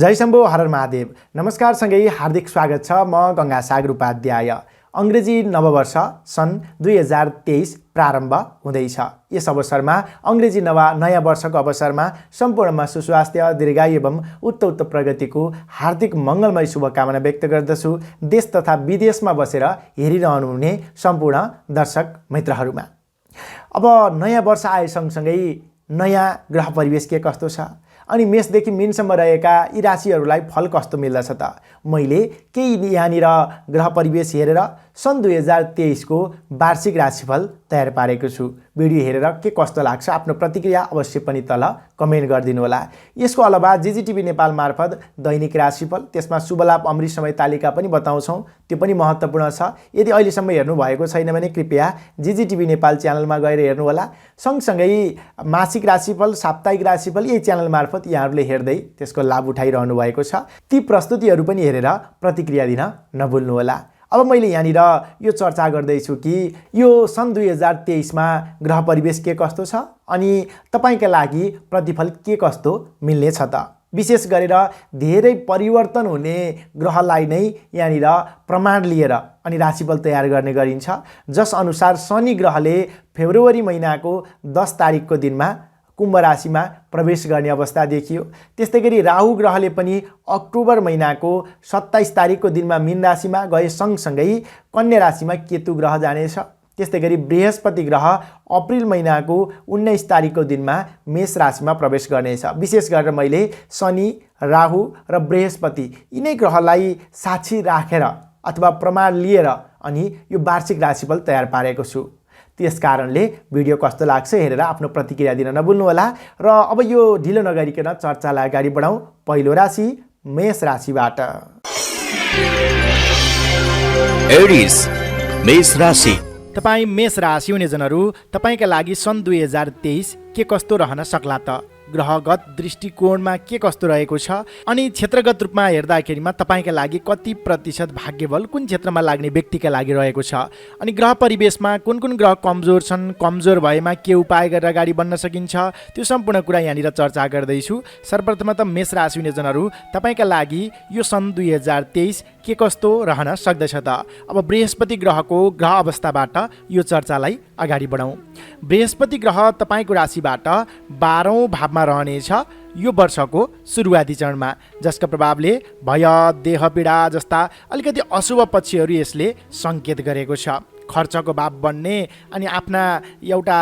जय शम्भो हर महादेव। नमस्कार सँगै हार्दिक स्वागत छ। म गङ्गासागर उपाध्याय। अङ्ग्रेजी नववर्ष सन् 2023 प्रारम्भ हुँदैछ। यस अवसरमा अङ्ग्रेजी नयाँ वर्षको अवसरमा सम्पूर्णमा सुस्वास्थ्य, दीर्घायु एवं उत्तर प्रगतिको हार्दिक मङ्गलमय शुभकामना व्यक्त गर्दछु। देश तथा विदेशमा बसेर हेरिरहनुहुने सम्पूर्ण दर्शक मित्रहरूमा अब नयाँ वर्ष आए सँगसँगै नयाँ ग्रह परिवेश के कस्तो छ अनि मेषदेखि मीनसम्म रहेका यी राशिहरूलाई फल कस्तो मिल्दछ त मैले केही यहाँनिर ग्रह परिवेश हेरेर सन् 2023 को वार्षिक राशिफल तयार पारेको छु। भिडियो हेरेर के कस्तो लाग्छ आफ्नो प्रतिक्रिया अवश्य पनि तल कमेन्ट गरिदिनु होला। यसको अलावा जीजीटिभी नेपाल मार्फत दैनिक राशिफल, त्यसमा शुभलाभ अमृत समय तालिका पनि बताउँछौँ, त्यो पनि महत्त्वपूर्ण छ। यदि अहिलेसम्म हेर्नु भएको छैन भने कृपया जीजीटिभी नेपाल च्यानलमा गएर हेर्नु होला। सँगसँगै मासिक राशिफल, साप्ताहिक राशिफल यही च्यानल मार्फत यहाँहरूले हेर्दै त्यसको लाभ उठाइरहनु भएको छ। ती प्रस्तुतिहरू पनि हेरेर प्रतिक्रिया दिन नभुल्नु होला। अब मैले यहाँनिर यो चर्चा गर्दैछु कि यो सन् 2023 मा ग्रह परिवेश के कस्तो छ अनि तपाईका लागि प्रतिफल के कस्तो मिल्ने छ त। विशेष गरेर धेरै परिवर्तन हुने ग्रहलाई नै यहाँनिर प्रमाण लिएर अनि राशिफल तयार गर्ने गरिन्छ, जस अनुसार शनि ग्रहले फेब्रुअरी महिनाको 10 तारिकको दिनमा कुम्भ राशिमा प्रवेश गर्ने अवस्था देखियो। त्यस्तै गरी राहु ग्रहले पनि अक्टोबर महिनाको 27 तारिकको दिनमा मीन राशिमा गए, सँगसँगै कन्या राशिमा केतु ग्रह जानेछ। त्यस्तै गरी बृहस्पति ग्रह अप्रिल महिनाको 19 तारिकको दिनमा मेष राशिमा प्रवेश गर्नेछ। विशेष गरेर मैले शनि, राहु र बृहस्पति यिनै ग्रहलाई साक्षी राखेर अथवा प्रमाण लिएर अनि यो वार्षिक राशिफल तयार पारेको छु। त्यस कारणले भिडियो कस्तो लाग्छ हेरेर आफ्नो प्रतिक्रिया दिन नभुल्नु होला। र अब यो ढिलो नगरिकन चर्चालाई अगाडि बढाउँ। पहिलो राशि मेष राशिबाट। एरिस मेष राशि। तपाईँ मेष राशि हुने जनहरू, तपाईँका लागि सन् 2023 के कस्तो रहन सक्ला त? ग्रहगत दृष्टिकोणमा के कस्तो रहेको छ अनि क्षेत्रगत रूपमा हेर्दाखेरिमा तपाईँका लागि कति प्रतिशत भाग्यबल कुन क्षेत्रमा लाग्ने व्यक्तिका लागि रहेको छ अनि ग्रह परिवेशमा कुन कुन ग्रह कमजोर छन्, कमजोर भएमा के उपाय गरेर अगाडि बढ्न सकिन्छ, त्यो सम्पूर्ण कुरा यहाँनिर चर्चा गर्दैछु। सर्वप्रथम त मेष राशि हुने जनहरू, तपाईँका लागि यो सन् 2023 के कस्तो रहन सक्दछ त? अब बृहस्पति ग्रहको ग्रह अवस्थाबाट यो चर्चालाई अगाडि बढाउँ। बृहस्पति ग्रह तपाईँको राशिबाट 12औं भावमा रहनेछ यो वर्षको सुरुवाती चरणमा, जसका प्रभावले भय, देह पीडा जस्ता अलिकति अशुभ पक्षहरू यसले सङ्केत गरेको छ। खर्चको भाव बढ्ने अनि आफ्ना एउटा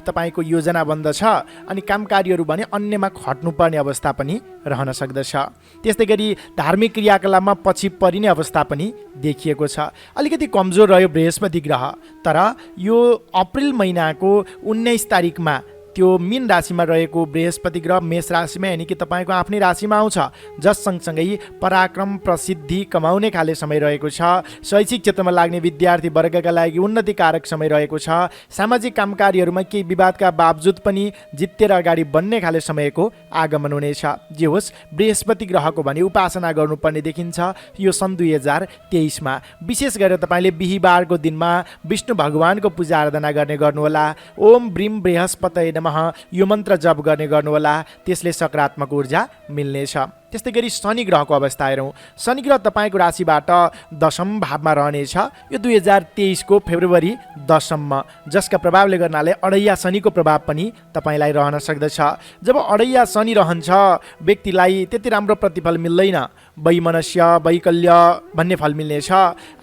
तपाईँको योजना बन्दछ अनि कामकारीहरू भने अन्यमा खट्नुपर्ने अवस्था पनि रहन सक्दछ। त्यस्तै गरी धार्मिक क्रियाकलापमा पछि परिने अवस्था पनि देखिएको छ। अलिकति कमजोर रह्यो बृहस्पति ग्रह, तर यो अप्रिल महिनाको 19 तारिकमा त्यो मीन राशिमा रहेको बृहस्पति ग्रह मेष राशिमा यानि कि तपाईँको आफ्नै राशिमा आउँछ, जस सँगसँगै पराक्रम प्रसिद्धि कमाउने खाले समय रहेको छ। शैक्षिक क्षेत्रमा लाग्ने विद्यार्थी वर्गका लागि उन्नतिकारक समय रहेको छ। सामाजिक कामकारीहरूमा केही विवादका बावजुद पनि जितेर अगाडि बढ्ने खाले समयको आगमन हुनेछ। जे होस्, बृहस्पति ग्रहको भने उपासना गर्नुपर्ने देखिन्छ यो सन् 2023 मा। विशेष गरेर तपाईँले बिहीबारको दिनमा विष्णु भगवानको पूजा आराधना गर्ने गर्नुहोला। ओम ब्रीम बृहस्पतये नमः यो मन्त्र जप गर्ने गर्नुहोला, त्यसले सकारात्मक ऊर्जा मिल्नेछ। त्यस्तै गरी शनि ग्रहको अवस्था हेरौँ। शनि ग्रह तपाईँको राशिबाट 10औं भावमा रहनेछ यो 2023 को फेब्रुअरी 10 जसका प्रभावले गर्नाले अडैया शनिको प्रभाव पनि तपाईँलाई रहन सक्दछ। जब अडैया शनि रहन्छ व्यक्तिलाई त्यति राम्रो प्रतिफल मिल्दैन। वैमनस्य, वैकल्य भन्ने फल मिल्नेछ।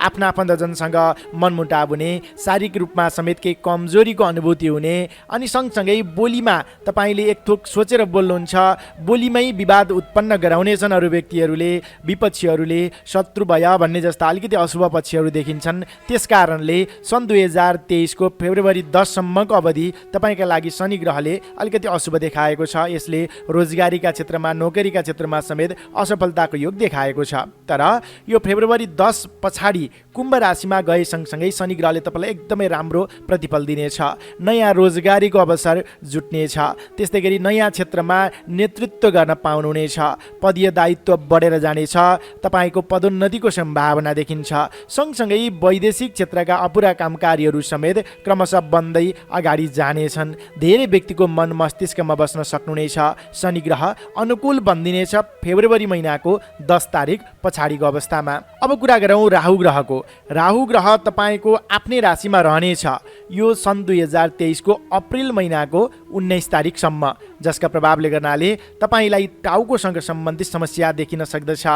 आफ्ना आफन्तजनसँग मनमुटाव हुने, शारीरिक रूपमा समेत केही कमजोरीको अनुभूति हुने अनि सँगसँगै बोलीमा तपाईँले एक थोक सोचेर बोल्नुहुन्छ, बोलीमै विवाद उत्पन्न गराउनेछन् अरू व्यक्तिहरूले, विपक्षीहरूले, शत्रु भय भन्ने जस्ता अलिकति अशुभ पक्षहरू देखिन्छन्। त्यस कारणले सन् 2023 को फेब्रुअरी 10 सम्मको अवधि तपाईँका लागि शनि ग्रहले अलिकति अशुभ देखाएको छ। यसले रोजगारीका क्षेत्रमा, नोकरीका क्षेत्रमा समेत असफलताको योग देखाएको छ। तर यो फेब्रुअरी 10 पछाडि कुम्भ राशिमा गए सँगसँगै शनि ग्रहले तपाईँलाई एकदमै राम्रो प्रतिफल दिनेछ। नयाँ रोजगारीको अवसर जुट्नेछ। त्यस्तै गरी नयाँ क्षेत्रमा नेतृत्व गर्न पाउनुहुनेछ। पदीय दायित्व बढेर जानेछ। तपाईँको पदोन्नतिको सम्भावना देखिन्छ। सँगसँगै वैदेशिक क्षेत्रका अपुरा कामकारीहरू समेत क्रमशः बन्दै अगाडि जानेछन्। धेरै व्यक्तिको मन मस्तिष्कमा बस्न सक्नुहुनेछ। शनि ग्रह अनुकूल बन्दिनेछ फेब्रुअरी महिनाको 10 तारिक पछाडिको अवस्थामा। अब कुरा गरौँ राहु ग्रहको। राहु ग्रह तपाईँको आफ्नै राशिमा रहनेछ यो सन् 2023 को अप्रिल महिनाको 19 तारिकसम्म, जसका प्रभावले गर्नाले तपाईँलाई टाउकोसँग सम्बन्धित समस्या देखिन सक्दछ।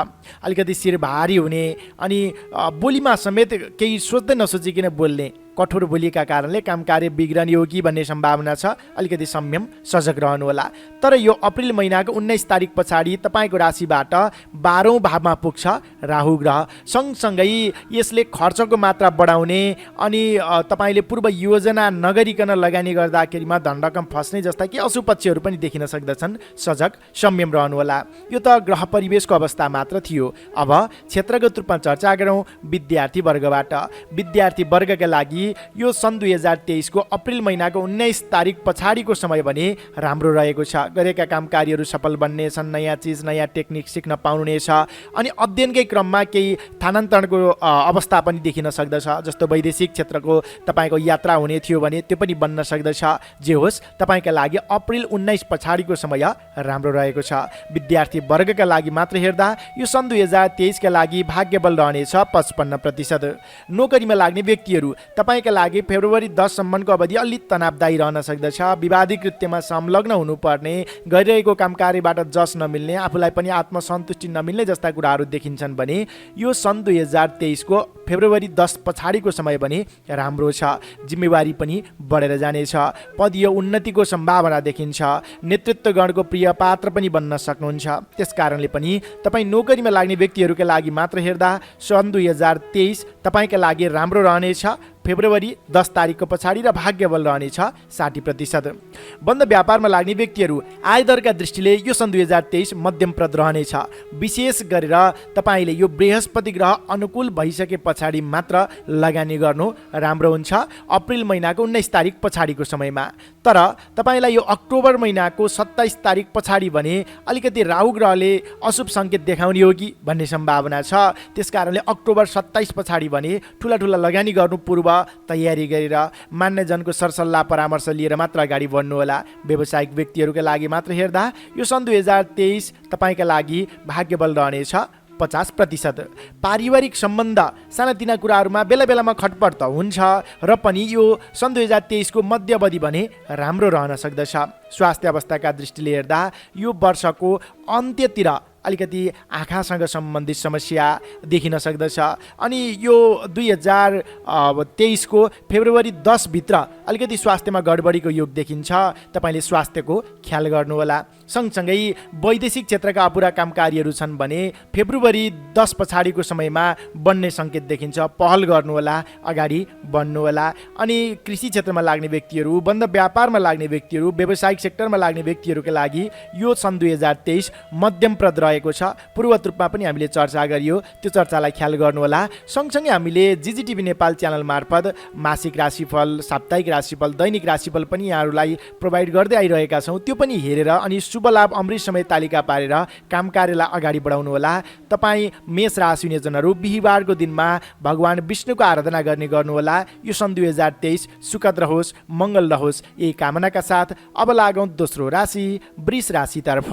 अलिकति शिर भारी हुने अनि बोलीमा समेत केही सोच्दै नसोचिकन बोल्ने, कठोर बोलीका कारणले काम कार्य बिग्रने हो कि भन्ने सम्भावना छ। अलिकति संयम सजग रहनुहोला। तर यो अप्रिल महिनाको 19 तारिक पछाडि तपाईँको राशिबाट 12औं भावमा पुग्छ राहु ग्रह। सँगसँगै यसले खर्चको मात्रा बढाउने अनि तपाईँले पूर्व योजना नगरिकन लगानी गर्दाखेरिमा धनरकम फस्ने जस्ता कि अशुभ पक्षहरू पनि देखिन सक्दछन्। सजग संयम रहनुहोला। यो त ग्रह परिवेशको अवस्था मात्र थियो। अब क्षेत्रगत रूपमा चर्चा गरौँ विद्यार्थी वर्गबाट। विद्यार्थी वर्गका लागि यो सन् 2023 को अप्रिल महिनाको 19 तारिक पछाडिको समय भने राम्रो रहेको छ। गरेका काम कार्यहरू सफल बन्नेछन्। नयाँ चिज नयाँ टेक्निक सिक्न पाउनुहुनेछ। अनि अध्ययनकै क्रममा केही स्थानान्तरणको अवस्था पनि देखिन सक्दछ। जस्तो वैदेशिक क्षेत्रको तपाईँको यात्रा हुने थियो भने त्यो पनि बन्न सक्दछ। जे होस् तपाईँका लागि अप्रिल 19 पछाडिको समय राम्रो रहेको छ। विद्यार्थी वर्गका लागि मात्र हेर्दा यो सन् 2023 का लागि भाग्यबल रहनेछ 55%। नोकरीमा लाग्ने व्यक्तिहरू तपाईँका लागि फेब्रुअरी 10 सम्मको अवधि अलि तनावदायी रहन सक्दछ। विवादित कृत्यमा संलग्न हुनुपर्ने, गरिरहेको काम कार्यबाट जस नमिल्ने, आफूलाई पनि आत्मसन्तुष्टि नमिल्ने जस्ता कुराहरू देखिन्छन् भने यो सन् 2023 को फेब्रुअरी 10 पछाडिको समय पनि राम्रो छ। जिम्मेवारी पनि बढेर जानेछ। पदीय उन्नतिको सम्भावना देखिन्छ। नेतृत्व गणको प्रिय पात्र पनि बन्न सक्नुहुन्छ। त्यस कारणले पनि तपाईँ नोकरीमा लाग्ने व्यक्तिहरूका लागि मात्र हेर्दा सन् 2023 तपाईँका लागि राम्रो रहनेछ। फेब्रुअरी 10 तारिकको पछाडि र भाग्यबल रहनेछ 60%। बन्द व्यापारमा लाग्ने व्यक्तिहरू आयदरका दृष्टिले यो सन् 2023 मध्यमप्रद रहनेछ। विशेष गरेर तपाईँले यो बृहस्पति ग्रह अनुकूल भइसके पछाडि मात्र लगानी गर्नु राम्रो हुन्छ अप्रिल महिनाको 19 तारिक पछाडिको समयमा। तर तपाईँलाई यो अक्टोबर महिनाको 27 तारिक पछाडि भने अलिकति राहु ग्रहले अशुभ सङ्केत देखाउने हो कि भन्ने सम्भावना छ। त्यसकारणले अक्टोबर 27 पछाडि भने ठुला ठुला लगानी गर्नु पूर्व तयारी गरेर मान्यजनको सरसल्लाह परामर्श लिएर मात्र अगाडि बढ्नुहोला। व्यावसायिक व्यक्तिहरूका लागि मात्र हेर्दा यो सन् 2023 तपाईँका लागि भाग्यबल रहनेछ 50%। पारिवारिक सम्बन्ध सानातिना कुराहरूमा बेला बेलामा खटपट त हुन्छ र पनि यो सन् 2023 को मध्य अवधि भने राम्रो रहन सक्दछ। स्वास्थ्य अवस्थाका दृष्टिले हेर्दा यो वर्षको अन्त्यतिर अलिकति आँखासँग सम्बन्धित समस्या देखिन सक्दछ। अनि यो 2023 को फेब्रुअरी 10 भित्र अलिकति स्वास्थ्यमा गडबडीको योग देखिन्छ। तपाईँले स्वास्थ्यको ख्याल गर्नुहोला। सँगसँगै वैदेशिक क्षेत्रका अपुरा कामकारीहरू छन् भने फेब्रुअरी 10 पछाडिको समयमा बन्ने सङ्केत देखिन्छ। पहल गर्नुहोला, अगाडि बढ्नुहोला। अनि कृषि क्षेत्रमा लाग्ने व्यक्तिहरू, बन्द व्यापारमा लाग्ने व्यक्तिहरू, व्यावसायिक सेक्टरमा लाग्ने व्यक्तिहरूका लागि यो सन् 2023 मध्यमप्रद रहेको छ। पूर्वत रूपमा पनि हामीले चर्चा गरियो, त्यो चर्चालाई ख्याल गर्नुहोला। सँगसँगै हामीले जिजिटिभी नेपाल च्यानल मार्फत मासिक राशिफल, साप्ताहिक राशिफल, दैनिक राशिफल पनि यहाँहरूलाई प्रोभाइड गर्दै आइरहेका छौँ। त्यो पनि हेरेर अनि शुभ लाभ अमृत समय तालिका पारेर काम कार्यलाई अगाडि बढाउनुहोला। तपाईँ मेष राशि हुनेजनहरू बिहिबारको दिनमा भगवान विष्णुको आराधना गर्ने गर्नुहोला। यो सन् 2023 सुखद रहोस्, मङ्गल रहोस्, यही कामनाका साथ अब लागौँ दोस्रो राशि वृष राशितर्फ।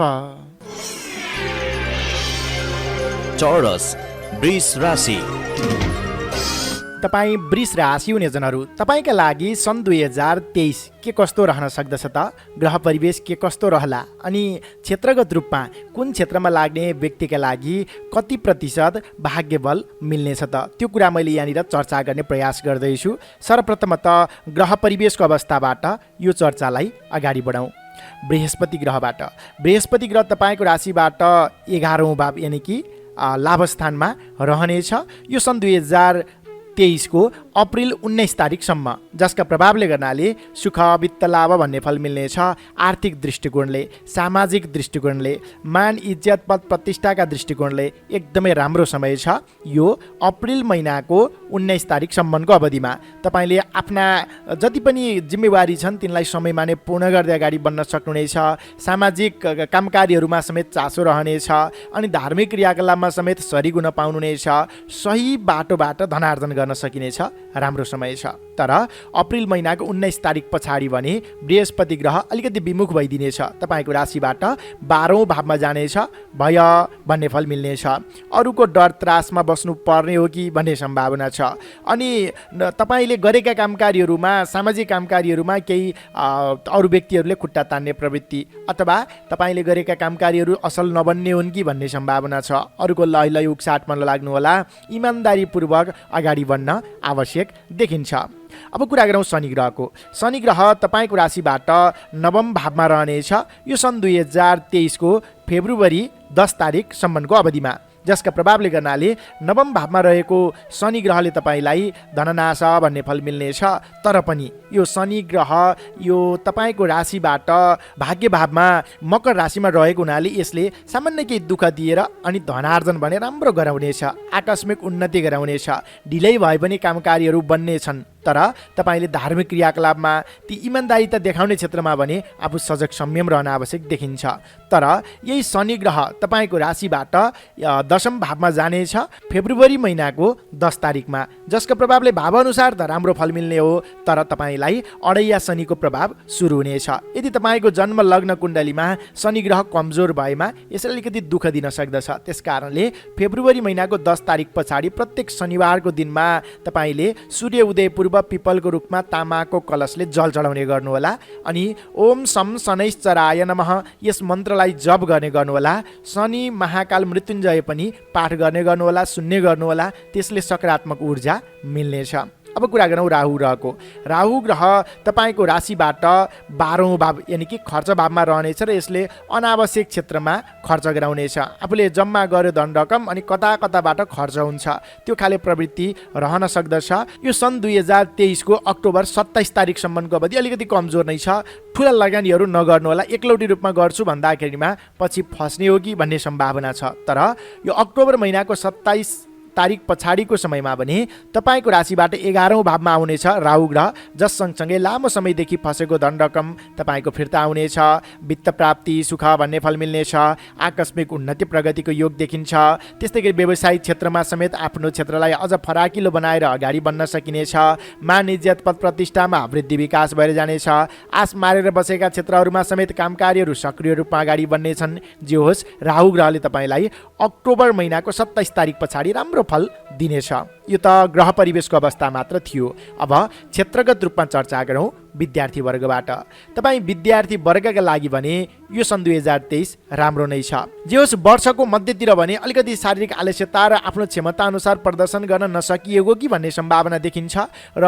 चौरस वृष राशि। तपाईँ वृष राशि हुनेजनहरू, तपाईँका लागि सन् 2023 के कस्तो रहन सक्दछ त? ग्रह परिवेश के कस्तो रहला? अनि क्षेत्रगत रूपमा कुन क्षेत्रमा लाग्ने व्यक्तिका लागि कति प्रतिशत भाग्यबल मिल्नेछ त? त्यो कुरा मैले यहाँनिर चर्चा गर्ने प्रयास गर्दैछु। सर्वप्रथमतः ग्रह परिवेशको अवस्थाबाट यो चर्चालाई अगाडि बढाउँ। बृहस्पति ग्रहबाट। बृहस्पति ग्रह तपाईँको राशिबाट 11औं भाव यानि कि लाभस्थानमा रहनेछ। यो सन् 2023 को अप्रिल 19 तारिकसम्म, जसका प्रभावले गर्नाले सुख वित्त लाभ भन्ने फल मिल्नेछ। आर्थिक दृष्टिकोणले, सामाजिक दृष्टिकोणले, मान इज्जत पद प्रतिष्ठाका दृष्टिकोणले एकदमै राम्रो समय छ यो अप्रिल महिनाको 19 तारिकसम्मको अवधिमा। तपाईँले आफ्ना जति पनि जिम्मेवारी छन् तिनलाई समयमा नै पूर्ण गर्दै अगाडि बढ्न सक्नुहुनेछ। सामाजिक कामकार्यहरूमा समेत चासो रहनेछ अनि धार्मिक क्रियाकलापमा समेत सरिक हुन पाउनुहुनेछ। सही बाटोबाट धनार्जन गर्न सकिनेछ, राम्रो समय छ। तर अप्रिल महिनाको 19 तारिक पछाडि भने बृहस्पति ग्रह अलिकति विमुख भइदिनेछ। तपाईँको राशिबाट 12औं भावमा जानेछ, भय भन्ने फल मिल्नेछ। अरूको डर त्रासमा बस्नु पर्ने हो कि भन्ने सम्भावना छ। अनि तपाईँले गरेका कामकार्यहरूमा, सामाजिक कामकार्यहरूमा केही अरू व्यक्तिहरूले खुट्टा तान्ने प्रवृत्ति अथवा तपाईँले गरेका कामकार्यहरू असल नबन्ने हुन् कि भन्ने सम्भावना छ। अरूको लय उक्साटमा नलाग्नुहोला, इमान्दारीपूर्वक अगाडि बढ्न आवश्यक देखिन्छ। अब कुरा गरौँ शनि ग्रहको। शनि ग्रह तपाईँको राशिबाट 9औं भावमा रहनेछ यो सन् 2023 को फेब्रुअरी 10 तारिकसम्मको अवधिमा, जसका प्रभावले गर्नाले 9औं भावमा रहेको शनि ग्रहले तपाईँलाई धननाश भन्ने फल मिल्नेछ। तर पनि यो शनि ग्रह यो तपाईँको राशिबाट भाग्य भावमा मकर राशिमा रहेको हुनाले यसले सामान्य केही दुःख दिएर अनि धनार्जन भने राम्रो गराउनेछ, आकस्मिक उन्नति गराउनेछ। ढिलै भए पनि कामकार्यहरू बन्नेछन्। तर तपाईँले धार्मिक क्रियाकलापमा, ती इमान्दारिता देखाउने क्षेत्रमा भने आफू सजग संयम रहन आवश्यक देखिन्छ। तर यही शनि ग्रह तपाईँको राशिबाट 10औं भावमा जानेछ फेब्रुअरी महिनाको 10 तारिकमा, जसको प्रभावले भावअनुसार त राम्रो फल मिल्ने हो। तर तपाईँलाई अडैया शनिको प्रभाव सुरु हुनेछ। यदि तपाईँको जन्म लग्न कुण्डलीमा शनि ग्रह कमजोर भएमा यसले अलिकति दुःख दिन सक्दछ। त्यस कारणले फेब्रुअरी महिनाको 10 तारिक पछाडि प्रत्येक शनिबारको दिनमा तपाईँले सूर्य उदय पूर्व पिपलको रुखमा तामाको कलशले जल चढाउने गर्नुहोला। अनि ओम सम शनैश्चराय नमः यस मन्त्रलाई जप गर्ने गर्नुहोला। शनि महाकाल मृत्युञ्जय पनि पाठ गर्ने गर्नुहोला, सुन्ने गर्नुहोला। त्यसले सकारात्मक ऊर्जा मिल्नेछ। अब कुरा गरौँ राहु ग्रहको। राहु ग्रह तपाईँको राशिबाट 12औं भाव यानि कि खर्च भावमा रहनेछ र यसले अनावश्यक क्षेत्रमा खर्च गराउनेछ। आफूले जम्मा गर्यो धन रकम अनि कता कताबाट खर्च हुन्छ, त्यो खाले प्रवृत्ति रहन सक्दछ। यो सन् 2023 को अक्टोबर 27 तारिकसम्मको अवधि अलिकति कमजोर नै छ। ठुला लगानीहरू नगर्नुहोला। एकलौटी रूपमा गर्छु भन्दाखेरिमा पछि फस्ने हो कि भन्ने सम्भावना छ। तर यो अक्टोबर महिनाको 27 तारिक पछाडिको समयमा भने तपाईँको राशिबाट 11औं भावमा आउनेछ राहु ग्रह, जस सँगसँगै लामो समयदेखि फसेको धन रकम तपाईँको फिर्ता आउनेछ। वित्त प्राप्ति, सुख भन्ने फल मिल्नेछ। आकस्मिक उन्नति प्रगतिको योग देखिन्छ। त्यस्तै गरी व्यवसायिक क्षेत्रमा समेत आफ्नो क्षेत्रलाई अझ फराकिलो बनाएर अगाडि बढ्न सकिनेछ। मान इज्जत पद प्रतिष्ठामा वृद्धि विकास भएर जानेछ। आस मारेर बसेका क्षेत्रहरूमा समेत कामकार्यहरू सक्रिय रूपमा अगाडि बढ्नेछन्। जे होस्, राहु ग्रहले तपाईँलाई अक्टोबर महिनाको 27 तारिक पछाडि राम्रो फल दिनेछ। यो त ग्रह परिवेशको अवस्था मात्र थियो। अब क्षेत्रगत रूपमा चर्चा गरौँ विद्यार्थी वर्गबाट। तपाईँ विद्यार्थी वर्गका लागि भने यो सन् 2023 राम्रो नै छ। जे होस्, वर्षको मध्यतिर भने अलिकति शारीरिक आलस्यता र आफ्नो क्षमता अनुसार प्रदर्शन गर्न नसकिएको कि भन्ने सम्भावना देखिन्छ र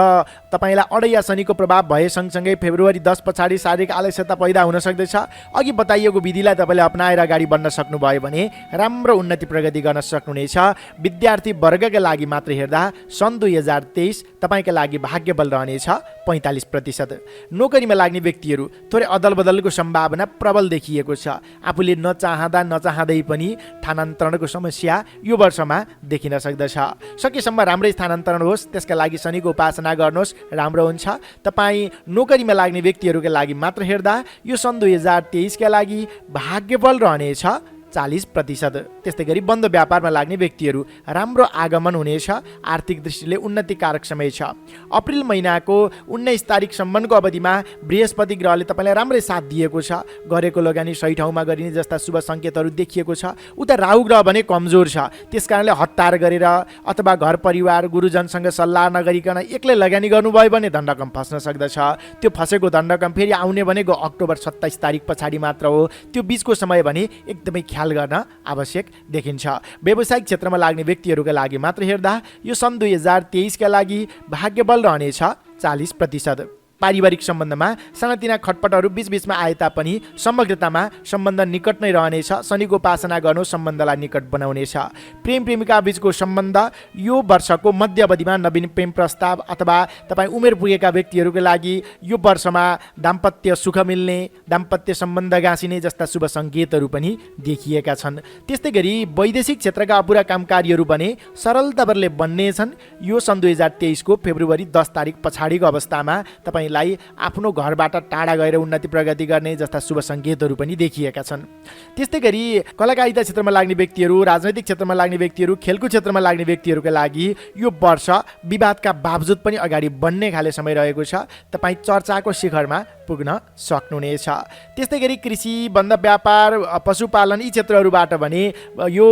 तपाईँलाई अडैया शनिको प्रभाव भए सँगसँगै फेब्रुअरी 10 पछाडि शारीरिक आलस्यता पैदा हुन सक्दैछ। अघि बताइएको विधिलाई तपाईँले अपनाएर अगाडि बढ्न सक्नुभयो भने राम्रो उन्नति प्रगति गर्न सक्नुहुनेछ। विद्यार्थी वर्गका लागि मात्र हेर्दा सन् 2023 तपाईँका लागि भाग्य बल रहनेछ 45%। नोकरीमा लाग्ने व्यक्तिहरू थोरै अदल बदलको सम्भावना प्रबल देखिएको छ। आफूले नचाहँदै पनि स्थानान्तरणको समस्या यो वर्षमा देखिन सक्दछ। सकेसम्म राम्रै स्थानान्तरण होस् त्यसका लागि शनिको उपासना गर्नुहोस्, राम्रो हुन्छ। तपाईँ नोकरीमा लाग्ने व्यक्तिहरूका लागि मात्र हेर्दा यो सन् 2023 का लागि भाग्य बल रहनेछ 40%। त्यस्तै गरी बन्द व्यापारमा लाग्ने व्यक्तिहरू राम्रो आगमन हुनेछ। आर्थिक दृष्टिले उन्नतिकारक समय छ। अप्रिल महिनाको 19 तारिकसम्मको अवधिमा बृहस्पति ग्रहले तपाईँलाई राम्रै साथ दिएको छ। गरेको लगानी सही ठाउँमा गरिने जस्ता शुभ सङ्केतहरू देखिएको छ। उता राहु ग्रह भने कमजोर छ। त्यस कारणले हतार गरेर अथवा घर परिवार गुरुजनसँग सल्लाह नगरिकन एक्लै लगानी गर्नुभयो भने धन रकम फस्न सक्दछ। त्यो फसेको धन रकम फेरि आउने भनेको अक्टोबर 27 तारिक पछाडि मात्र हो। त्यो बिचको समय भने एकदमै ख्याल गर्न आवश्यक देखिन्छ। व्यावसायिक क्षेत्रमा लाग्ने व्यक्तिहरूका लागि मात्र हेर्दा यो सन् 2023 का लागि भाग्य बल रहनेछ 40%। पारिवारिक सम्बन्धमा सानातिना खटपटहरू बीचबीचमा आए तापनि समग्रतामा सम्बन्ध निकट नै रहनेछ। शनिको उपासना गर्नु सम्बन्धलाई निकट बनाउनेछ। प्रेम प्रेमिका बीचको सम्बन्ध यो वर्षको मध्य अवधिमा नवीन प्रेम प्रस्ताव अथवा तपाईँ उमेर पुगेका व्यक्तिहरूको लागि यो वर्षमा दाम्पत्य सुख मिल्ने, दाम्पत्य सम्बन्ध गाँसिने जस्ता शुभ सङ्केतहरू पनि देखिएका छन्। त्यस्तै गरी वैदेशिक क्षेत्रका अपुरा कामकारीहरू भने सरलताले बन्नेछन्। यो सन् 2023 को फेब्रुअरी 10 तारिक पछाडिको अवस्थामा तपाईँलाई आफ्नो घरबाट टाढा गएर उन्नति प्रगति गर्ने जस्ता शुभ सङ्केतहरू पनि देखिएका छन्। त्यस्तै गरी कलाकारिता क्षेत्रमा लाग्ने व्यक्तिहरू, राजनैतिक क्षेत्रमा लाग्ने व्यक्तिहरू, खेलकुद क्षेत्रमा लाग्ने व्यक्तिहरूका लागि यो वर्ष विवादका बावजुद पनि अगाडि बढ्ने खाले समय रहेको छ। तपाईँ चर्चाको शिखरमा पुग्न सक्नुहुनेछ। त्यस्तै गरी कृषि, बन्द व्यापार, पशुपालन यी क्षेत्रहरूबाट भने यो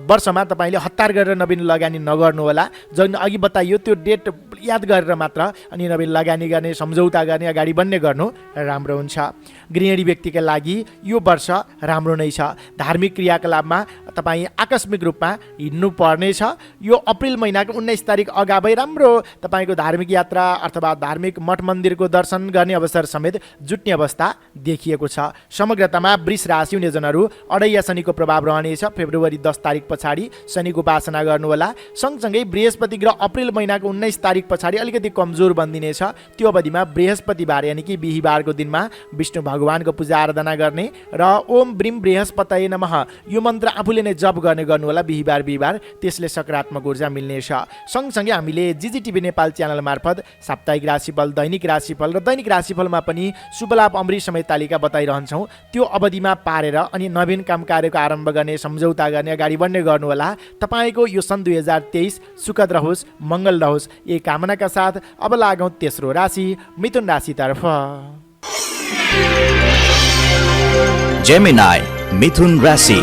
वर्षमा तपाईँले हतार गरेर नवीन लगानी नगर्नुहोला। जुन अघि बताइयो त्यो डेट याद गरेर मात्र अनि नवीन लगानी गर्ने, सम्झौता गर्ने, अगाडि बढ्ने गर्नु राम्रो हुन्छ। गृहिणी व्यक्तिका लागि यो वर्ष राम्रो नै छ। धार्मिक क्रियाकलापमा तपाईँ आकस्मिक रूपमा हिँड्नु पर्नेछ। यो अप्रिल महिनाको 19 तारिक अगावै राम्रो तपाईँको धार्मिक यात्रा अथवा धार्मिक मठ मन्दिरको दर्शन गर्ने अवसर समेत जुट्ने अवस्था देखिएको छ। समग्रतामा वृष राशि हुने जनहरू अढैया शनिको प्रभाव रहनेछ। फेब्रुअरी 10 तारिक पछाडि शनिको उपासना गर्नुहोला। सँगसँगै बृहस्पति ग्रह अप्रिल महिनाको 19 तारिक पछाडि अलिकति कमजोर बनिदिनेछ। त्यो अवधिमा बृहस्पतिबार यानि कि बिहीबारको दिनमा विष्णु भगवानको पूजा आराधना गर्ने र ओम ब्रीम बृहस्पतये नमः यो मन्त्र आफूले नै जप गर्ने गर्नुहोला बिहीबार। त्यसले सकारात्मक ऊर्जा मिल्नेछ। सँगसँगै हामीले जिजिटिभी नेपाल च्यानल मार्फत साप्ताहिक राशिफल, दैनिक राशिफल र दैनिक राशिफलमा पनि शुभलाभ अमृत समेत तालिका बताइरहन्छौँ। त्यो अवधिमा पारेर अनि नवीन काम कार्यको आरम्भ गर्ने, सम्झौता गर्ने, अगाडि बढ्ने गर्नुहोला। तपाईँको यो सन् 2023 सुखद रहोस्, मङ्गल रहोस् यही कामनाका साथ अब लागौँ तेस्रो राशि मिथुन राशितर्फ। जेमिनाई मिथुन राशि।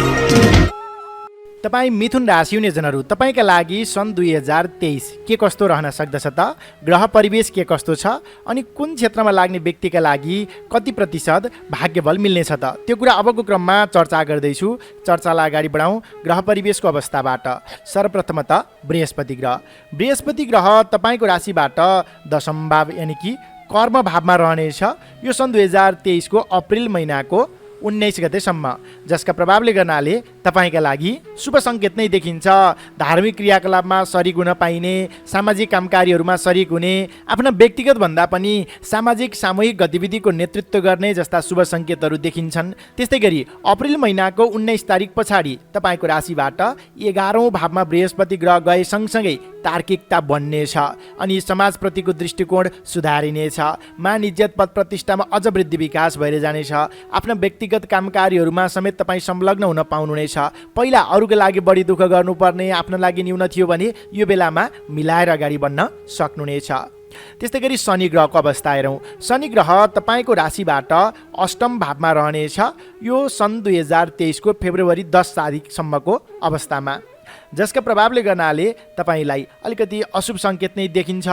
तपाईँ मिथुन राशि हुने जनहरू तपाईँका लागि सन् 2023 के कस्तो रहन सक्दछ त? ग्रह परिवेश के कस्तो छ अनि कुन क्षेत्रमा लाग्ने व्यक्तिका लागि कति प्रतिशत भाग्यबल मिल्नेछ त? त्यो कुरा अबको क्रममा चर्चा गर्दैछु। चर्चालाई अगाडि बढाउँ ग्रह परिवेशको अवस्थाबाट। सर्वप्रथम त बृहस्पति ग्रह तपाईँको राशिबाट दशम भाव यानि कि कर्म भावमा रहनेछ। यो सन् 2023 को अप्रिल महिनाको 19 गतेसम्म, जसका प्रभावले गर्नाले तपाईँका लागि शुभ सङ्केत नै देखिन्छ। धार्मिक क्रियाकलापमा सरिक हुन पाइने, सामाजिक कामकारीहरूमा सरिक हुने, आफ्ना व्यक्तिगत भन्दा पनि सामाजिक सामूहिक गतिविधिको नेतृत्व गर्ने जस्ता शुभ सङ्केतहरू देखिन्छन्। त्यस्तै गरी अप्रिल महिनाको 19 तारिक पछाडि तपाईँको राशिबाट 11औँ भावमा बृहस्पति ग्रह गए सँगसँगै तार्किकता बढ्नेछ अनि समाजप्रतिको दृष्टिकोण सुधारिनेछ। मान इज्जत पद प्रतिष्ठामा अझ वृद्धि विकास भएर जानेछ। आफ्ना व्यक्तिगत कामकारीहरूमा समेत तपाईँ संलग्न हुन पाउनुहुनेछ। पहिला अरूको लागि बढी दुःख गर्नुपर्ने, आफ्नो लागि न्यून थियो भने यो बेलामा मिलाएर अगाडि बढ्न सक्नुहुनेछ। त्यस्तै गरी शनि ग्रहको अवस्था हेरौँ। शनि ग्रह तपाईँको राशिबाट अष्टम भावमा रहनेछ। यो सन् 2023 को फेब्रुअरी 10 तारिकसम्मको अवस्थामा, जसका प्रभावले गर्नाले तपाईँलाई अलिकति अशुभ सङ्केत नै देखिन्छ।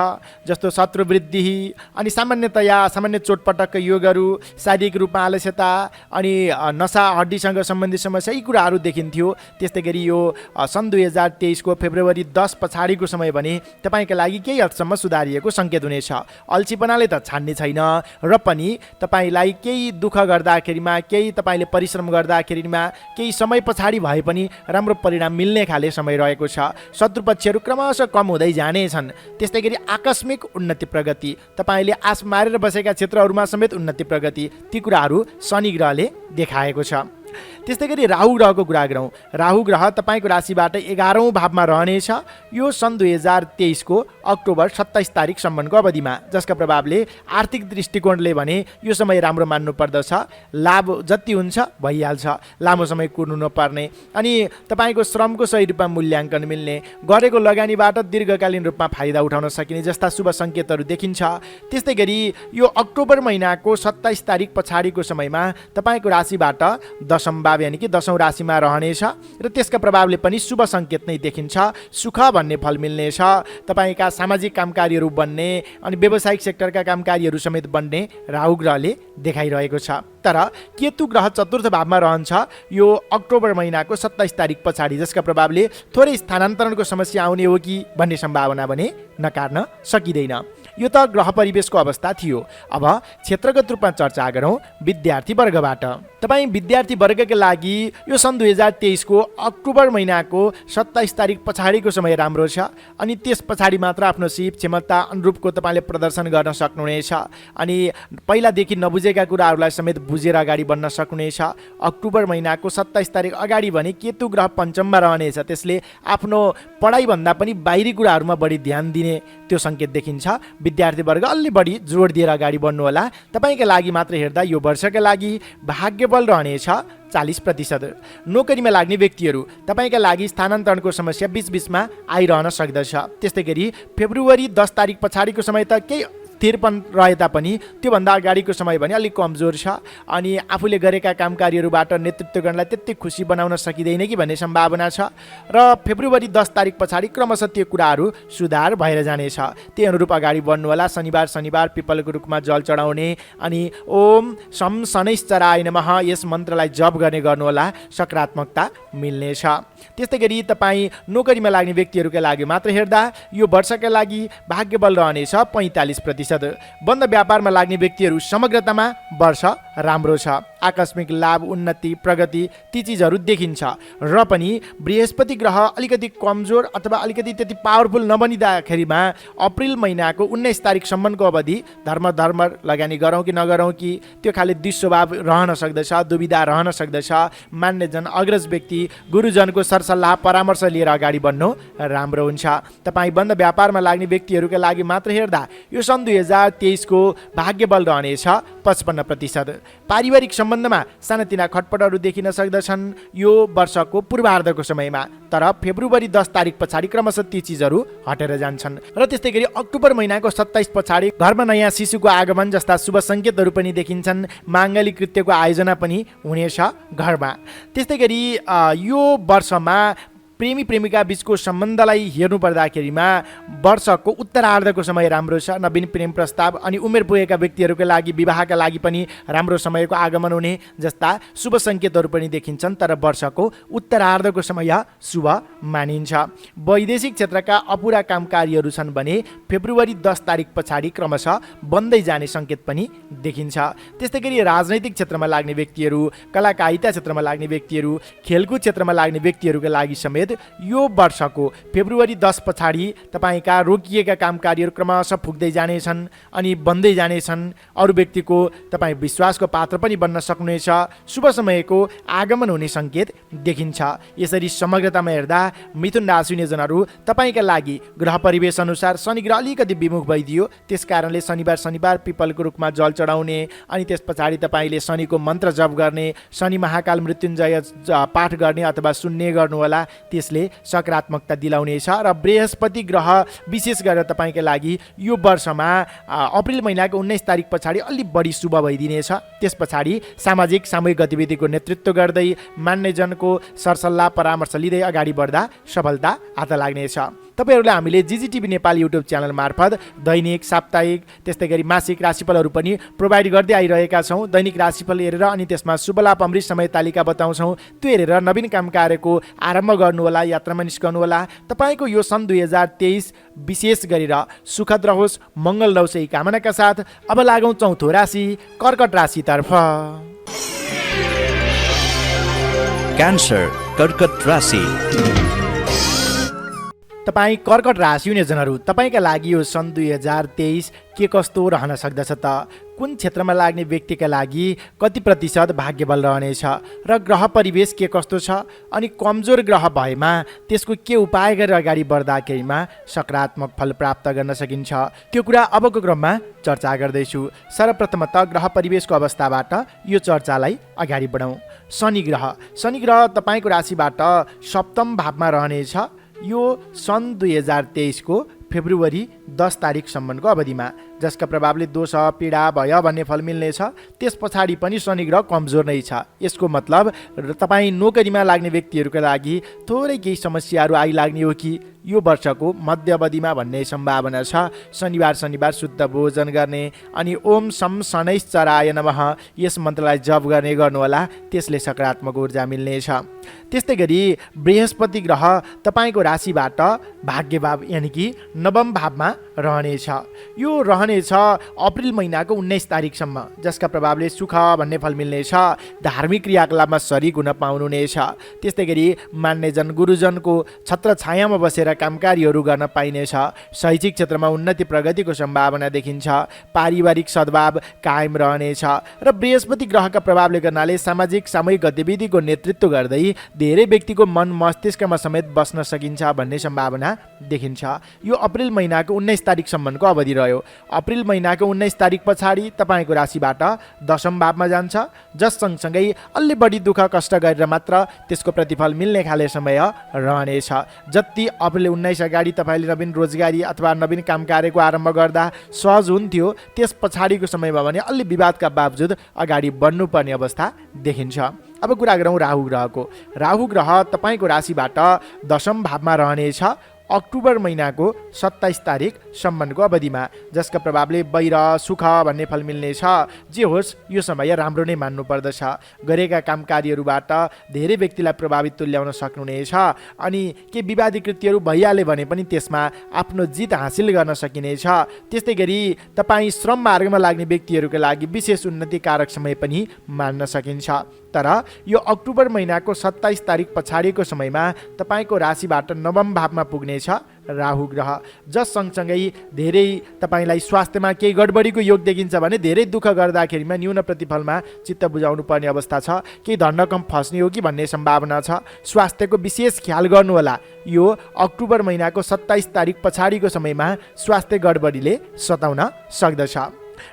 जस्तो शत्रु वृद्धि अनि सामान्य चोटपटकका योगहरू, शारीरिक रूपमा आलस्यता अनि नसा हड्डीसँग सम्बन्धित समस्या यी कुराहरू देखिन्थ्यो। त्यस्तै गरी यो सन् 2023 को फेब्रुअरी 10 पछाडिको समय भने तपाईँका लागि केही हदसम्म सुधारिएको सङ्केत हुनेछ। अल्छीपनाले त छान्ने छैन र पनि तपाईँलाई केही दुःख गर्दाखेरिमा, केही तपाईँले परिश्रम गर्दाखेरिमा केही समय पछाडि भए पनि राम्रो परिणाम मिल्ने खाले समय रहेको छ। शत्रुपक्षहरू क्रमशः कम हुँदै जानेछन्। त्यस्तै गरी आकस्मिक उन्नति प्रगति, तपाईँले आश मारेर बसेका क्षेत्रहरूमा समेत उन्नति प्रगति, ती कुराहरू शनि ग्रहले देखाएको छ। त्यस्तै गरी राहु ग्रहको कुरा गरौँ। राहु ग्रह तपाईँको राशिबाट 11औँ भावमा रहनेछ। यो सन् 2023 को अक्टोबर 27 तारिकसम्मको अवधिमा, जसका प्रभावले आर्थिक दृष्टिकोणले भने यो समय राम्रो मान्नु पर्दछ। लाभ जति हुन्छ भइहाल्छ, लामो समय कुर्नु नपर्ने अनि तपाईँको श्रमको सही रूपमा मूल्याङ्कन मिल्ने, गरेको लगानीबाट दीर्घकालीन रूपमा फाइदा उठाउन सकिने जस्ता शुभ सङ्केतहरू देखिन्छ। त्यस्तै गरी यो अक्टोबर महिनाको 27 तारिक पछाडिको समयमा तपाईँको राशिबाट दशम भाव यानि कि 10औँ राशिमा रहनेछ र त्यसका प्रभावले पनि शुभ सङ्केत नै देखिन्छ। सुख भन्ने फल मिल्नेछ। तपाईँका सामाजिक कामकारीहरू बन्ने अनि व्यावसायिक सेक्टरका कामकारीहरू समेत बन्ने राहु ग्रहले देखाइरहेको छ। तर केतु ग्रह चतुर्थ भावमा रहन्छ यो अक्टोबर महिनाको 27 तारिक पछाडि, जसका प्रभावले थोरै स्थानान्तरणको समस्या आउने हो कि भन्ने सम्भावना भने नकार्न सकिँदैन। यो त ग्रह परिवेशको अवस्था थियो। अब क्षेत्रगत रूपमा चर्चा गरौँ विद्यार्थी वर्गबाट। तपाईँ विद्यार्थी वर्गका लागि यो सन् 2023 को अक्टोबर महिनाको 27 तारिक पछाडिको समय राम्रो छ। अनि त्यस पछाडि मात्र आफ्नो सिप क्षमता अनुरूपको तपाईँले प्रदर्शन गर्न सक्नुहुनेछ। अनि पहिलादेखि नबुझेका कुराहरूलाई समेत बुझेर अगाडि बढ्न सक्नुहुनेछ। अक्टोबर महिनाको 27 तारिक अगाडि भने केतु ग्रह पञ्चममा रहनेछ, त्यसले आफ्नो पढाइभन्दा पनि बाहिरी कुराहरूमा बढी ध्यान दिने त्यो सङ्केत देखिन्छ। विद्यार्थी वर्ग अलि बढी जोड दिएर अगाडि बढ्नुहोला। तपाईँका लागि मात्र हेर्दा यो वर्षका लागि भाग्यबल रहनेछ 40%। नोकरीमा लाग्ने व्यक्तिहरू, तपाईँका लागि स्थानान्तरणको समस्या बीचबीचमा आइरहन सक्दछ। त्यस्तै गरी फेब्रुअरी 10 तारिक पछाडिको समय त केही स्थिरपन रहे तापनि त्योभन्दा अगाडिको समय भने अलिक कमजोर छ। अनि आफूले गरेका काम कार्यहरूबाट नेतृत्व गर्नलाई त्यति खुसी बनाउन सकिँदैन कि भन्ने सम्भावना छ। र फेब्रुअरी 10 तारिक पछाडि क्रमशः त्यो कुराहरू सुधार भएर जानेछ। त्यही अनुरूप अगाडि बढ्नुहोला। शनिबार पिपलको रुखमा जल चढाउने अनि ओम शम शनैश्चराय नमः यस मन्त्रलाई जप गर्ने गर्नुहोला, सकारात्मकता मिल्नेछ। त्यस्तै गरी तपाईँ नोकरीमा लाग्ने व्यक्तिहरूका लागि मात्र हेर्दा यो वर्षका लागि भाग्यबल रहनेछ 45%। बन्द व्यापारमा लाग्ने व्यक्तिहरू समग्रतामा वर्ष राम्रो छ। आकस्मिक लाभ, उन्नति, प्रगति ती चिजहरू देखिन्छ। र पनि बृहस्पति ग्रह अलिकति कमजोर अथवा अलिकति त्यति पावरफुल नबनिँदाखेरिमा अप्रिल महिनाको 19 तारिकसम्मको अवधि धर्म लगानी गरौँ कि नगरौँ कि त्यो खालि दुस्वभाव रहन सक्दछ, दुविधा रहन सक्दछ। मान्यजन, अग्रज व्यक्ति, गुरुजनको सरसल्लाह परामर्श लिएर अगाडि बढ्नु राम्रो हुन्छ। तपाईँ बन्द व्यापारमा लाग्ने व्यक्तिहरूका लागि मात्र हेर्दा यो सन् 2023 को भाग्यबल रहनेछ 55%। पारिवारिक सम्बन्धमा सानातिना खटपटहरू देखिन सक्दछन् यो वर्षको पूर्वार्धको समयमा, तर फेब्रुअरी 10 तारिक पछाडि क्रमशः ती चिजहरू हटेर जान्छन्। र त्यस्तै गरी अक्टोबर महिनाको 27 पछाडि घरमा नयाँ शिशुको आगमन जस्ता शुभ सङ्केतहरू पनि देखिन्छन्। माङ्गलिक कृत्यको आयोजना पनि हुनेछ घरमा। त्यस्तै गरी यो वर्षमा प्रेमी प्रेमिका बीचको सम्बन्धलाई हेर्नु पर्दाखेरिमा वर्षको उत्तरार्धको समय राम्रो छ। नवीन प्रेम प्रस्ताव अनि उमेर पुगेका व्यक्तिहरूका लागि विवाहका लागि पनि राम्रो समयको आगमन हुने जस्ता शुभ सङ्केतहरू पनि देखिन्छन्। तर वर्षको उत्तरार्धको समय शुभ मानिन्छ। वैदेशिक क्षेत्रका अपुरा काम कार्यहरू छन् भने फेब्रुअरी 10 तारिक पछाडि क्रमशः बन्दै जाने सङ्केत पनि देखिन्छ। त्यस्तै गरी राजनैतिक क्षेत्रमा लाग्ने व्यक्तिहरू, कलाकारिता क्षेत्रमा लाग्ने व्यक्तिहरू, खेलकुद क्षेत्रमा लाग्ने व्यक्तिहरूका लागि समेत यो वर्षको फेब्रुअरी 10 पछाडि तपाईँका रोकिएका काम कार्यहरू क्रमशः पुग्दै जानेछन् अनि बन्दै जानेछन्। अरू व्यक्तिको तपाईँ विश्वासको पात्र पनि बन्न सक्नुहुनेछ। शुभ समयको आगमन हुने सङ्केत देखिन्छ। यसरी समग्रतामा हेर्दा मिथुन राशि हुनेजनहरू तपाईँका लागि ग्रह परिवेश अनुसार शनि ग्रह अलिकति विमुख भइदियो। त्यस कारणले शनिबार पिपलको रुखमा जल चढाउने अनि त्यस पछाडि तपाईँले शनिको मन्त्र जप गर्ने, शनि महाकाल मृत्युञ्जय पाठ गर्ने अथवा सुन्ने गर्नुहोला। त्यसले सकारात्मकता दिलाउनेछ। र बृहस्पति ग्रह विशेष गरेर तपाईँका लागि यो वर्षमा अप्रिल महिनाको 19 तारिक पछाडि अलि बढी शुभ भइदिनेछ। त्यस पछाडि सामाजिक सामूहिक गतिविधिको नेतृत्व गर्दै मान्यजनको सरसल्लाह परामर्श लिँदै अगाडि बढ्दा सफलता हात लाग्नेछ। तपाईँहरूलाई हामीले जिजिटिभी नेपाल युट्युब च्यानल मार्फत दैनिक, साप्ताहिक, त्यस्तै गरी मासिक राशिफलहरू पनि प्रोभाइड गर्दै आइरहेका छौँ। दैनिक राशिफल हेरेर अनि त्यसमा शुभलाभ अमृत समय तालिका बताउँछौँ। त्यो हेरेर नवीन काम कार्यको आरम्भ गर्नुहोला, यात्रामा निस्कनुहोला। तपाईँको यो सन् 2023 विशेष गरेर सुखद रहोस्, मङ्गल रहोस् यही कामनाका साथ अब लागौँ चौथो राशि कर्कट राशितर्फ। क्यान्सर, कर्कट राशि। तपाईँ कर्कट राशि हुनेजनहरू, तपाईँका लागि यो सन् 2023 के कस्तो रहन सक्दछ त? कुन क्षेत्रमा लाग्ने व्यक्तिका लागि कति प्रतिशत भाग्यबल रहनेछ र ग्रह परिवेश के कस्तो छ? अनि कमजोर ग्रह भएमा त्यसको के उपाय गरेर अगाडि बढ्दाखेरिमा सकारात्मक फल प्राप्त गर्न सकिन्छ? त्यो कुरा अबको क्रममा चर्चा गर्दैछु। सर्वप्रथमत ग्रह परिवेशको अवस्थाबाट यो चर्चालाई अगाडि बढाउँ। शनि ग्रह तपाईँको राशिबाट सप्तम भावमा रहनेछ यो सन् 2023 को फेब्रुअरी 10 तारिकसम्मको अवधिमा। जसका प्रभावले दोष पीडा भय भन्ने फल मिल्नेछ। त्यस पछाडि पनि शनि ग्रह कमजोर नै छ। यसको मतलब तपाईँ नोकरीमा लाग्ने व्यक्तिहरूका लागि थोरै केही समस्याहरू आइलाग्ने हो कि यो वर्षको मध्य अवधिमा भन्ने सम्भावना छ। शनिबार शुद्ध भोजन गर्ने अनि ओम सम शनैश्चराय नमः यस मन्त्रलाई जप गर्ने गर्नुहोला, त्यसले सकारात्मक ऊर्जा मिल्नेछ। त्यस्तै गरी बृहस्पति ग्रह तपाईँको राशिबाट भाग्यभाव यानि कि नवम भावमा रहनेछ। यो रहनेछ अप्रिल महिनाको 19 तारिकसम्म, जसका प्रभावले सुख भन्ने फल मिल्नेछ। धार्मिक क्रियाकलापमा सरिक हुन पाउनुहुनेछ। त्यस्तै गरी मान्यजन गुरुजनको छत्र छायामा बसेर कामकारीहरू गर्न पाइनेछ। शैक्षिक क्षेत्रमा उन्नति प्रगतिको सम्भावना देखिन्छ। पारिवारिक सद्भाव कायम रहनेछ र बृहस्पति ग्रहका प्रभावले गर्नाले सामाजिक सामूहिक गतिविधिको नेतृत्व गर्दै धेरै व्यक्तिको मन मस्तिष्कमा समेत बस्न सकिन्छ भन्ने सम्भावना देखिन्छ। यो अप्रिल महिनाको 19 तारिकसम्मको अवधि रह्यो। अप्रिल महिनाको 19 तारिक पछाडि तपाईँको राशिबाट दशम भावमा जान्छ, जस सँगसँगै अलि बढी दुःख कष्ट गरेर मात्र त्यसको प्रतिफल मिल्ने खाले समय रहनेछ। जति अप्रिल 19 अगाडि तपाईँले नवीन रोजगारी अथवा नवीन काम कार्यको आरम्भ गर्दा सहज हुन्थ्यो, त्यस पछाडिको समयमा भने अलि विवादका बावजुद अगाडि बढ्नुपर्ने अवस्था देखिन्छ। अब कुरा गरौँ राहु ग्रहको। राहु ग्रह तपाईँको राशिबाट दशम भावमा रहनेछ अक्टोबर महिनाको 27 तारिकसम्मको अवधिमा, जसका प्रभावले वैर सुख भन्ने फल मिल्नेछ। जे होस् यो समय राम्रो नै मान्नुपर्दछ। गरेका काम कार्यहरूबाट धेरै व्यक्तिलाई प्रभावित तुल्याउन सक्नुहुनेछ अनि के विवादी कृत्यहरू भइहाले भने पनि त्यसमा आफ्नो जित हासिल गर्न सकिनेछ। त्यस्तै गरी तपाईँ श्रम मार्गमा लाग्ने व्यक्तिहरूका लागि विशेष उन्नतिकारक समय पनि मान्न सकिन्छ। तर यो अक्टोबर महिनाको 27 तारिक पछाडिको समयमा तपाईँको राशिबाट नवम भावमा पुग्नेछ राहु ग्रह, जस सँगसँगै धेरै तपाईँलाई स्वास्थ्यमा केही गडबडीको योग देखिन्छ भने धेरै दुःख गर्दाखेरिमा न्यून प्रतिफलमा चित्त बुझाउनु पर्ने अवस्था छ। केही धनरकम फस्ने हो कि भन्ने सम्भावना छ। स्वास्थ्यको विशेष ख्याल गर्नुहोला। यो अक्टोबर महिनाको 27 तारिक पछाडिको समयमा स्वास्थ्य गडबडीले सताउन सक्दछ।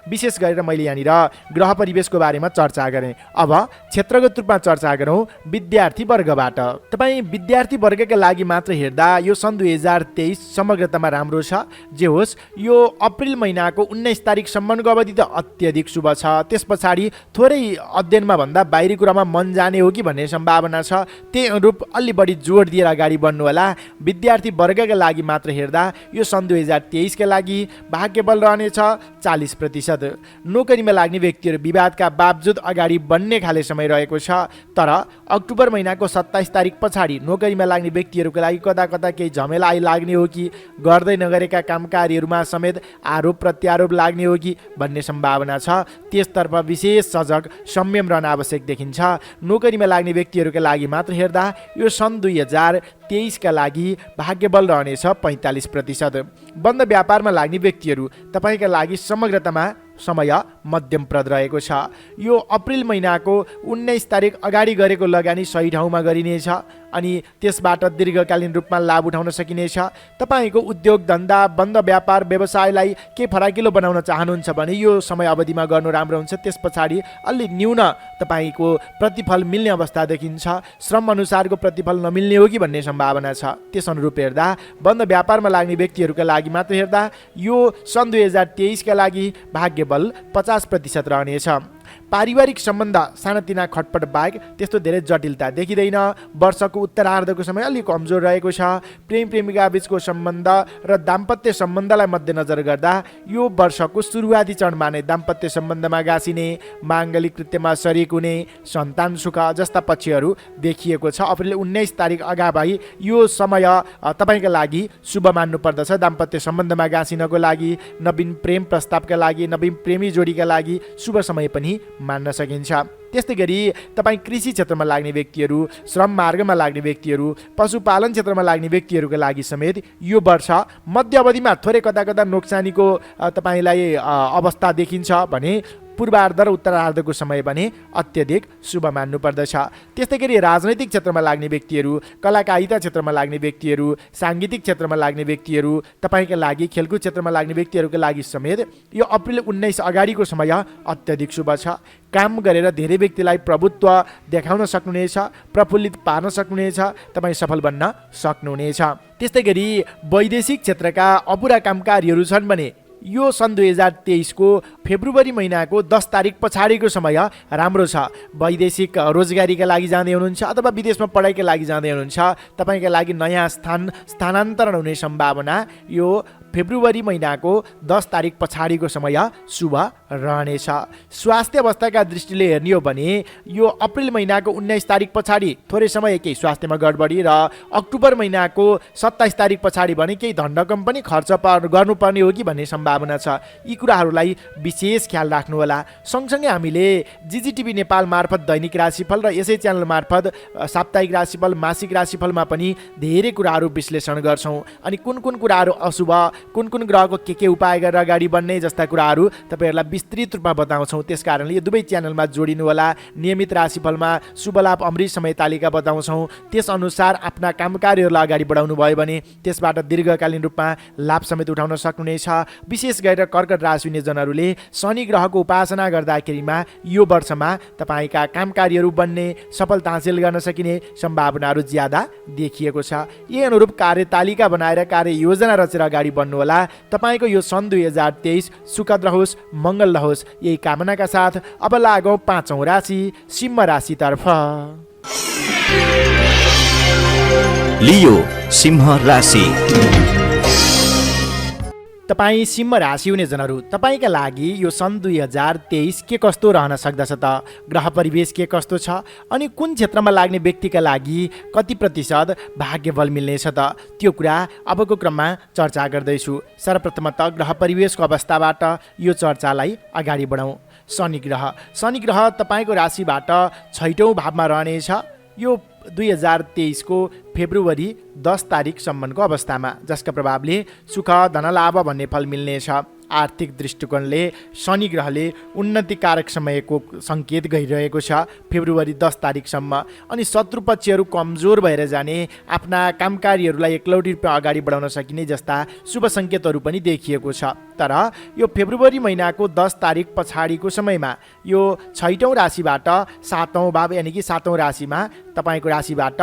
विशेष गरेर मैले यहाँनिर ग्रह परिवेशको बारेमा चर्चा गरेँ। अब क्षेत्रगत रूपमा चर्चा गरौँ विद्यार्थी वर्गबाट। तपाईँ विद्यार्थी वर्गका लागि मात्र हेर्दा यो सन् 2023 समग्रतामा राम्रो छ। जे होस् यो अप्रिल महिनाको 19 तारिकसम्मको अवधि त अत्यधिक शुभ छ। त्यस पछाडि थोरै अध्ययनमा भन्दा बाहिरी कुरामा मन जाने हो कि भन्ने सम्भावना छ। त्यही अनुरूप अलि बढी जोड दिएर अगाडि बढ्नुहोला। विद्यार्थी वर्गका लागि मात्र हेर्दा यो सन् 2023 का लागि भाग्यबल रहनेछ 40%। नोकरीमा लाग्ने व्यक्तिहरू विवादका बावजुद अगाडि बढ्ने खाले समय रहेको छ। तर अक्टोबर महिनाको 27 तारिक पछाडि नोकरीमा लाग्ने व्यक्तिहरूका लागि कता कता केही झमेला आइलाग्ने हो कि गर्दै नगरेका काम कार्यहरूमा समेत आरोप प्रत्यारोप लाग्ने हो कि भन्ने सम्भावना छ। त्यसतर्फ विशेष सजग संयम रहन आवश्यक देखिन्छ। नोकरीमा लाग्ने व्यक्तिहरूका लागि मात्र हेर्दा यो सन् 2023 का लागि भाग्यबल रहनेछ 45%। बन्द व्यापारमा लाग्ने व्यक्तिहरू तपाईँका लागि समग्रतामा समय मध्यमप्रद रहेको छ। यो अप्रिल महिनाको 19 तारिक अगाडि गरेको लगानी सही ठाउँमा गरिनेछ अनि त्यसबाट दीर्घकालीन रूपमा लाभ उठाउन सकिनेछ। तपाईँको उद्योग धन्दा बन्द व्यापार व्यवसायलाई के फराकिलो बनाउन चाहनुहुन्छ भने यो समय अवधिमा गर्नु राम्रो हुन्छ। त्यस पछाडि अलि न्यून तपाईँको प्रतिफल मिल्ने अवस्था देखिन्छ। श्रम अनुसारको प्रतिफल नमिल्ने हो कि भन्ने सम्भावना छ। त्यस अनुरूप हेर्दा बन्द व्यापारमा लाग्ने व्यक्तिहरूका लागि मात्र हेर्दा यो सन् 2023 का लागि भाग्यबल 50% रहनेछ। पारिवारिक सम्बन्ध सानातिना खटपट बाहेक त्यस्तो धेरै जटिलता देखिँदैन। वर्षको उत्तरार्धको समय अलिक कमजोर रहेको छ। प्रेम प्रेमिका बीचको सम्बन्ध र दाम्पत्य सम्बन्धलाई मध्यनजर गर्दा यो वर्षको सुरुवाती चरणमा नै दाम्पत्य सम्बन्धमा गाँसिने, माङ्गलिक कृत्यमा सरिक हुने, सन्तान सुख जस्ता पक्षहरू देखिएको छ। अप्रिल 19 तारिक अगावै यो समय तपाईँका लागि शुभ मान्नु पर्दछ। दाम्पत्य सम्बन्धमा गाँसिनको लागि, नवीन प्रेम प्रस्तावका लागि, नवीन प्रेमी जोडीका लागि शुभ समय पनि मान्न सकिन्छ। त्यस्तै गरी तपाईँ कृषि क्षेत्रमा लाग्ने व्यक्तिहरू, श्रम मार्गमा लाग्ने व्यक्तिहरू, पशुपालन क्षेत्रमा लाग्ने व्यक्तिहरूका लागि समेत यो वर्ष मध्य अवधिमा थोरै कता कता नोक्सानीको तपाईँलाई अवस्था देखिन्छ भने पूर्वार्ध र उत्तरार्धको समय भने अत्यधिक शुभ मान्नु पर्दछ। त्यस्तै गरी राजनैतिक क्षेत्रमा लाग्ने व्यक्तिहरू, कलाकारिता क्षेत्रमा लाग्ने व्यक्तिहरू, साङ्गीतिक क्षेत्रमा लाग्ने व्यक्तिहरू, तपाईँका लागि खेलकुद क्षेत्रमा लाग्ने व्यक्तिहरूका लागि समेत यो अप्रिल 19 अगाडिको समय अत्यधिक शुभ छ। काम गरेर धेरै व्यक्तिलाई प्रभुत्व देखाउन सक्नुहुनेछ, प्रफुल्लित पार्न सक्नुहुनेछ, तपाईँ सफल बन्न सक्नुहुनेछ। त्यस्तै गरी वैदेशिक क्षेत्रका अपुरा कामकारीहरू छन् भने यो सन् 2023को फेब्रुअरी महिनाको 10 तारिक पछाडिको समय राम्रो छ। वैदेशिक रोजगारीका लागि जाँदै हुनुहुन्छ अथवा विदेशमा पढाइका लागि जाँदै हुनुहुन्छ, तपाईँका लागि नयाँ स्थानान्तरण हुने सम्भावना यो फेब्रुअरी महिनाको 10 तारिक पछाडिको समय शुभ रहनेछ। स्वास्थ्य अवस्थाका दृष्टिले हेर्ने हो भने यो अप्रिल महिनाको 19 तारिक पछाडि थोरै समय केही स्वास्थ्यमा गडबडी र अक्टोबर महिनाको 27 तारिक पछाडि भने केही धनरकम पनि खर्च गर्नुपर्ने हो कि भन्ने सम्भावना छ। यी कुराहरूलाई विशेष ख्याल राख्नुहोला। सँगसँगै हामीले जिजिटिभी नेपाल मार्फत दैनिक राशिफल र यसै च्यानल मार्फत साप्ताहिक राशिफल, मासिक राशिफलमा पनि धेरै कुराहरू विश्लेषण गर्छौँ। अनि कुन कुन कुराहरू अशुभ, कुन कुन ग्रहको के उपाय गरेर अगाडि बढ्ने जस्ता कुराहरू तपाईँहरूलाई विस्तृत रूपमा बताउँछौँ। त्यस कारणले यो दुवै च्यानलमा जोडिनु होला। नियमित राशिफलमा शुभ लाभ अमृत समय तालिका बताउँछौँ। त्यसअनुसार आफ्ना काम कार्यहरूलाई अगाडि बढाउनु भयो भने त्यसबाट दीर्घकालीन रूपमा लाभ समेत उठाउन सक्नुहुनेछ। विशेष गरेर कर्कट राशि हुने जनहरूले शनि ग्रहको उपासना गर्दाखेरिमा यो वर्षमा तपाईँका काम कार्यहरू बन्ने, सफलता हासिल गर्न सकिने सम्भावनाहरू ज्यादा देखिएको छ। यही अनुरूप कार्यतालिका बनाएर कार्ययोजना रचेर अगाडि बढ्नुहोला। तपाईँको यो सन् 2023 सुखद रहोस्, मङ्गल रहोस्, यही कामनाका साथ अब लागौँ 5औँ राशि सिंह राशितर्फ। लियो सिंह राशि। तपाईँ सिंह राशि हुने जनहरू, तपाईँका लागि यो सन् 2023 के कस्तो रहन सक्दछ त? ग्रह परिवेश के कस्तो छ अनि कुन क्षेत्रमा लाग्ने व्यक्तिका लागि कति प्रतिशत भाग्यबल मिल्नेछ त? त्यो कुरा अबको क्रममा चर्चा गर्दैछु। सर्वप्रथमतः ग्रह परिवेशको अवस्थाबाट यो चर्चालाई अगाडि बढाउँ। शनि ग्रह तपाईँको राशिबाट 6औँ भावमा रहनेछ यो 2023 को फेब्रुअरी 10 तारिकसम्मको अवस्थामा, जसका प्रभावले सुख धनलाभ भन्ने फल मिल्नेछ। आर्थिक दृष्टिकोणले शनि ग्रहले उन्नतिकारक समयको सङ्केत गरिरहेको छ फेब्रुअरी 10 तारिकसम्म। अनि शत्रु पक्षहरू कमजोर भएर जाने, आफ्ना कामकार्यहरूलाई एकलौटी रूपमा अगाडि बढाउन सकिने जस्ता शुभ सङ्केतहरू पनि देखिएको छ। तर यो फेब्रुअरी महिनाको 10 तारिक पछाडिको समयमा यो 6औँ राशिबाट 7औँ भाव यानि कि 7औँ राशिमा तपाईँको राशिबाट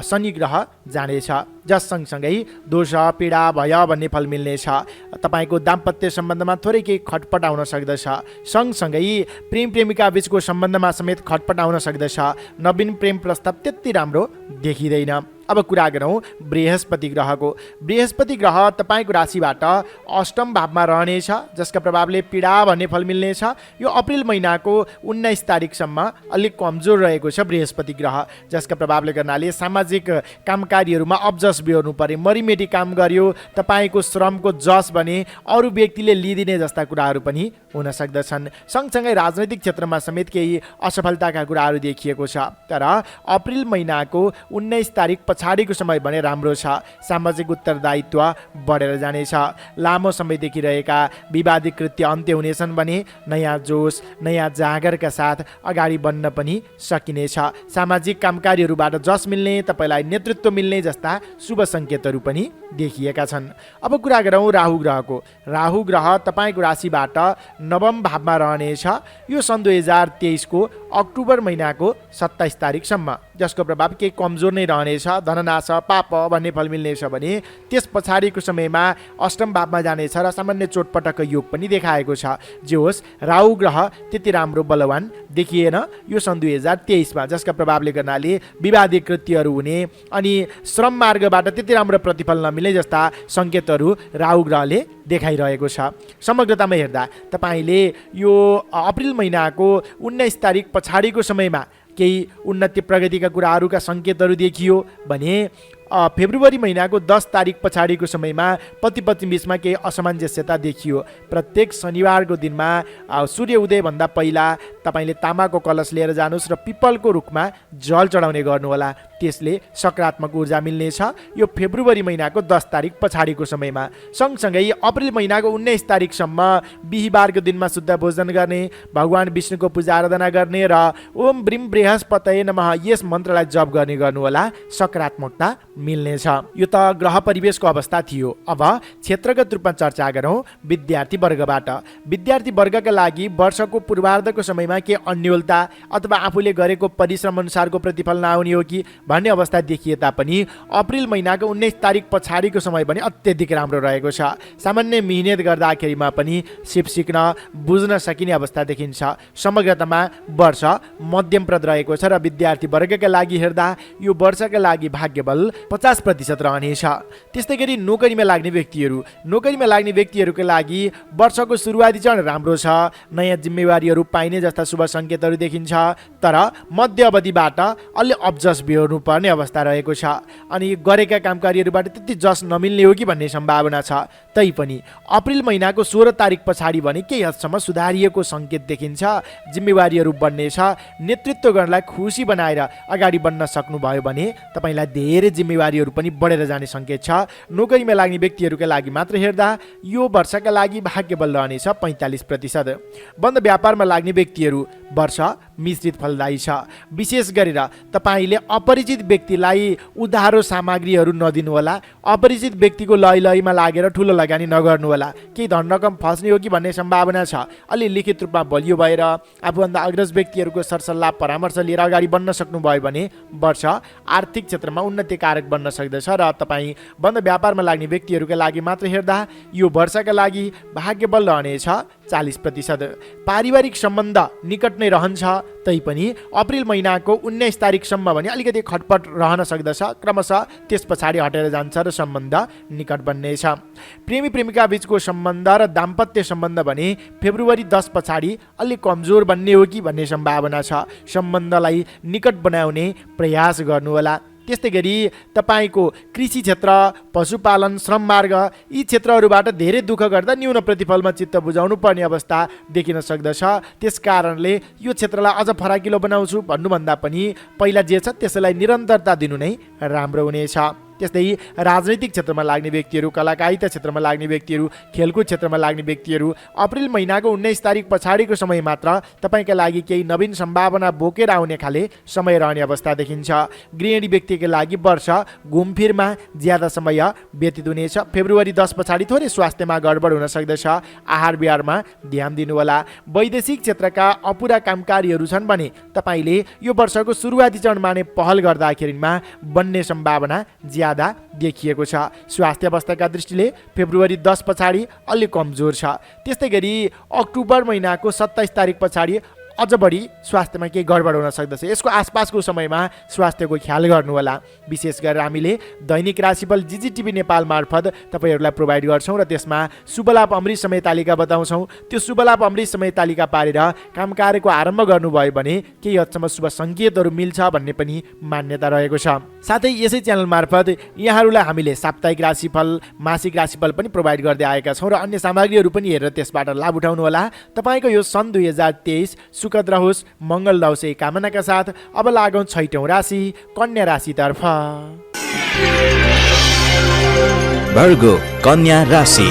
शनि ग्रह जानेछ, जस सँगसँगै दोष पीडा भय भन्ने फल मिल्नेछ। तपाईँको दाम्पत्य सम्बन्धमा थोरै केही खटपट आउन सक्दछ। सँगसँगै प्रेम प्रेमिका बीचको सम्बन्धमा समेत खटपट आउन सक्दछ। नवीन प्रेम प्रस्ताव त्यति राम्रो देखिँदैन। अब कुरा गरौँ बृहस्पति ग्रहको। बृहस्पति ग्रह तपाईँको राशिबाट 8औँ भावमा रहनेछ, जसका प्रभावले पीडा भन्ने फल मिल्नेछ। यो अप्रिल महिनाको 19 तारिकसम्म अलिक कमजोर रहेको छ बृहस्पति ग्रह, जसका प्रभावले गर्नाले सामाजिक कामकार्यहरूमा अब्जस बिहोर्नु परे, मरिमेटी काम गर्यो, तपाईँको श्रमको जस भने अरू व्यक्तिले लिइदिने जस्ता कुराहरू पनि हुन सक्दछन्। सँगसँगै राजनैतिक क्षेत्रमा समेत केही असफलताका कुराहरू देखिएको छ। तर अप्रिल महिनाको 19 तारिक पछाडिको समय भने राम्रो छ। सामाजिक उत्तरदायित्व बढेर जानेछ। लामो समयदेखि रहेका विवादित कृत्य अन्त्य हुनेछन् भने नयाँ जोस, नयाँ जागरका साथ अगाडि बढ्न पनि सकिनेछ। सामाजिक कामकार्यहरूबाट जस मिल्ने, तपाईँलाई नेतृत्व मिल्ने जस्ता शुभ सङ्केतहरू पनि देखिएका छन्। अब कुरा गरौँ राहु ग्रहको। राहु ग्रह तपाईँको राशिबाट 9औँ भावमा रहनेछ यो सन् 2023 को अक्टोबर महिनाको 27 तारिकसम्म, जसको प्रभाव केही कमजोर नै रहनेछ। धननाश पाप भन्ने फल मिल्नेछ भने त्यस पछाडिको समयमा 8औँ भावमा जानेछ र सामान्य चोटपटकको योग पनि देखाएको छ। जे होस्, राहु ग्रह त्यति राम्रो बलवान देखिएन यो सन् 2023 मा, जसका प्रभावले गर्नाले विवादित कृत्यहरू हुने अनि श्रम मार्गबाट त्यति राम्रो प्रतिफल नमिल्ने जस्ता सङ्केतहरू राहु ग्रहले देखाइरहेको छ। समग्रतामा हेर्दा तपाईँले यो अप्रिल महिनाको 19 तारिक पछाडिको समयमा केही उन्नति प्रगतिका कुराहरूका सङ्केतहरू देखियो भने फेब्रुअरी महिनाको 10 तारिक पछाडिको समयमा पति पत्नी बीचमा केही असमञ्जस्यता देखियो। प्रत्येक शनिबारको दिनमा सूर्य उदयभन्दा पहिला तपाईँले तामाको कलश लिएर जानुहोस् र पिपलको रुखमा जल चढाउने गर्नुहोला। त्यसले सकारात्मक ऊर्जा मिल्नेछ यो फेब्रुअरी महिनाको 10 तारिक पछाडिको समयमा। सँगसँगै अप्रिल महिनाको 19 तारिकसम्म बिहिबारको दिनमा शुद्ध भोजन गर्ने, भगवान विष्णुको पूजा आराधना गर्ने र ओम ब्रीम बृहस्पतये नमः यस मन्त्रलाई जप गर्ने गर्नुहोला। सकारात्मकता मिल्नेछ। यो त ग्रह परिवेशको अवस्था थियो। अब क्षेत्रगत रूपमा चर्चा गरौँ विद्यार्थी वर्गबाट। विद्यार्थी वर्गका लागि वर्षको पूर्वार्धको समयमा के अन्योलता अथवा आफूले गरेको परिश्रम अनुसारको प्रतिफल नआउने हो कि भन्ने अवस्था देखिए तापनि अप्रिल महिनाको 19 तारिक पछाडिको समय पनि अत्यधिक राम्रो रहेको छ। सामान्य मिहिनेत गर्दाखेरिमा पनि सिप सिक्न बुझ्न सकिने अवस्था देखिन्छ। समग्रतामा वर्ष मध्यमप्रद रहेको छ र विद्यार्थी वर्गका लागि हेर्दा यो वर्षका लागि भाग्यबल 50% रहनेछ। त्यस्तै गरी नोकरीमा लाग्ने व्यक्तिहरूका लागि वर्षको सुरुवाती चरण राम्रो छ। नयाँ जिम्मेवारीहरू पाइने जस्ता शुभ सङ्केतहरू देखिन्छ, तर मध्य अवधिबाट अलि अब्जस बेहोर्नु पर्ने अवस्था रहेको छ। अनि गरेका कामकारीहरूबाट त्यति जस नमिल्ने हो कि भन्ने सम्भावना छ। तैपनि अप्रिल महिनाको 16 तारिक पछाडि भने केही हदसम्म सुधारिएको सङ्केत देखिन्छ। जिम्मेवारीहरू बढ्नेछ। नेतृत्व गर्नलाई खुसी बनाएर अगाडि बढ्न सक्नुभयो भने तपाईँलाई धेरै जिम्मेवारीहरू पनि बढेर जाने सङ्केत छ। नोकरीमा लाग्ने व्यक्तिहरूका लागि मात्र हेर्दा यो वर्षका लागि भाग्यबल रहनेछ 45%। बन्द व्यापारमा लाग्ने व्यक्तिहरू वर्ष मिश्रित फलदायी छ। विशेष गरेर तपाईँले अपरिचित व्यक्तिलाई उधारो सामग्रीहरू नदिनुहोला। अपरिचित व्यक्तिको लयमा लागेर ठुलो लगानी नगर्नुहोला। केही धन रकम फस्ने हो कि भन्ने सम्भावना छ। अलि लिखित रूपमा बलियो भएर आफूभन्दा अग्रज व्यक्तिहरूको सरसल्लाह परामर्श लिएर अगाडि बढ्न सक्नुभयो भने वर्ष आर्थिक क्षेत्रमा उन्नतिकारक बन्न सक्दछ। र तपाईँ बन्द व्यापारमा लाग्ने व्यक्तिहरूका लागि मात्र हेर्दा यो वर्षका लागि भाग्यबल रहनेछ 40%। पारिवारिक सम्बन्ध निकट नै रहन्छ, तैपनि अप्रिल महिनाको 19 तारिकसम्म भने अलिकति खटपट रहन सक्दछ। क्रमशः त्यस पछाडि हटेर जान्छ र सम्बन्ध निकट बन्नेछ। प्रेमी प्रेमिका बीचको सम्बन्ध र दाम्पत्य सम्बन्ध भने फेब्रुअरी 10 पछाडि अलि कमजोर बन्ने हो कि भन्ने सम्भावना छ। सम्बन्धलाई निकट बनाउने प्रयास गर्नुहोला। त्यस्तै गरी तपाईँको कृषि क्षेत्र, पशुपालन, श्रम मार्ग यी क्षेत्रहरूबाट धेरै दुःख गर्दा न्यून प्रतिफलमा चित्त बुझाउनु पर्ने अवस्था देखिन सक्दछ। त्यस कारणले यो क्षेत्रलाई अझ फराकिलो बनाउँछु भन्नुभन्दा पनि पहिला जे छ त्यसैलाई निरन्तरता दिनु नै राम्रो हुनेछ। त्यस्तै राजनैतिक क्षेत्रमा लाग्ने व्यक्तिहरू, कलाकारिता क्षेत्रमा लाग्ने व्यक्तिहरू, खेलकुद क्षेत्रमा लाग्ने व्यक्तिहरू अप्रिल महिनाको 19 तारिक पछाडिको समय मात्र तपाईँका लागि केही नवीन सम्भावना बोकेर आउने खाले समय रहने अवस्था देखिन्छ। गृहिणी व्यक्तिका लागि वर्ष घुमफिरमा ज्यादा समय व्यतीत हुनेछ। फेब्रुअरी 10 पछाडि थोरै स्वास्थ्यमा गडबड हुन सक्दछ। आहार विहारमा ध्यान दिनुहोला। वैदेशिक क्षेत्रका अपुरा कामकारीहरू छन् भने तपाईँले यो वर्षको सुरुवाती चरणमा नै पहल गर्दाखेरिमा बन्ने सम्भावना ज्यादा देखिएको छ। स्वास्थ्य अवस्थाका दृष्टिले फेब्रुअरी 10 पछाडि अलि कमजोर छ। त्यस्तै गरी अक्टोबर महिनाको 27 तारिक पछाडि अझ बढी स्वास्थ्यमा केही गडबड हुन सक्दछ। यसको आसपासको समयमा स्वास्थ्यको ख्याल गर्नुहोला। विशेष गरेर हामीले दैनिक राशिफल जिजिटिभी नेपाल मार्फत तपाईँहरूलाई प्रोभाइड गर्छौँ र त्यसमा शुभलाभ अमृत समय तालिका बताउँछौँ। त्यो शुभलाभ अमृत समय तालिका पारेर कामकार्यको आरम्भ गर्नुभयो भने केही हदसम्म शुभ सङ्केतहरू मिल्छ भन्ने पनि मान्यता रहेको छ। साथै यसै च्यानल मार्फत यहाँहरूलाई हामीले साप्ताहिक राशिफल, मासिक राशिफल पनि प्रोभाइड गर्दै आएका छौँ र अन्य सामग्रीहरू पनि हेरेर त्यसबाट लाभ उठाउनुहोला। तपाईँको यो सन् 2023 सुखद रहोस्, मङ्गल रहोस् यही कामनाका साथ अब लागौँ छैटौँ राशि कन्या राशितर्फ। भर्गो कन्या राशि।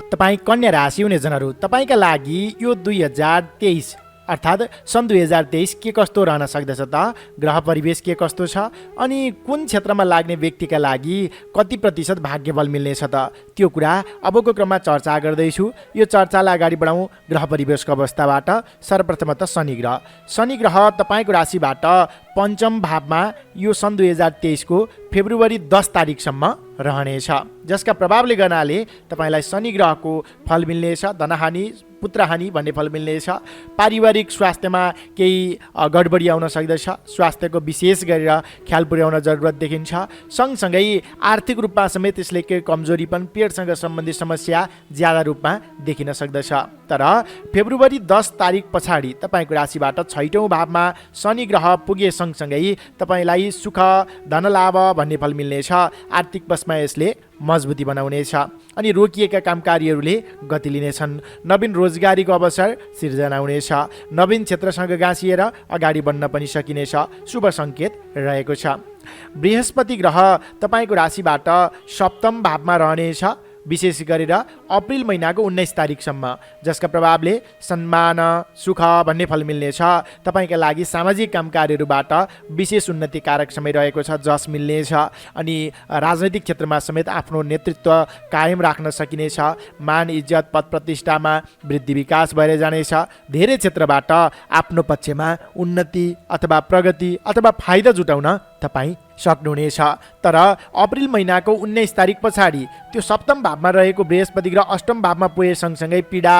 तपाईँ कन्या राशि हुने जनहरू, तपाईँका लागि यो 2023 अर्थात् सन् 2023 के कस्तो रहन सक्दछ त? ग्रह परिवेश के कस्तो छ? अनि कुन क्षेत्रमा लाग्ने व्यक्तिका लागि कति प्रतिशत भाग्यबल मिल्नेछ त? त्यो कुरा अबको क्रममा चर्चा गर्दैछु। यो चर्चालाई अगाडि बढाउँ ग्रह परिवेशको अवस्थाबाट। सर्वप्रथमतः शनि ग्रह तपाईँको राशिबाट पञ्चम भावमा यो सन् 2023 को फेब्रुअरी 10 तारिकसम्म रहनेछ, जसका प्रभावले गर्नाले तपाईँलाई शनि ग्रहको फल मिल्नेछ। धनहानि, पुत्रहानि भन्ने फल मिल्नेछ। पारिवारिक स्वास्थ्यमा केही गडबडी आउन सक्दछ। स्वास्थ्यको विशेष गरेर ख्याल पुर्याउन जरुरत देखिन्छ। सँगसँगै आर्थिक रूपमा समेत यसले केही कमजोरी पनि, पेटसँग सम्बन्धित समस्या ज्यादा रूपमा देखिन सक्दछ। तर फेब्रुअरी 10 तारिक पछाडि तपाईँको राशिबाट छैटौँ भावमा शनि ग्रह पुगे सँगसँगै तपाईँलाई सुख, धनलाभ भन्ने फल मिल्नेछ। आर्थिक पक्षमा यसले मजबुती बनाउनेछ अनि रोकिएका कामकारीहरूले गति लिनेछन्। नवीन रोजगारीको अवसर सिर्जना हुनेछ। नवीन क्षेत्रसँग गाँसिएर अगाडि बढ्न पनि सकिनेछ। शुभ सङ्केत रहेको छ। बृहस्पति ग्रह तपाईँको राशिबाट सप्तम भावमा रहनेछ। विशेष गरेर अप्रिल महिनाको 19 तारिकसम्म, जसका प्रभावले सम्मान, सुख भन्ने फल मिल्नेछ। तपाईँका लागि सामाजिक काम कार्यहरूबाट विशेष उन्नतिकारक समय रहेको छ, जस मिल्नेछ। अनि राजनैतिक क्षेत्रमा समेत आफ्नो नेतृत्व कायम राख्न सकिनेछ। मान, इज्जत, पद प्रतिष्ठामा वृद्धि विकास भएर जानेछ। धेरै क्षेत्रबाट आफ्नो पक्षमा उन्नति अथवा प्रगति अथवा फाइदा जुटाउन तपाईँ सक्नुहुनेछ। तर अप्रिल महिनाको 19 तारिक पछाडि त्यो सप्तम भावमा रहेको बृहस्पति ग्रह अष्टम भावमा पुगे सँगसँगै पीडा,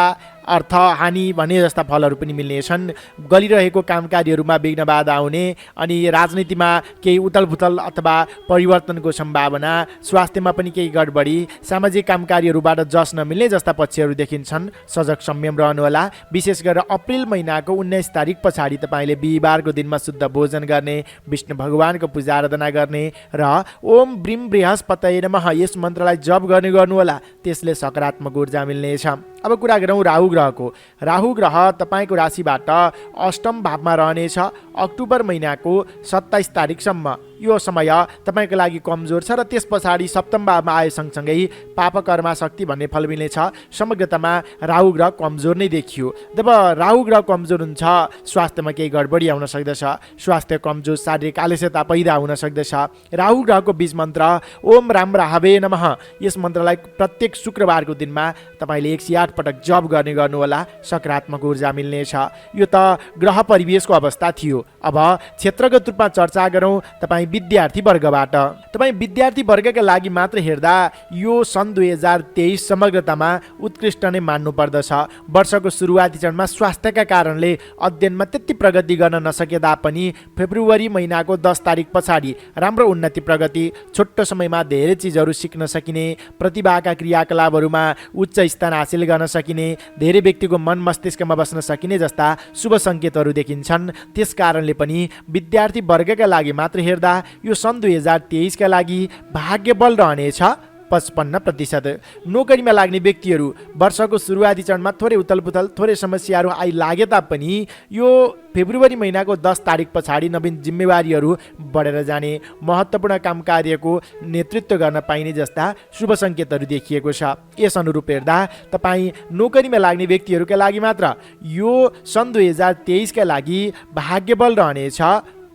अर्थ हानि भन्ने जस्ता फलहरू पनि मिल्नेछन्। गलिरहेको कामकार्यहरूमा विघ्न बाधा आउने अनि राजनीतिमा केही उथलपुथल अथवा परिवर्तनको सम्भावना, स्वास्थ्यमा पनि केही गडबडी, सामाजिक कामकार्यहरूबाट जस नमिल्ने जस्ता पक्षहरू देखिन्छन्। सजग संयम रहनुहोला। विशेष गरेर अप्रिल महिनाको 19 तारिक पछाडि तपाईँले बिहिबारको दिनमा शुद्ध भोजन गर्ने, विष्णु भगवानको पूजा आराधना गर्ने र ओम ब्रीम बृहस्पतये नमः यस मन्त्रलाई जप गर्ने गर्नुहोला। त्यसले सकारात्मक ऊर्जा मिल्नेछ। अब कुरा गरौँ राहु ग्रहको। राहु ग्रह तपाईँको राशिबाट अष्टम भावमा रहनेछ अक्टोबर महिनाको 27 तारिकसम्म। यो समय तपाईँको लागि कमजोर छ र त्यस पछाडि सप्तम भावमा आए सँगसँगै पाप कर्मा शक्ति भन्ने फल मिल्नेछ। समग्रतामा राहु ग्रह कमजोर नै देखियो। जब राहु ग्रह कमजोर हुन्छ, स्वास्थ्यमा केही गडबडी आउन सक्दछ। स्वास्थ्य कमजोर, शारीरिक आलस्यता पैदा हुन सक्दछ। राहु ग्रहको बीज मन्त्र ओम राम राहवे नमः यस मन्त्रलाई प्रत्येक शुक्रबारको दिनमा तपाईँले 108 पटक जप गर्ने गर्नुहोला। सकारात्मक ऊर्जा मिल्नेछ। यो त ग्रह परिवेशको अवस्था थियो। अब क्षेत्रगत रूपमा चर्चा गरौँ तपाईँ विद्यार्थी वर्गबाट। तपाईँ विद्यार्थी वर्गका लागि मात्र हेर्दा यो सन् 2023 समग्रतामा उत्कृष्ट नै मान्नु पर्दछ। वर्षको सुरुवाती चरणमा स्वास्थ्यका कारणले अध्ययनमा त्यति प्रगति गर्न नसके तापनि फेब्रुअरी महिनाको 10 तारिक पछाडि राम्रो उन्नति, प्रगति, छोटो समयमा धेरै चिजहरू सिक्न सकिने, प्रतिभाका क्रियाकलापहरूमा उच्च स्थान हासिल गर्न सकिने, धेरै व्यक्तिको मन मस्तिष्कमा बस्न सकिने जस्ता शुभ सङ्केतहरू देखिन्छन्। त्यस कारणले पनि विद्यार्थी वर्गका लागि मात्र हेर्दा यो सन् 2023 का लागि भाग्य बल रहनेछ 55%। नोकरीमा लाग्ने व्यक्तिहरू वर्षको सुरुवाती चरणमा थोरै उथलपुथल, थोरै समस्याहरू आइलागे तापनि यो फेब्रुअरी महिनाको 10 तारिक पछाडि नवीन जिम्मेवारीहरू बढेर जाने, महत्त्वपूर्ण काम कार्यको नेतृत्व गर्न पाइने जस्ता शुभ सङ्केतहरू देखिएको छ। यस अनुरूप हेर्दा तपाईँ नोकरीमा लाग्ने व्यक्तिहरूका लागि मात्र यो सन् 2023 का लागि भाग्य बल रहनेछ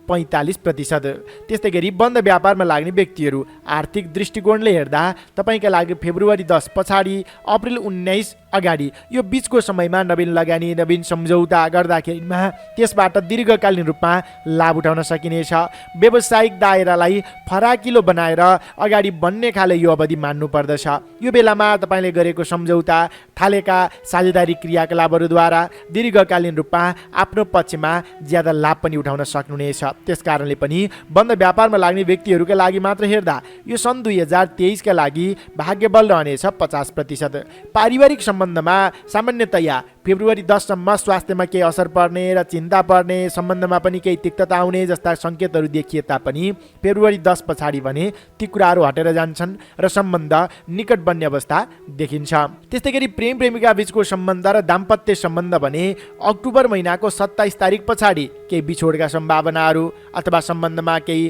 45%। त्यस्तै गरी बन्द व्यापारमा लाग्ने व्यक्तिहरू आर्थिक दृष्टिकोणले हेर्दा तपाईँका लागि फेब्रुअरी 10 पछाडि अप्रिल 19 अगाडि यो बिचको समयमा नवीन लगानी, नवीन सम्झौता गर्दाखेरिमा त्यसबाट दीर्घकालीन रूपमा लाभ उठाउन सकिनेछ। व्यावसायिक दायरालाई फराकिलो बनाएर अगाडि बढ्ने खाले यो अवधि मान्नु पर्दछ। यो बेलामा तपाईँले गरेको सम्झौता, थालेका साझेदारी क्रियाकलापहरूद्वारा दीर्घकालीन रूपमा आफ्नो पक्षमा ज्यादा लाभ पनि उठाउन सक्नुहुनेछ। त्यस कारणले पनि बन्द व्यापारमा लाग्ने व्यक्तिहरूका लागि मात्र हेर्दा यो सन् 2023 का लागि भाग्य बल रहनेछ 50%। पारिवारिक सम्बन्धमा सामान्यतया फेब्रुअरी 10 सम्म स्वास्थ्यमा केही असर पर्ने र चिन्ता पर्ने, सम्बन्धमा पनि केही तिक्तता आउने जस्ता सङ्केतहरू देखिए तापनि फेब्रुअरी 10 पछाडि भने ती कुराहरू हटेर जान्छन् र सम्बन्ध निकट बन्ने अवस्था देखिन्छ। त्यस्तै गरी प्रेम प्रेमिका बीचको सम्बन्ध र दाम्पत्य सम्बन्ध भने अक्टोबर महिनाको 27 तारिक पछाडि केही बिछोडका सम्भावनाहरू अथवा सम्बन्धमा केही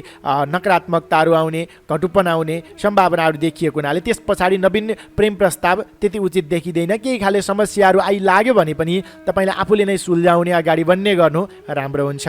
नकारात्मकताहरू आउने, घटुपन आउने सम्भावनाहरू देखिएको हुनाले त्यस पछाडि नवीन प्रेम प्रस्ताव त्यति उचित देखिँदैन। केही खाले समस्याहरू आइलाग्यो भने पनि तपाईँले आफूले नै सुल्झाउने, अगाडि बढ्ने गर्नु राम्रो हुन्छ।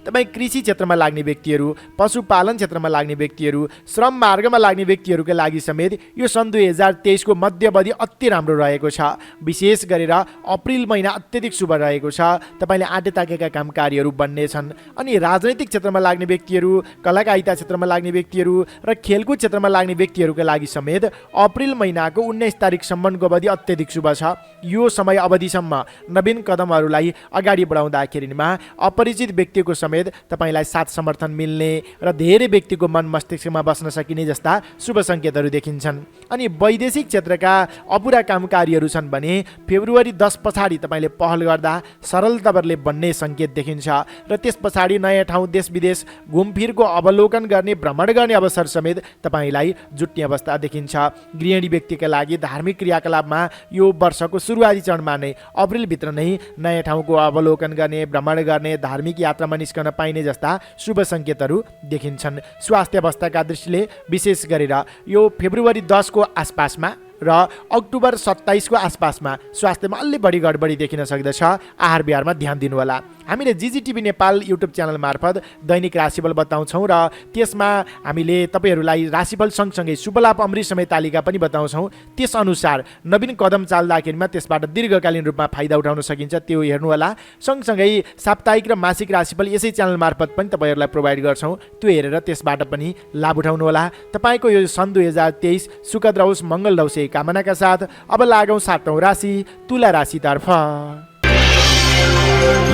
तपाईँ कृषि क्षेत्रमा लाग्ने व्यक्तिहरू, पशुपालन क्षेत्रमा लाग्ने व्यक्तिहरू, श्रम मार्गमा लाग्ने व्यक्तिहरूका लागि समेत यो सन् 2023 को मध्यावधि अति राम्रो रहेको छ। विशेष गरेर अप्रिल महिना अत्यधिक शुभ रहेको छ। तपाईँले आँटे ताकेका काम कार्यहरू बन्नेछन्। अनि राजनैतिक क्षेत्रमा लाग्ने व्यक्तिहरू, कलाकारिता क्षेत्रमा लाग्ने व्यक्तिहरू र खेलकुद क्षेत्रमा लाग्ने व्यक्तिहरूका लागि समेत अप्रिल महिनाको 19 तारिकसम्मको अवधि अत्यधिक शुभ छ। यो समय अवधिसम्म नवीन कदमहरूलाई अगाडि बढाउँदाखेरिमा अपरिचित व्यक्तिको समेत तपाईँलाई साथ समर्थन मिल्ने र धेरै व्यक्तिको मन मस्तिष्कमा बस्न सकिने जस्ता शुभ सङ्केतहरू देखिन्छन्। अनि वैदेशिक क्षेत्रका अपुरा काम कार्यहरू छन् भने फेब्रुअरी 10 पछाडि तपाईँले पहल गर्दा सरलताले बन्ने सङ्केत देखिन्छ र त्यस पछाडि नयाँ ठाउँ, देश विदेश घुमफिरको अवलोकन गर्ने, भ्रमण गर्ने अवसर समेत तपाईँलाई जुट्ने अवस्था देखिन्छ। गृहिणी व्यक्तिका लागि धार्मिक क्रियाकलापमा यो वर्षको सुरुवाती चरणमा नै अप्रिलभित्र नै नयाँ ठाउँको अवलोकन गर्ने, भ्रमण गर्ने, धार्मिक यात्रामा निस्कन पाइने जस्ता शुभ सङ्केतहरू देखिन्छन्। स्वास्थ्य अवस्थाका दृष्टिले विशेष गरेर यो फेब्रुअरी 10 को आसपासमा र अक्टोबर 27 को आसपासमा स्वास्थ्यमा अलि बढी गडबडी देखिन सक्दछ। आहार विहारमा ध्यान दिनुहोला। हामीले जिजिटिभी नेपाल युट्युब च्यानल मार्फत दैनिक राशिफल बताउँछौँ र त्यसमा हामीले तपाईँहरूलाई राशिफल सँगसँगै शुभलाभ अमृत समय तालिका पनि बताउँछौँ। त्यसअनुसार नवीन कदम चाल्दाखेरिमा त्यसबाट दीर्घकालीन रूपमा फाइदा उठाउन सकिन्छ, त्यो हेर्नुहोला। सँगसँगै साप्ताहिक र मासिक राशिफल यसै च्यानल मार्फत पनि तपाईँहरूलाई प्रोभाइड गर्छौँ, त्यो हेरेर त्यसबाट पनि लाभ उठाउनुहोला। तपाईँको यो सन् 2023 सुखद रहोस्, मङ्गल रहोस् यही कामनाका साथ अब लागौँ 7औं राशि तुला राशितर्फ।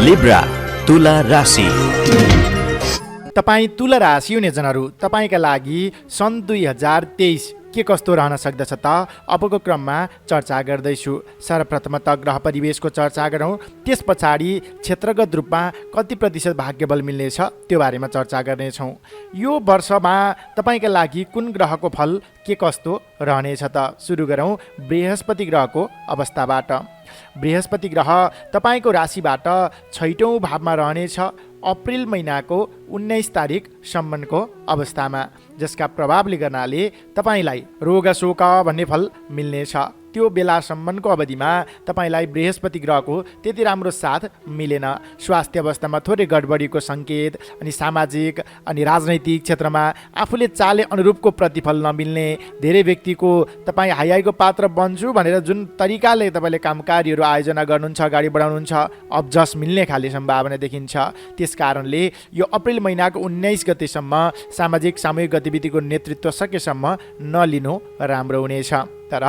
लिब्रा तुला राशि। तपाईँ तुला राशि हुनेजनहरू, तपाईँका लागि सन् 2023 के कस्तो रहन सक्दछ त अबको क्रममा चर्चा गर्दैछु। सर्वप्रथमतः ग्रह परिवेशको चर्चा गरौँ, त्यस पछाडि क्षेत्रगत रूपमा कति प्रतिशत भाग्यबल मिल्नेछ त्यो बारेमा चर्चा गर्नेछौँ। यो वर्षमा तपाईँका लागि कुन ग्रहको फल के कस्तो रहनेछ त सुरु गरौँ बृहस्पति ग्रहको अवस्थाबाट। बृहस्पति ग्रह तपाईँको राशिबाट 6औं भावमा रहनेछ अप्रिल महिनाको 19 तारिकसम्मको अवस्थामा, जसका प्रभावले गर्नाले तपाईँलाई रोग शोक भन्ने फल मिल्नेछ। त्यो बेलासम्मको अवधिमा तपाईँलाई बृहस्पति ग्रहको त्यति राम्रो साथ मिलेन। स्वास्थ्य अवस्थामा थोरै गडबडीको सङ्केत, अनि सामाजिक अनि राजनैतिक क्षेत्रमा आफूले चाले अनुरूपको प्रतिफल नमिल्ने, धेरै व्यक्तिको तपाईँ हाइको पात्र बन्छु भनेर जुन तरिकाले तपाईँले कामकार्यहरू आयोजना गर्नुहुन्छ, अगाडि बढाउनुहुन्छ, अब्जस मिल्ने खाले सम्भावना देखिन्छ। त्यस कारणले यो अप्रिल महिनाको 19 गतेसम्म सामाजिक सामूहिक गतिविधिको नेतृत्व सकेसम्म नलिनु राम्रो हुनेछ। तर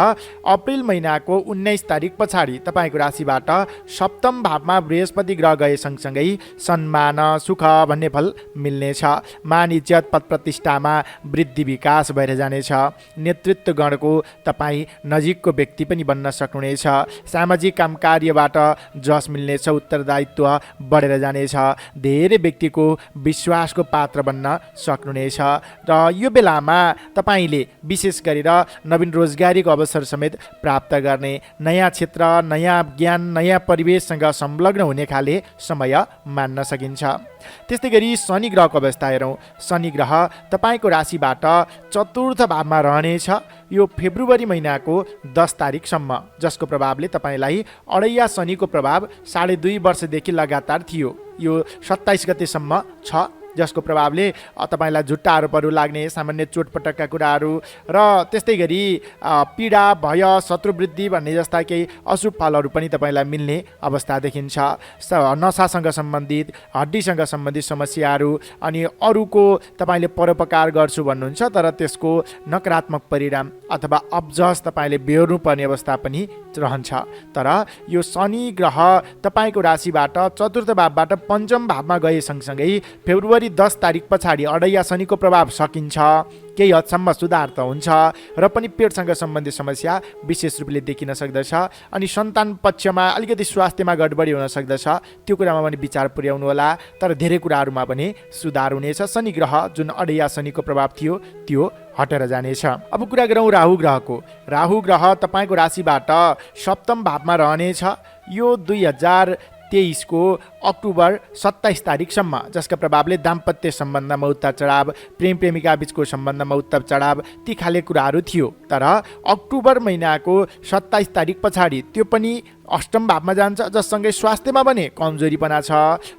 अप्रिल महिनाको 19 तारिक पछाडि तपाईँको राशिबाट 7औं भावमा बृहस्पति ग्रह गए सँगसँगै सम्मान सुख भन्ने फल मिल्नेछ। मान इज्जत पद प्रतिष्ठामा वृद्धि विकास भएर जानेछ। नेतृत्व गणको तपाईँ नजिकको व्यक्ति पनि बन्न सक्नुहुनेछ। सामाजिक काम कार्यबाट जस मिल्नेछ, उत्तरदायित्व बढेर जानेछ। धेरै व्यक्तिको विश्वासको पात्र बन्न सक्नुहुनेछ र यो बेलामा तपाईँले विशेष गरेर नवीन रोजगारीको अवसर समेत प्राप्त गर्ने, नयाँ क्षेत्र, नयाँ ज्ञान, नयाँ परिवेशसँग संलग्न हुने खाले समय मान्न सकिन्छ। त्यस्तै गरी शनि ग्रहको अवस्था हेरौँ। शनि ग्रह तपाईँको राशिबाट 4th भावमा रहनेछ यो फेब्रुअरी महिनाको 10 तारिकसम्म, जसको प्रभावले तपाईँलाई अढैया शनिको प्रभाव 2.5 वर्षदेखि लगातार थियो। यो 27 गतेसम्म छ, जसको प्रभावले तपाईँलाई झुट्टा आरोपहरू लाग्ने, सामान्य चोटपटकका कुराहरू र त्यस्तै गरी पीडा, भय, शत्रुवृद्धि भन्ने जस्ता केही अशुभ फलहरू पनि तपाईँलाई मिल्ने अवस्था देखिन्छ। नसासँग सम्बन्धित, हड्डीसँग सम्बन्धित समस्याहरू अनि अरूको तपाईँले परोपकार गर्छु भन्नुहुन्छ तर त्यसको नकारात्मक परिणाम अथवा अब्जस तपाईँले बेहोर्नु पर्ने अवस्था पनि रहन्छ। तर यो शनि ग्रह तपाईँको राशिबाट 4th भावबाट 5औं भावमा गए सँगसँगै फेब्रुअरी 10 तारिक पछाडि अढैया शनिको प्रभाव सकिन्छ। केही हदसम्म सुधार त हुन्छ र पनि पेटसँग सम्बन्धित समस्या विशेष रूपले देखिन सक्दछ। अनि सन्तान पक्षमा अलिकति स्वास्थ्यमा गडबडी हुन सक्दछ, त्यो कुरामा पनि विचार पुर्याउनु होला। तर धेरै कुराहरूमा पनि सुधार हुनेछ। शनि ग्रह जुन अढैया शनिको प्रभाव थियो त्यो हटेर जानेछ। अब कुरा गरौँ राहु ग्रहको। राहु ग्रह तपाईँको राशिबाट 7औं भावमा रहनेछ यो 2023 को अक्टोबर 27 तारिकसम्म, जसका प्रभावले दाम्पत्य सम्बन्धमा उतार चढाव, प्रेम प्रेमिका बीचको सम्बन्धमा उतार चढाव ती खाले कुराहरू थियो। तर अक्टोबर महिनाको 27 तारिक पछाडि त्यो पनि 8औं भावमा जान्छ, जससँगै स्वास्थ्यमा पनि कमजोरीपना छ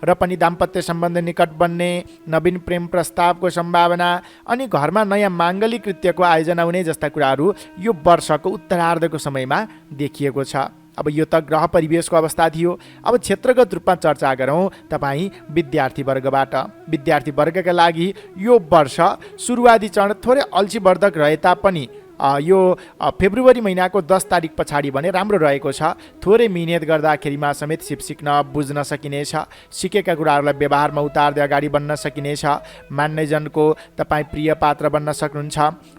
र पनि दाम्पत्य सम्बन्ध निकट बन्ने, नवीन प्रेम प्रस्तावको सम्भावना अनि घरमा नयाँ माङ्गलिक कृत्यको आयोजना हुने जस्ता कुराहरू यो वर्षको उत्तरार्धको समयमा देखिएको छ। अब यो त ग्रह परिवेशको अवस्था थियो। अब क्षेत्रगत रूपमा चर्चा गरौँ तपाईँ विद्यार्थी वर्गबाट। विद्यार्थी वर्गका लागि यो वर्ष सुरुवाती चरण थोरै अल्छीवर्धक रहे तापनि यो फेब्रुअरी महिनाको 10 तारिक पछाडि भने राम्रो रहेको छ। थोरै मिहिनेत गर्दाखेरिमा समेत सिक्न बुझ्न सकिनेछ। सिकेका कुराहरूलाई व्यवहारमा उतार्दै अगाडि बढ्न सकिनेछ। मान्यजनको तपाईँ प्रिय पात्र बन्न सक्नुहुन्छ।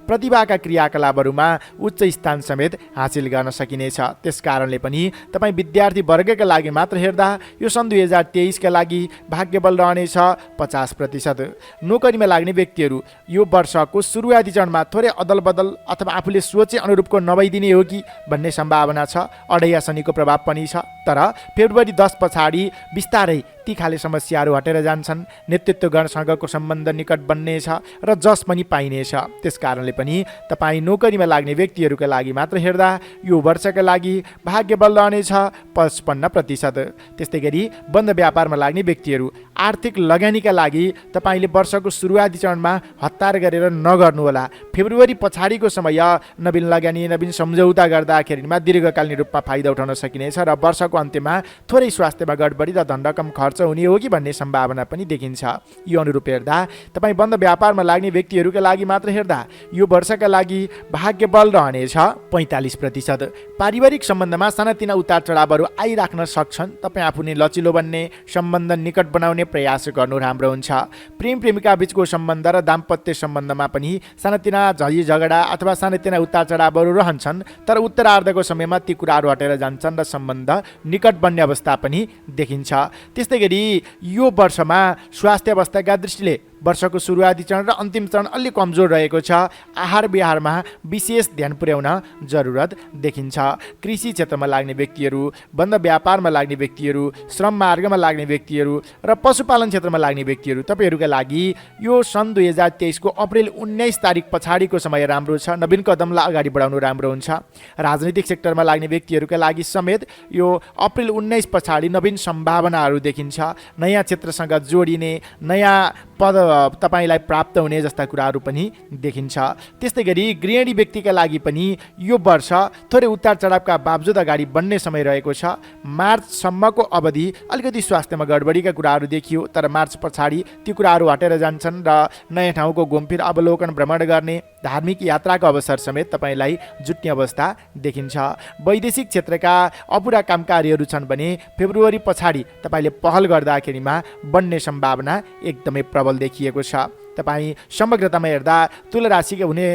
प्रतिभाका क्रियाकलापहरूमा उच्च स्थान समेत हासिल गर्न सकिनेछ। त्यस कारणले पनि तपाईँ विद्यार्थी वर्गका लागि मात्र हेर्दा यो सन् 2023 का लागि भाग्यबल रहनेछ 50%। नोकरीमा लाग्ने व्यक्तिहरू यो वर्षको सुरुवाती चरणमा थोरै अदल बदल अथवा अथवा आफूले सोचे अनुरूपको नभइदिने हो कि भन्ने सम्भावना छ। अढैया शनिको प्रभाव पनि छ, तर फेब्रुअरी 10 पछाडि बिस्तारै ती खाले समस्याहरू हटेर जान्छन्। नेतृत्वगणसँगको सम्बन्ध निकट बन्नेछ र जस पनि पाइनेछ। त्यस कारणले पनि तपाईँ नोकरीमा लाग्ने व्यक्तिहरूका लागि मात्र हेर्दा यो वर्षका लागि भाग्य बल रहनेछ 55%। त्यस्तै गरी बन्द व्यापारमा लाग्ने व्यक्तिहरू, आर्थिक लगानीका लागि तपाईँले वर्षको सुरुवाती चरणमा हतार गरेर नगर्नुहोला। फेब्रुअरी पछाडिको समय नवीन लगानी, नवीन सम्झौता गर्दाखेरिमा दीर्घकालीन रूपमा फाइदा उठाउन सकिनेछ र वर्षको अन्त्यमा थोरै स्वास्थ्यमा गडबडी र धनरकम खर्च हुने हो कि भन्ने सम्भावना पनि देखिन्छ। यो अनुरूप हेर्दा तपाईँ बन्द व्यापारमा लाग्ने व्यक्तिहरूका लागि मात्र हेर्दा यो वर्षका लागि भाग्य बल रहनेछ 45%। पारिवारिक सम्बन्धमा सानातिना उतार चढावहरू आइराख्न सक्छन्। तपाईँ आफू नै लचिलो बन्ने, सम्बन्ध निकट बनाउने प्रयास गर्नु राम्रो हुन्छ। प्रेम प्रेमिका बीचको सम्बन्ध र दाम्पत्य सम्बन्धमा पनि सानातिना झै झगडा अथवा सानातिना उतार चढावहरू रहन्छन्, तर उत्तरार्धको समयमा ती कुराहरू हटेर जान्छन् र सम्बन्ध निकट बन्ने अवस्था पनि देखिन्छ। त्यस्तै गरी यो वर्षमा स्वास्थ्य अवस्थाका दृष्टिले वर्षको सुरुवाती चरण र अन्तिम चरण अलि कमजोर रहेको छ। आहार विहारमा विशेष ध्यान पुर्याउन जरुरत देखिन्छ। कृषि क्षेत्रमा लाग्ने व्यक्तिहरू, बन्द व्यापारमा लाग्ने व्यक्तिहरू, श्रम मार्गमा लाग्ने व्यक्तिहरू र पशुपालन क्षेत्रमा लाग्ने व्यक्तिहरू, तपाईँहरूका लागि यो सन् 2023 को अप्रिल 19 तारिक पछाडिको समय राम्रो छ। नवीन कदमलाई अगाडि बढाउनु राम्रो हुन्छ। राजनीतिक सेक्टरमा लाग्ने व्यक्तिहरूका लागि समेत यो अप्रिल 19 पछाडि नवीन सम्भावनाहरू देखिन्छ। नयाँ क्षेत्रसँग जोडिने, नयाँ पद तपाईँलाई प्राप्त हुने जस्ता कुराहरू पनि देखिन्छ। त्यस्तै गरी गृहिणी व्यक्तिका लागि पनि यो वर्ष थोरै उतार चढावका बावजुद अगाडि बढ्ने समय रहेको छ। मार्चसम्मको अवधि अलिकति स्वास्थ्यमा गडबडीका कुराहरू देखियो, तर मार्च पछाडि ती कुराहरू हटेर जान्छन् र नयाँ ठाउँको घुमफिर, अवलोकन, भ्रमण गर्ने, धार्मिक यात्राको अवसर समेत तपाईँलाई जुट्ने अवस्था देखिन्छ। वैदेशिक क्षेत्रका अपुरा कामकारीहरू छन् भने फेब्रुअरी पछाडि तपाईँले पहल गर्दाखेरिमा बढ्ने सम्भावना एकदमै प्रबल देखिएको छ। तपाईँ समग्रतामा हेर्दा तुला राशिका हुने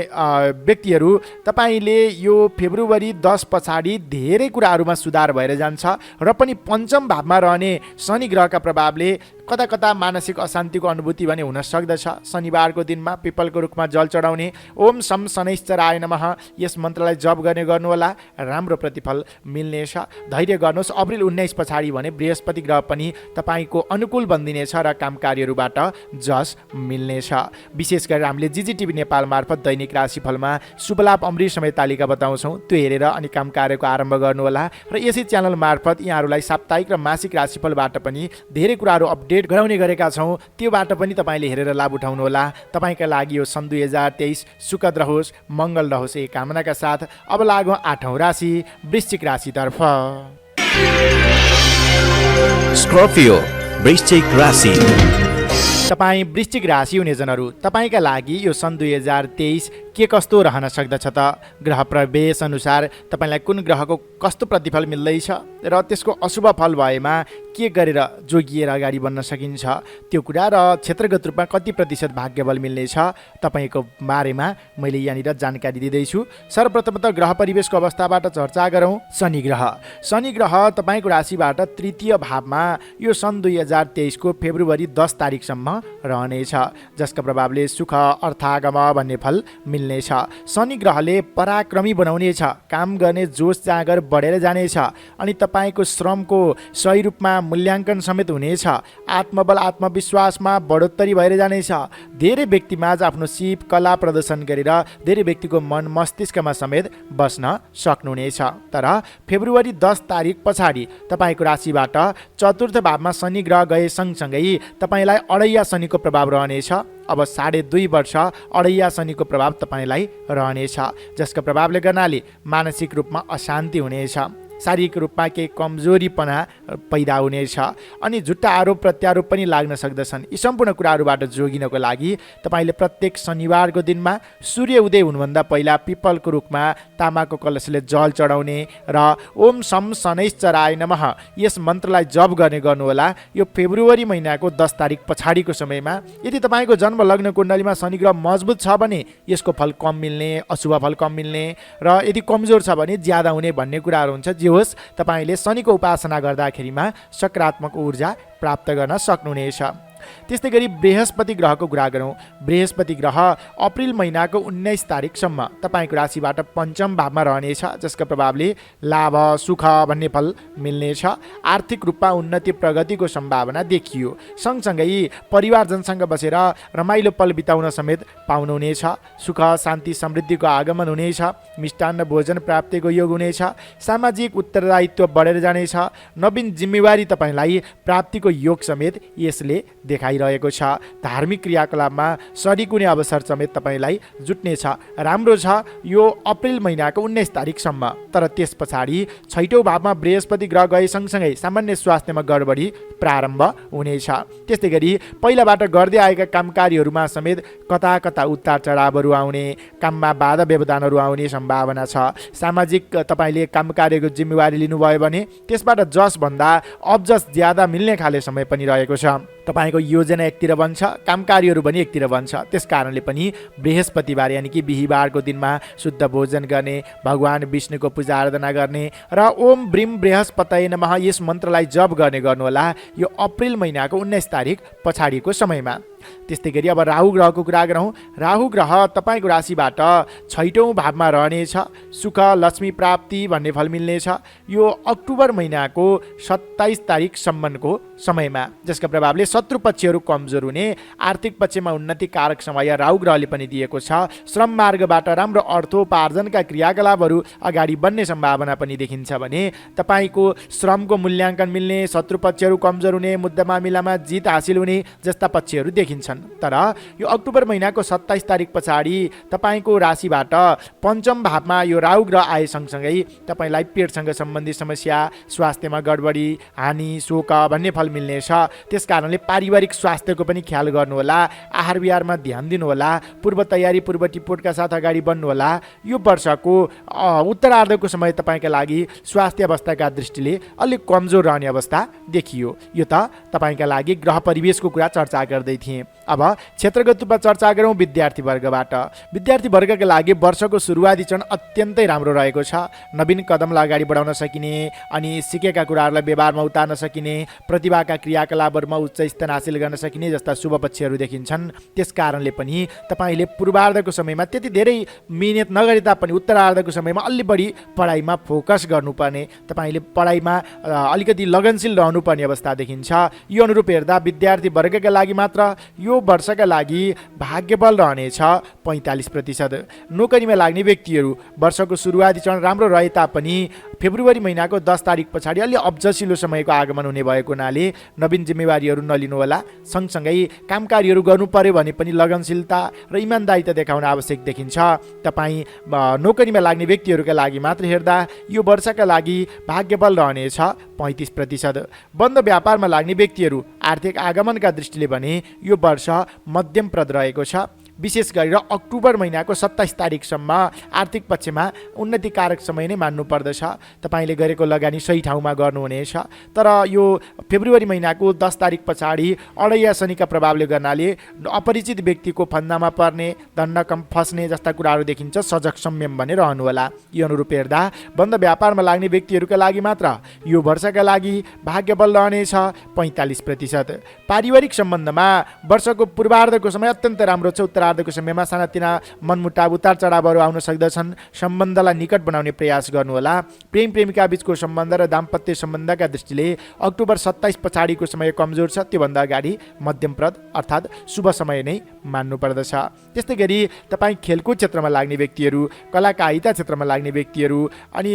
व्यक्तिहरू, तपाईँले यो फेब्रुअरी 10 पछाडि धेरै कुराहरूमा सुधार भएर जान्छ र पनि पञ्चम भावमा रहने शनि ग्रहका प्रभावले कता कता मानसिक अशान्तिको अनुभूति भने हुन सक्दछ। शनिबारको दिनमा पिपलको रुखमा जल चढाउने, ओम शम शनैश्चराय नमः यस मन्त्रलाई जप गर्ने गर्नुहोला, राम्रो प्रतिफल मिल्नेछ। धैर्य गर्नुहोस्। अप्रिल 19 पछाडि भने बृहस्पति ग्रह पनि तपाईँको अनुकूल बनिदिनेछ र कामकार्यहरूबाट जस मिल्नेछ। विशेष गरेर हामीले जिजिटिभी नेपाल मार्फत दैनिक राशिफलमा शुभलाभ अमृत समेत तालिका बताउँछौँ। त्यो हेरेर अनि कामकार्यको आरम्भ गर्नुहोला र यसै च्यानल मार्फत यहाँहरूलाई साप्ताहिक र मासिक राशिफलबाट पनि धेरै कुराहरू अपडेट गराउने गरेका छौँ। त्योबाट पनि तपाईँले हेरेर लाभ उठाउनुहोला। तपाईँका लागि यो सन् 2023 सुखद रहोस्, मङ्गल रहोस् यही कामनाका साथ अब लागौँ 8औं राशि वृश्चिक राशितर्फ। स्कर्पियो वृश्चिक राशि। तपाईँ वृश्चिक राशि हुनेजनहरू, तपाईँका लागि यो सन् 2023 के कस्तो रहन सक्दछ त? ग्रह प्रवेश अनुसार तपाईँलाई कुन ग्रहको कस्तो प्रतिफल मिल्दैछ र त्यसको अशुभ फल भएमा के गरेर जोगिएर अगाडि बढ्न सकिन्छ, त्यो कुरा र क्षेत्रगत रूपमा कति प्रतिशत भाग्यबल मिल्नेछ तपाईँको बारेमा मैले यहाँनिर जानकारी दिँदैछु। सर्वप्रथम त ग्रह परिवेशको अवस्थाबाट चर्चा गरौँ। शनि ग्रह तपाईँको राशिबाट तृतीय भावमा यो सन् 2023 को फेब्रुअरी 10 तारिकसम्म रहनेछ, जसका प्रभावले सुख, अर्थागम भन्ने फल मिल्नेछ। शनि ग्रहले पराक्रमी बनाउनेछ, काम गर्ने जोस जाँगर बढेर जानेछ अनि तपाईँको श्रमको सही रूपमा मूल्याङ्कन समेत हुनेछ। आत्मबल, आत्मविश्वासमा बढोत्तरी भएर जानेछ। धेरै व्यक्तिमाझ आफ्नो सिप कला प्रदर्शन गरेर धेरै व्यक्तिको मन मस्तिष्कमा समेत बस्न सक्नुहुनेछ। तर फेब्रुअरी 10 तारिक पछाडि तपाईँको राशिबाट चतुर्थ भावमा शनि ग्रह गए सँगसँगै तपाईँलाई अढैया शनिको प्रभाव रहनेछ। अब 2.5 वर्ष अढैया शनिको प्रभाव तपाईँलाई रहनेछ, जसका प्रभावले गर्नाले मानसिक रूपमा अशान्ति हुनेछ, शारीरिक रूपमा केही कमजोरीपना पैदा हुनेछ अनि झुट्टा आरोप प्रत्यारोप पनि लाग्न सक्दछन्। यी सम्पूर्ण कुराहरूबाट जोगिनको लागि तपाईँले प्रत्येक शनिबारको दिनमा सूर्य उदय हुनुभन्दा पहिला पिपलको रुखमा तामाको कलशले जल चढाउने र ओम शम शनैश्चराय नमः यस मन्त्रलाई जप गर्ने गर्नुहोला। यो फेब्रुअरी महिनाको 10 तारिक पछाडिको समयमा यदि तपाईँको जन्म लग्न कुण्डलीमा शनि ग्रह मजबुत छ भने यसको फल कम मिल्ने, अशुभ फल कम मिल्ने र यदि कमजोर छ भने ज्यादा हुने भन्ने कुराहरू हुन्छ। जे होस्, तपाईँले शनिको उपासना गर्दाखेरिमा सकारात्मक ऊर्जा प्राप्त गर्न सक्नुहुनेछ। त्यस्तै गरी बृहस्पति ग्रहको कुरा गरौँ। बृहस्पति ग्रह अप्रिल महिनाको 19 तारिकसम्म तपाईँको राशिबाट पञ्चम भावमा रहनेछ, जसको प्रभावले लाभ सुख भन्ने फल मिल्नेछ। आर्थिक रूपमा उन्नति प्रगतिको सम्भावना देखियो। सँगसँगै परिवारजनसँग बसेर रमाइलो पल बिताउन समेत पाउनुहुनेछ। सुख शान्ति समृद्धिको आगमन हुनेछ। मिष्टान्न भोजन प्राप्तिको योग हुनेछ। सामाजिक उत्तरदायित्व बढेर जानेछ। नवीन जिम्मेवारी तपाईँलाई प्राप्तिको योग समेत यसले देखाइरहेको छ। धार्मिक क्रियाकलापमा सरिक हुने अवसर समेत तपाईँलाई जुट्नेछ। राम्रो छ यो अप्रिल महिनाको 19 तारिकसम्म। तर त्यस पछाडि 6औँ भावमा बृहस्पति ग्रह गए सँगसँगै सामान्य स्वास्थ्यमा गडबडी प्रारम्भ हुनेछ। त्यस्तै गरी पहिलाबाट गर्दै आएका कामकारीहरूमा समेत कता कता उतार चढावहरू आउने, काममा बाधा व्यवधानहरू आउने सम्भावना छ। सामाजिक तपाईँले काम कार्यको जिम्मेवारी लिनुभयो भने त्यसबाट जसभन्दा अब जस ज्यादा मिल्ने खाले समय पनि रहेको छ। तपाईँको योजना एकतिर बन्छ, कामकारीहरू पनि एकतिर बन्छ। त्यस कारणले पनि बृहस्पतिबार यानि कि बिहिबारको दिनमा शुद्ध भोजन गर्ने, भगवान विष्णुको पूजा आराधना गर्ने र ओम ब्रीम बृहस्पतये नमः यस मन्त्रलाई जप गर्ने गर्नुहोला यो अप्रिल महिनाको 19 तारिक पछाडिको समयमा। त्यस्तै गरी अब राहु ग्रहको कुरा गरौँ। राहु ग्रह तपाईँको राशिबाट 6औँ भावमा रहनेछ। सुख लक्ष्मी प्राप्ति भन्ने फल मिल्नेछ यो अक्टोबर महिनाको 27 तारिकसम्मको समयमा, जसका प्रभावले शत्रु पक्षहरू कमजोर हुने, आर्थिक पक्षमा उन्नतिकारक समय राहु ग्रहले पनि दिएको छ। श्रम मार्गबाट राम्रो अर्थोपार्जनका क्रियाकलापहरू अगाडि बढ्ने सम्भावना पनि देखिन्छ भने तपाईँको श्रमको मूल्याङ्कन मिल्ने, शत्रु पक्षहरू कमजोर हुने, मुद्दा मामिलामा जित हासिल हुने जस्ता पक्षहरू देखिन्छन्। तर यो अक्टोबर महिनाको 27 तारिक पछाडि तपाईँको राशिबाट पञ्चम भावमा यो राहु ग्रह आए सँगसँगै तपाईँलाई पेटसँग सम्बन्धित समस्या, स्वास्थ्यमा गडबडी, हानि, शोक भन्ने फल मिल्नेछ। त्यस कारणले पारिवारिक स्वास्थ्यको पनि ख्याल गर्नुहोला। आहार विहारमा ध्यान दिनुहोला। पूर्व तयारी, पूर्व टिपोटका साथ अगाडि बढ्नुहोला। यो वर्षको उत्तरार्धको समय तपाईँका लागि स्वास्थ्य अवस्थाका दृष्टिले अलिक कमजोर रहने अवस्था देखियो। यो त तपाईँका लागि ग्रह परिवेशको कुरा चर्चा गर्दै थिएँ। अब क्षेत्रगत रूपमा चर्चा गरौँ विद्यार्थी वर्गबाट। विद्यार्थी वर्गका लागि वर्षको सुरुवाती चरण अत्यन्तै राम्रो रहेको छ। नवीन कदमलाई अगाडि बढाउन सकिने अनि सिकेका कुराहरूलाई व्यवहारमा उतार्न सकिने, प्रतिभाका क्रियाकलापहरूमा उच्च स्थान हासिल गर्न सकिने जस्ता शुभ पक्षहरू देखिन्छन्। त्यस कारणले पनि तपाईँले पूर्वार्धको समयमा त्यति धेरै मिहिनेत नगरे तापनि उत्तरार्धको समयमा अलि बढी पढाइमा फोकस गर्नुपर्ने, तपाईँले पढाइमा अलिकति लगनशील रहनुपर्ने अवस्था देखिन्छ। यो अनुरूप हेर्दा विद्यार्थी वर्गका लागि मात्र यो वर्षका लागि भाग्यबल रहनेछ 45%। नोकरीमा लाग्ने व्यक्तिहरू वर्षको सुरुवाती चरण राम्रो रहे तापनि फेब्रुअरी महिनाको 10 तारिक पछाडि अलि अब्जसिलो समयको आगमन हुने भएको हुनाले नवीन जिम्मेवारीहरू नलिनुहोला। सँगसँगै कामकारीहरू गर्नु पर्यो भने पनि लगनशीलता र इमान्दारिता देखाउन आवश्यक देखिन्छ। तपाईँ नोकरीमा लाग्ने व्यक्तिहरूका लागि मात्र हेर्दा यो वर्षका लागि भाग्यबल रहनेछ 35%। बन्द व्यापारमा लाग्ने व्यक्तिहरू आर्थिक आगमनका दृष्टिले भने यो वर्ष मध्यमप्रद रहेको छ। विशेष गरेर अक्टोबर महिनाको 27 तारिकसम्म आर्थिक पक्षमा उन्नतिकारक समय नै मान्नु पर्दछ। तपाईँले गरेको लगानी सही ठाउँमा गर्नुहुनेछ। तर यो फेब्रुअरी महिनाको 10 तारिक पछाडि अडैया शनिका प्रभावले गर्नाले अपरिचित व्यक्तिको फन्दामा पर्ने, दण्डकम फस्ने जस्ता कुराहरू देखिन्छ। सजग संयम भने रहनुहोला। यो अनुरूप हेर्दा बन्द व्यापारमा लाग्ने व्यक्तिहरूका लागि मात्र यो वर्षका लागि भाग्यबल रहनेछ 45%। पारिवारिक सम्बन्धमा वर्षको पूर्वार्धको समय अत्यन्त राम्रो छ। उत्तरार्धको समयमा सानातिना मनमुटाव, उतार चढावहरू आउन सक्दछन्। सम्बन्धलाई निकट बनाउने प्रयास गर्नुहोला। प्रेम प्रेमिका बीचको सम्बन्ध र दाम्पत्य सम्बन्धका दृष्टिले अक्टोबर 27 पछाडिको समय कमजोर छ। त्योभन्दा अगाडि मध्यमप्रद अर्थात् शुभ समय नै मान्नु पर्दछ। त्यस्तै गरी तपाईँ खेलकुद क्षेत्रमा लाग्ने व्यक्तिहरू, कलाकारिता क्षेत्रमा लाग्ने व्यक्तिहरू अनि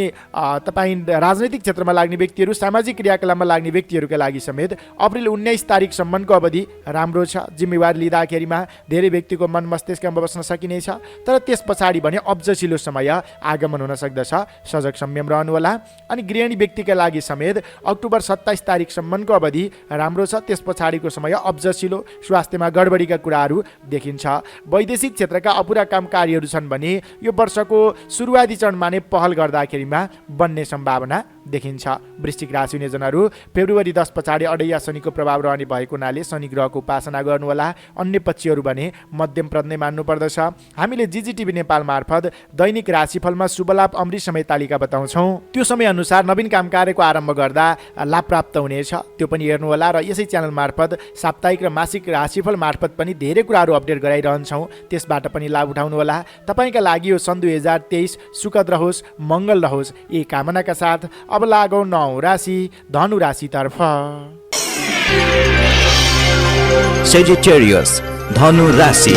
तपाईँ राजनैतिक क्षेत्रमा लाग्ने व्यक्तिहरू, सामाजिक क्रियाकलापमा लाग्ने व्यक्तिहरूका लागि समेत अप्रिल 19 तारिकसम्मको अवधि राम्रो छ। जिम्मेवारी लिँदाखेरिमा धेरै व्यक्तिको मन मस्तिष्कमा बस्न सकिनेछ। तर त्यस पछाडि भने अब्जसिलो समय आगमन हुन सक्दछ। सजग संयम रहनुहोला। अनि गृहिणी व्यक्तिका लागि समेत अक्टोबर 27 तारिकसम्मको अवधि राम्रो छ। त्यस पछाडिको समय अब्जसिलो, स्वास्थ्यमा गडबडीका कुराहरू देखिन्छ। वैदेशिक क्षेत्रका अपुरा काम कार्यहरू छन् भने यो वर्षको सुरुवाती चरणमा नै पहल गर्दाखेरिमा बन्ने सम्भावना देखिन्छ। वृश्चिक राशि हुने जनहरू फेब्रुअरी 10 पछाडि अडैया शनिको प्रभाव रहने भएको हुनाले शनि ग्रहको उपासना गर्नुहोला। अन्य पक्षहरू भने मध्यम प्रद नै मान्नुपर्दछ। हामीले जिजिटिभी नेपाल मार्फत दैनिक राशिफलमा शुभलाभ अमृत समय तालिका बताउँछौँ। त्यो समय अनुसार नवीन काम कार्यको आरम्भ गर्दा लाभ प्राप्त हुनेछ, त्यो पनि हेर्नुहोला। र यसै च्यानल मार्फत साप्ताहिक र मासिक राशिफल मार्फत पनि धेरै कुराहरू अपडेट गराइरहन्छौँ, त्यसबाट पनि लाभ उठाउनुहोला। तपाईँका लागि यो सन् 2023 सुखद रहोस्, मङ्गल रहोस्, यही कामनाका साथ अब लागौँ 9 राशि धनु राशितर्फ। Sagittarius, धनु राशि।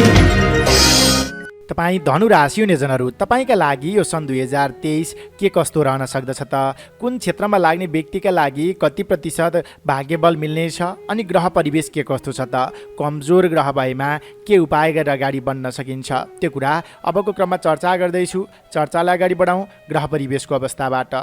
तपाईँ धनु राशि हुने जनहरू तपाईँका लागि यो सन् 2023 के कस्तो रहन सक्दछ त? कुन क्षेत्रमा लाग्ने व्यक्तिका लागि कति प्रतिशत भाग्यबल मिल्नेछ? अनि ग्रह परिवेश के कस्तो छ त? कमजोर ग्रह भएमा के उपाय गरेर अगाडि बढ्न सकिन्छ? त्यो कुरा अबको क्रममा चर्चा गर्दैछु। चर्चालाई अगाडि बढाउँ ग्रह परिवेशको अवस्थाबाट।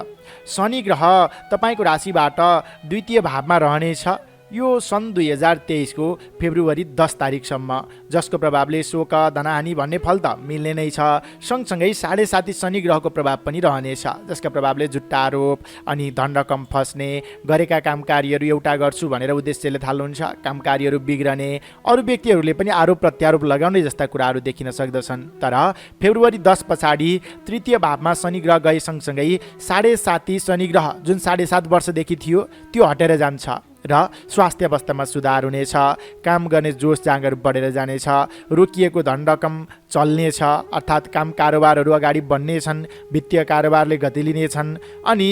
शनि ग्रह तपाईँको राशिबाट द्वितीय भावमा रहनेछ यो सन् 2023 को फेब्रुअरी 10 तारिकसम्म, जसको प्रभावले शोक धनहानि भन्ने फल त मिल्ने नै छ। सँगसँगै 7.5 शनि ग्रहको प्रभाव पनि रहनेछ, जसका प्रभावले जुट्टा आरोप अनि धन रकम फस्ने, गरेका काम कार्यहरू एउटा गर्छु भनेर उद्देश्यले थाल्नुहुन्छ, काम कार्यहरू बिग्रने, अरू व्यक्तिहरूले पनि आरोप प्रत्यारोप लगाउने जस्ता कुराहरू देखिन सक्दछन्। तर फेब्रुअरी 10 पछाडि तृतीय भावमा शनि ग्रह गए सँगसँगै 7.5 शनि ग्रह जुन 7.5 वर्षदेखि थियो त्यो हटेर जान्छ र स्वास्थ्य अवस्थामा सुधार हुनेछ। काम गर्ने जोस जाँगर बढेर जानेछ। रोकिएको धन रकम चल्नेछ, अर्थात् काम कारोबारहरू अगाडि बढ्नेछन्, वित्तीय कारोबारले गति लिनेछन् अनि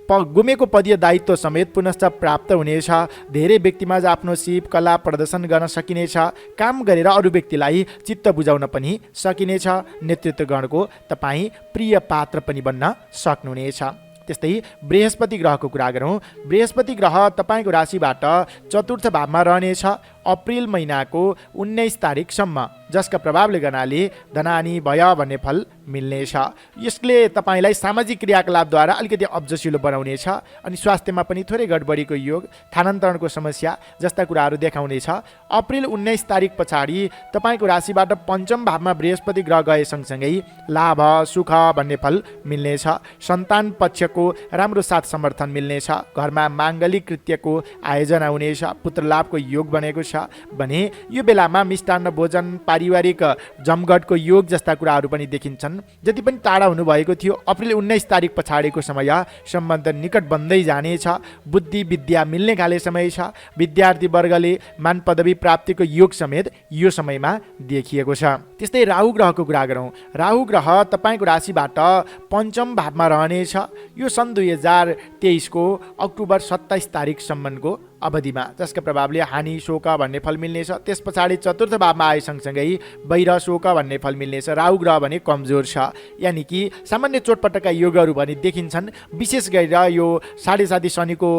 गुमेको पदीय दायित्व समेत पुनश्च प्राप्त हुनेछ। धेरै व्यक्तिमा आफ्नो सिप कला प्रदर्शन गर्न सकिनेछ। काम गरेर अरू व्यक्तिलाई चित्त बुझाउन पनि सकिनेछ। नेतृत्वगणको तपाईँ प्रिय पात्र पनि बन्न सक्नुहुनेछ। त्यस्तै बृहस्पति ग्रहको कुरा गरौँ। बृहस्पति ग्रह तपाईँको राशिबाट चतुर्थ भावमा रहनेछ अप्रिल महिनाको 19 तारिकसम्म, जसका प्रभावले गर्नाले धनहानि भय भन्ने फल मिल्नेछ। यसले तपाईँलाई सामाजिक क्रियाकलापद्वारा अलिकति अब्जसिलो बनाउनेछ अनि स्वास्थ्यमा पनि थोरै गडबडीको योग, स्थानान्तरणको समस्या जस्ता कुराहरू देखाउनेछ। अप्रिल 19 तारिक पछाडि तपाईँको राशिबाट पञ्चम भावमा बृहस्पति ग्रह गए सँगसँगै लाभ सुख भन्ने फल मिल्नेछ। सन्तान पक्षको राम्रो साथ समर्थन मिल्नेछ। घरमा माङ्गलिक कृत्यको आयोजना हुनेछ। पुत्र लाभको योग बनेको छ भने यो बेलामा मिष्टान्न भोजन, पारिवारिक जमघटको योग जस्ता कुराहरू पनि देखिन्छन्। जति पनि टाढा हुनुभएको थियो अप्रिल 19 तारिक पछाडिको समय सम्बन्ध निकट बन्दै जानेछ। बुद्धि विद्या मिल्ने खाले समय छ। विद्यार्थी वर्गले मान पदवी प्राप्तिको योग समेत यो समयमा देखिएको छ। त्यस्तै राहु ग्रहको कुरा गरौँ। राहु ग्रह तपाईँको राशिबाट पञ्चम भावमा रहनेछ यो सन् 2023 को अक्टोबर 27 तारिकसम्मको अवधिमा, जसका प्रभावले हानि शोक भन्ने फल मिल्नेछ। त्यस पछाडि चतुर्थ भावमा आए सँगसँगै वैर शोक भन्ने फल मिल्नेछ। राहु ग्रह भने कमजोर छ, यानि कि सामान्य चोटपटकका योगहरू भने देखिन्छन्। विशेष गरेर यो 7.5 शनिको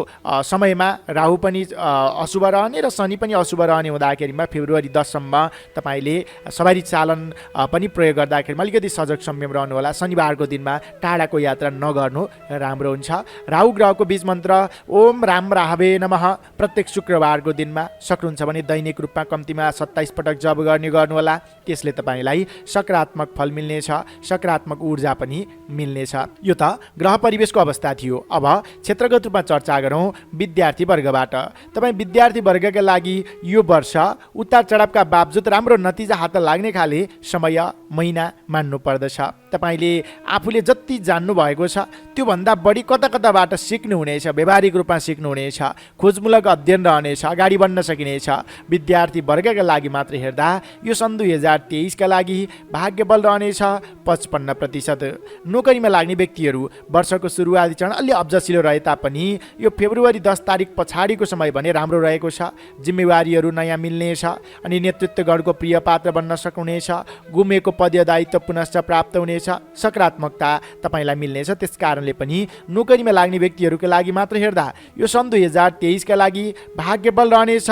समयमा राहु पनि अशुभ रहने र शनि पनि अशुभ रहने हुँदाखेरिमा फेब्रुअरी 10 सम्म तपाईँले सवारी चालन पनि प्रयोग गर्दाखेरिमा अलिकति सजग संयम रहनुहोला। शनिबारको दिनमा टाढाको यात्रा नगर्नु राम्रो हुन्छ। राहु ग्रहको बीज मन्त्र ओम राम राहवे नमः प्रत्येक शुक्रबारको दिनमा सक्नुहुन्छ भने दैनिक रूपमा कम्तीमा 27 पटक जप गर्नुहोला। त्यसले तपाईँलाई सकारात्मक फल मिल्नेछ, सकारात्मक ऊर्जा पनि मिल्नेछ। यो त ग्रह परिवेशको अवस्था थियो। अब क्षेत्रगत रूपमा चर्चा गरौँ विद्यार्थी वर्गबाट। तपाईँ विद्यार्थी वर्गका लागि यो वर्ष उतार चढावका बावजुद राम्रो नतिजा हात लाग्ने खाले समय महिना मान्नु पर्दछ। तपाईँले आफूले जति जान्नु भएको छ त्योभन्दा बढी कता कताबाट सिक्नुहुनेछ, व्यावहारिक रूपमा सिक्नुहुनेछ, खोजमूलक अध्ययन रहनेछ, अगाडि बढ्न सकिनेछ। विद्यार्थी वर्गका लागि मात्र हेर्दा यो सन् 2023 का लागि भाग्यबल रहनेछ 55%। नोकरीमा लाग्ने व्यक्तिहरू वर्षको सुरुवाती चरण अलि अब्जसिलो रहे तापनि यो फेब्रुअरी 10 तारिक पछाडिको समय भने राम्रो रहेको छ। जिम्मेवारीहरू नयाँ मिल्नेछ अनि नेतृत्वगणको प्रिय पात्र बन्न सक्नुहुनेछ। गुमेको पदीय दायित्व पुनश्च प्राप्त हुनेछ। सकारात्मकता तपाईँलाई मिल्नेछ। त्यस कारणले पनि नोकरीमा लाग्ने व्यक्तिहरूका लागि मात्र हेर्दा यो सन् 2023 का लागि भाग्यबल रहनेछ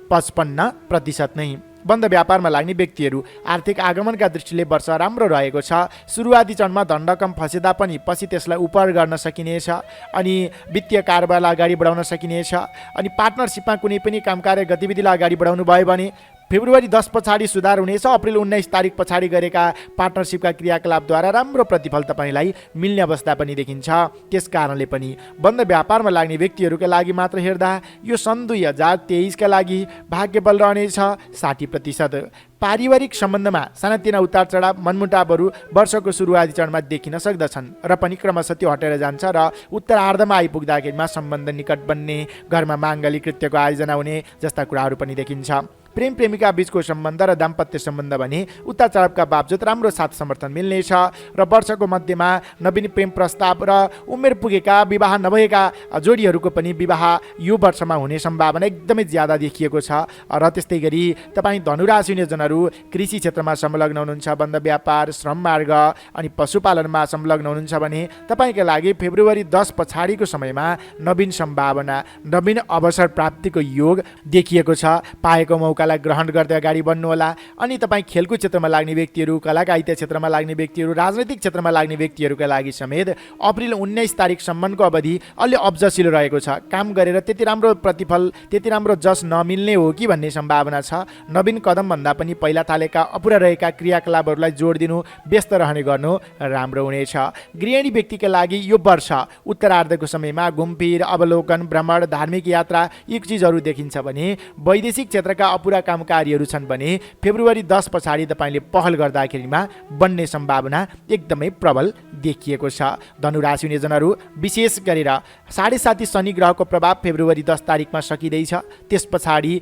55% नै। बन्द व्यापारमा लाग्ने व्यक्तिहरू आर्थिक आगमनका दृष्टिले वर्ष राम्रो रहेको छ। सुरुवाती चरणमा धन रकम फसेदा पनि पछि त्यसलाई उपर गर्न सकिनेछ अनि वित्तीय कारोबारलाई अगाडि बढाउन सकिनेछ। अनि पार्टनरसिपमा कुनै पनि काम कार्य गतिविधिलाई अगाडि बढाउनु भयो भने फेब्रुअरी 10 पछाडि सुधार हुनेछ। अप्रिल 19 तारिक पछाडि गरेका पार्टनरसिपका क्रियाकलापद्वारा राम्रो प्रतिफल तपाईँलाई मिल्ने अवस्था पनि देखिन्छ। त्यस कारणले पनि बन्द व्यापारमा लाग्ने व्यक्तिहरूका लागि मात्र हेर्दा यो सन् 2023 का लागि भाग्यबल रहनेछ 60%। पारिवारिक सम्बन्धमा सानातिना उतार चढाव मनमुटावहरू वर्षको सुरुवाती चरणमा देखिन सक्दछन् र पनि क्रमशः त्यो हटेर जान्छ र उत्तरार्धमा आइपुग्दाखेरिमा सम्बन्ध निकट बन्ने, घरमा माङ्गलिक कृत्यको आयोजना हुने जस्ता कुराहरू पनि देखिन्छ। प्रेम प्रेमिका बीचको सम्बन्ध र दाम्पत्य सम्बन्ध भने उतार चढावका बावजुद राम्रो साथ समर्थन मिल्नेछ र वर्षको मध्यमा नवीन प्रेम प्रस्ताव र उमेर पुगेका विवाह नभएका जोडीहरूको पनि विवाह यो वर्षमा हुने सम्भावना एकदमै ज्यादा देखिएको छ। र त्यस्तै गरी तपाईँ धनुराशि हुनेजनहरू कृषि क्षेत्रमा संलग्न हुनुहुन्छ, बन्द व्यापार, श्रम मार्ग अनि पशुपालनमा संलग्न हुनुहुन्छ भने तपाईँका लागि फेब्रुअरी 10 पछाडिको समयमा नवीन सम्भावना, नवीन अवसर प्राप्तिको योग देखिएको छ। पाएको मौकालाई ग्रहण गर्दै अगाडि बढ्नुहोला। अनि तपाईँ खेलकुद क्षेत्रमा लाग्ने व्यक्तिहरू, कलाकारिता क्षेत्रमा लाग्ने व्यक्तिहरू, राजनैतिक क्षेत्रमा लाग्ने व्यक्तिहरूका लागि समेत अप्रिल 19 तारिकसम्मको अवधि अलि अब्जसिलो रहेको छ। काम गरेर त्यति राम्रो प्रतिफल, त्यति राम्रो जस नमिल्ने हो कि भन्ने सम्भावना छ। नवीन कदमभन्दा पनि पहिला थालेका अपुरा रहेका क्रियाकलापहरूलाई जोड दिनु, व्यस्त रहने गर्नु राम्रो हुनेछ। गृहिणी व्यक्तिका लागि यो वर्ष उत्तरार्धको समयमा घुमफिर, अवलोकन, भ्रमण, धार्मिक यात्रा यी चिजहरू देखिन्छ भने वैदेशिक क्षेत्रका अपुरा कामकारीहरू छन् भने फेब्रुअरी 10 पछाडि तपाईँले पहल गर्दाखेरिमा बन्ने सम्भावना एकदमै प्रबल देखिएको छ। धनुराशि हुनेजनहरू विशेष गरेर 7.5 शनि ग्रहको प्रभाव फेब्रुअरी 10 तारिकमा सकिँदैछ। त्यस पछाडि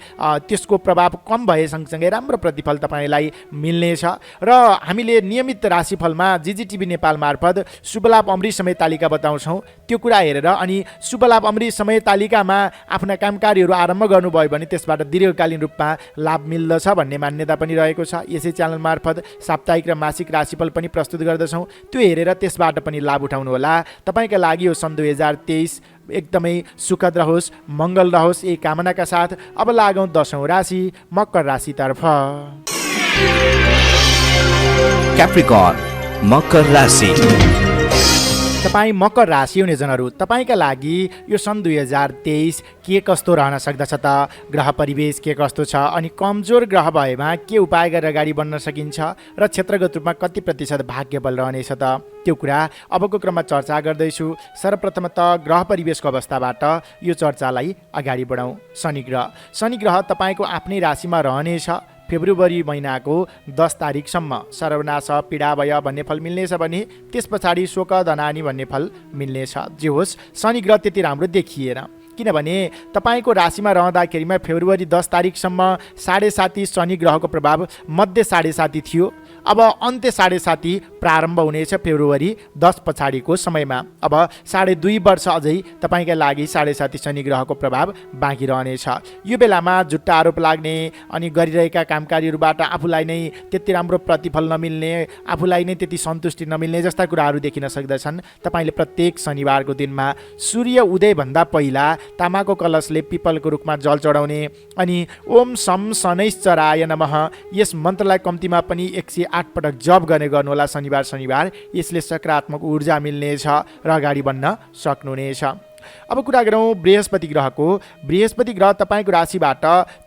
त्यसको प्रभाव कम भए सँगसँगै राम्रो प्रतिफल तपाईँलाई मिल्नेछ। र हामीले नियमित राशिफलमा जिजिटिभी नेपाल मार्फत शुभलाभ अमृत समय तालिका बताउँछौँ। त्यो कुरा हेरेर अनि शुभलाभ अमृत समय तालिकामा आफ्ना कामकारीहरू आरम्भ गर्नुभयो भने त्यसबाट दीर्घकालीन रूपमा लाभ मिल्दछ भन्ने मान्यता पनि रहेको छ। यसै च्यानल मार्फत साप्ताहिक र मासिक राशिफल पनि प्रस्तुत गर्दछौँ। त्यो हेरेर त्यसबाट पनि लाभ उठाउनुहोला। तपाईँका लागि यो सन् 2023 एकदमै सुखद रहोस्, मङ्गल रहोस् यही कामनाका साथ अब लागौँ 10औँ राशि मकर राशितर्फ। Capricorn, मकर राशि। तपाईँ मकर राशि हुनेजनहरू, तपाईँका लागि यो सन् 2023 के कस्तो रहन सक्दछ त? ग्रह परिवेश के कस्तो छ अनि कमजोर ग्रह भएमा के उपाय गरेर अगाडि बढ्न सकिन्छ र क्षेत्रगत रूपमा कति प्रतिशत भाग्यबल रहनेछ त? त्यो कुरा अबको क्रममा चर्चा गर्दैछु। सर्वप्रथम त ग्रह परिवेशको अवस्थाबाट यो चर्चालाई अगाडि बढाउँ। शनि ग्रह तपाईँको आफ्नै राशिमा रहनेछ। फेब्रुअरी महिनाको 10 तारिकसम्म सर्वनाश, पीडा भय भन्ने फल मिल्नेछ भने त्यस पछाडि शोक, धनानी भन्ने फल मिल्नेछ। जे होस्, शनि ग्रह त्यति राम्रो देखिएन, किनभने तपाईँको राशिमा रहँदाखेरिमा फेब्रुअरी 10 तारिकसम्म 7.5 शनि ग्रहको प्रभाव मध्य 7.5 थियो। अब अन्त्य 7.5 प्रारम्भ हुनेछ फेब्रुअरी 10 पछाडिको समयमा। अब 2.5 वर्ष अझै तपाईँका लागि 7.5 शनि ग्रहको प्रभाव बाँकी रहनेछ। यो बेलामा झुट्टा आरोप लाग्ने अनि गरिरहेका कामकारीहरूबाट आफूलाई नै त्यति राम्रो प्रतिफल नमिल्ने, आफूलाई नै त्यति सन्तुष्टि नमिल्ने जस्ता कुराहरू देखिन सक्दछन्। तपाईँले प्रत्येक शनिबारको दिनमा सूर्य उदयभन्दा पहिला तामाको कलशले पिपलको रुखमा जल चढाउने अनि ओम सम शनैश्चराय नमः यस मन्त्रलाई कम्तीमा पनि 108 पटक जप गर्ने गर्नुहोला शनिबार। यसले सकारात्मक ऊर्जा मिल्नेछ र अगाडि बढ्न सक्नुहुनेछ। अब कुरा गरौँ बृहस्पति ग्रहको। बृहस्पति ग्रह तपाईँको राशिबाट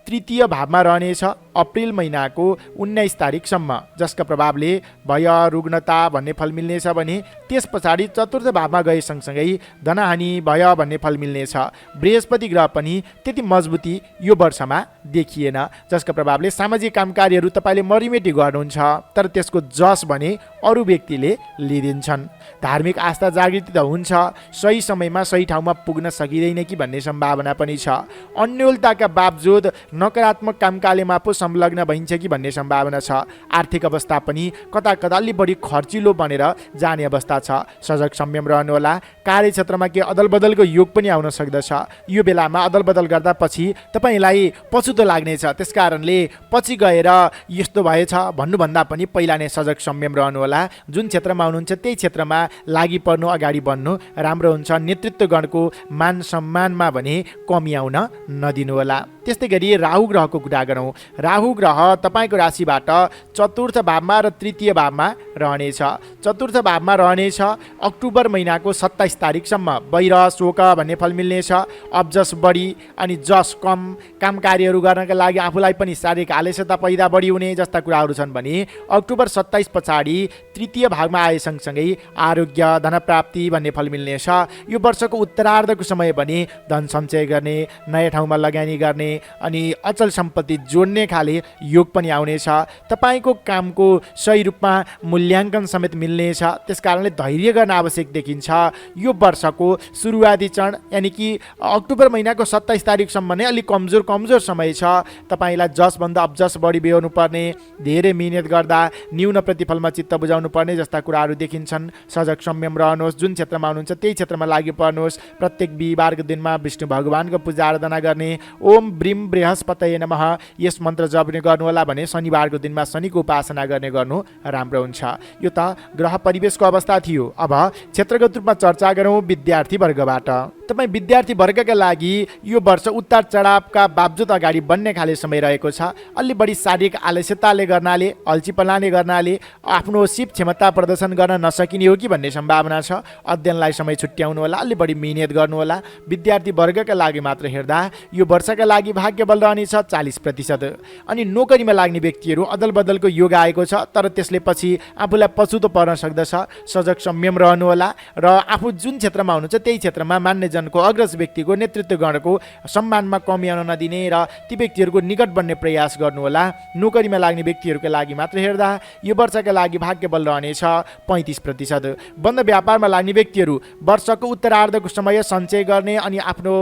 तृतीय भावमा रहनेछ अप्रिल महिनाको 19 तारिकसम्म, जसका प्रभावले भय, रुग्णता भन्ने फल मिल्नेछ भने त्यस पछाडि चतुर्थ भावमा गए सँगसँगै धनहानि, भय भन्ने फल मिल्नेछ। बृहस्पति ग्रह पनि त्यति मजबुती यो वर्षमा देखिएन, जसका प्रभावले सामाजिक कामकारीहरू तपाईँले मरिमेटी गर्नुहुन्छ तर त्यसको जस भने अरू व्यक्तिले लिइदिन्छन्। धार्मिक आस्था जागृति त हुन्छ, सही समयमा सही ठाउँमा पुग्न सकिँदैन कि भन्ने सम्भावना पनि छ। अन्योलताका बावजुद नकारात्मक कामकालेमा पो संलग्न भइन्छ कि भन्ने सम्भावना छ। आर्थिक अवस्था पनि कता कता अलि बढी खर्चिलो बनेर जाने अवस्था छ। सजग संयम रहनुहोला। कार्यक्षेत्रमा के अदलबदलको योग पनि आउन सक्दछ। यो बेलामा अदलबदल गर्दा पछि तपाईँलाई पछुतो लाग्नेछ। त्यस कारणले पछि गएर यस्तो भएछ भन्नुभन्दा पनि पहिला नै सजग संयम रहनुहोला। जुन क्षेत्रमा हुनुहुन्छ त्यही क्षेत्रमा लागि पर्नु, अगाडि बढ्नु राम्रो हुन्छ। नेतृत्वगणको मान सम्मानमा भने कमी आउन नदिनुहोला। त्यस्तै गरी राहु ग्रहको कुरा गरौँ। राहु ग्रह तपाईँको राशिबाट चतुर्थ भावमा र तृतीय भावमा रहनेछ। चतुर्थ भावमा रहनेछ अक्टोबर महिनाको 27 तारिकसम्म। वैर शोक भन्ने फल मिल्नेछ। अब्जस बढी अनि जस कम, काम कार्यहरू गर्नका लागि आफूलाई पनि शारीरिक आलस्यता पैदा बढी हुने जस्ता कुराहरू छन् भने अक्टोबर 27 पछाडि तृतीय भागमा आए सँगसँगै आरोग्य, धनप्राप्ति भन्ने फल मिल्नेछ। यो वर्षको उत्तरार्धको समय पनि धन सञ्चय गर्ने, नयाँ ठाउँमा लगानी गर्ने अनि अचल सम्पत्ति जोड्ने खाले योग पनि आउनेछ। तपाईँको कामको सही रूपमा मूल्याङ्कन समेत मिल्नेछ। त्यसकारणले धैर्य गर्न आवश्यक देखिन्छ। यो वर्षको सुरुवाती चरण यानि कि अक्टोबर महिनाको 27 तारिकसम्म नै अलिक कमजोर समय छ। तपाईँलाई जसभन्दा अब्जस बढी बेहोर्नु पर्ने, धेरै मिहिनेत गर्दा न्यून प्रतिफलमा चित्त बुझाउनु पर्ने जस्ता कुराहरू देखिन्छन्। सजग संयम रहनुहोस्। जुन क्षेत्रमा हुनुहुन्छ त्यही क्षेत्रमा लागि पर्नुहोस्। प्रत्येक बिहिबारको दिनमा विष्णु भगवानको पूजा आराधना गर्ने, ओम ब्रीम बृहस्पतये नमः यस मन्त्र जप्ने गर्नुहोला भने शनिबारको दिनमा शनिको उपासना गर्ने गर्नु राम्रो हुन्छ। यो त ग्रह परिवेशको अवस्था थियो। अब क्षेत्रगत रूपमा चर्चा गरौँ विद्यार्थी वर्गबाट। तपाईँ विद्यार्थी वर्गका लागि यो वर्ष उतार चढावका बावजुद अगाडि बढ्ने खाले समय रहेको छ। अलि बढी शारीरिक आलस्यताले गर्नाले, अल्छीपनाले गर्नाले आफ्नो सिप क्षमता प्रदर्शन गर्न नसकिने हो कि भन्ने सम्भावना छ। अध्ययनलाई समय छुट्याउनु होला, अलि बढी मिहिनेत गर्नु होला। विद्यार्थी वर्गका लागि मात्र हेर्दा यो वर्षका लागि भाग्य बल रहनेछ 40%। अनि नोकरीमा लाग्ने व्यक्तिहरू अदल बदलको योग आएको छ, तर त्यसले पछि आफूलाई पछुतो पर्न सक्दछ। सजग संयम रहनु होला र आफू जुन क्षेत्रमा हुनुहुन्छ त्यही क्षेत्रमा मान्यजनको, अग्रज व्यक्तिको, नेतृत्वगणको सम्मानमा कमी आउन नदिने र ती व्यक्तिहरूको निकट बन्ने प्रयास गर्नु होला। नोकरीमा लाग्ने व्यक्तिहरूका लागि मात्र हेर्दा यो वर्षका लागि भाग्य बल रहनेछ 35%। बन्द व्यापारमा लाग्ने व्यक्तिहरू वर्षको उत्तरार्धको समय सञ्चय गर्ने अनि आफ्नो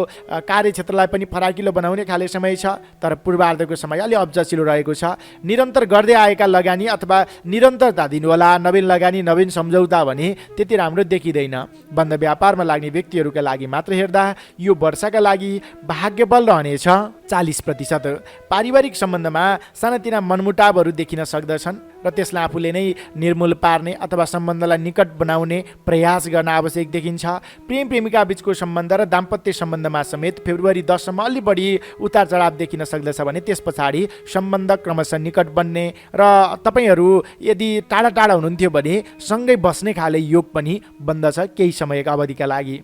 कार्यक्षेत्रलाई पनि फराकिलो बनाउने खाले समय छ, तर पूर्वार्धको समय अलि अब्जसिलो रहेको छ। निरन्तर गर्दै आएका लगानी अथवा निरन्तरता दिनुहोला। नवीन लगानी, नवीन सम्झौता भने त्यति राम्रो देखिँदैन। बन्द व्यापारमा लाग्ने व्यक्तिहरूका लागि मात्र हेर्दा यो वर्षका लागि भाग्य बल रहनेछ 40%। पारिवारिक सम्बन्धमा सानातिना मनमुटावहरू देखिन सक्दछन् र त्यसलाई आफूले नै निर्मूल पार्ने अथवा सम्बन्धलाई निकट बनाउने प्रयास गर्न आवश्यक देखिन्छ। प्रेम प्रेमिका बीचको सम्बन्ध र दाम्पत्य सम्बन्धमा समेत फेब्रुअरी 10 सम्म अलि बढी उतार चढाव देखिन सक्दछ भने त्यस पछाडि सम्बन्ध क्रमशः निकट बन्ने र तपाईँहरू यदि टाढा टाढा हुनुहुन्थ्यो भने सँगै बस्ने खाले योग पनि बन्दछ केही समयका अवधिका लागि।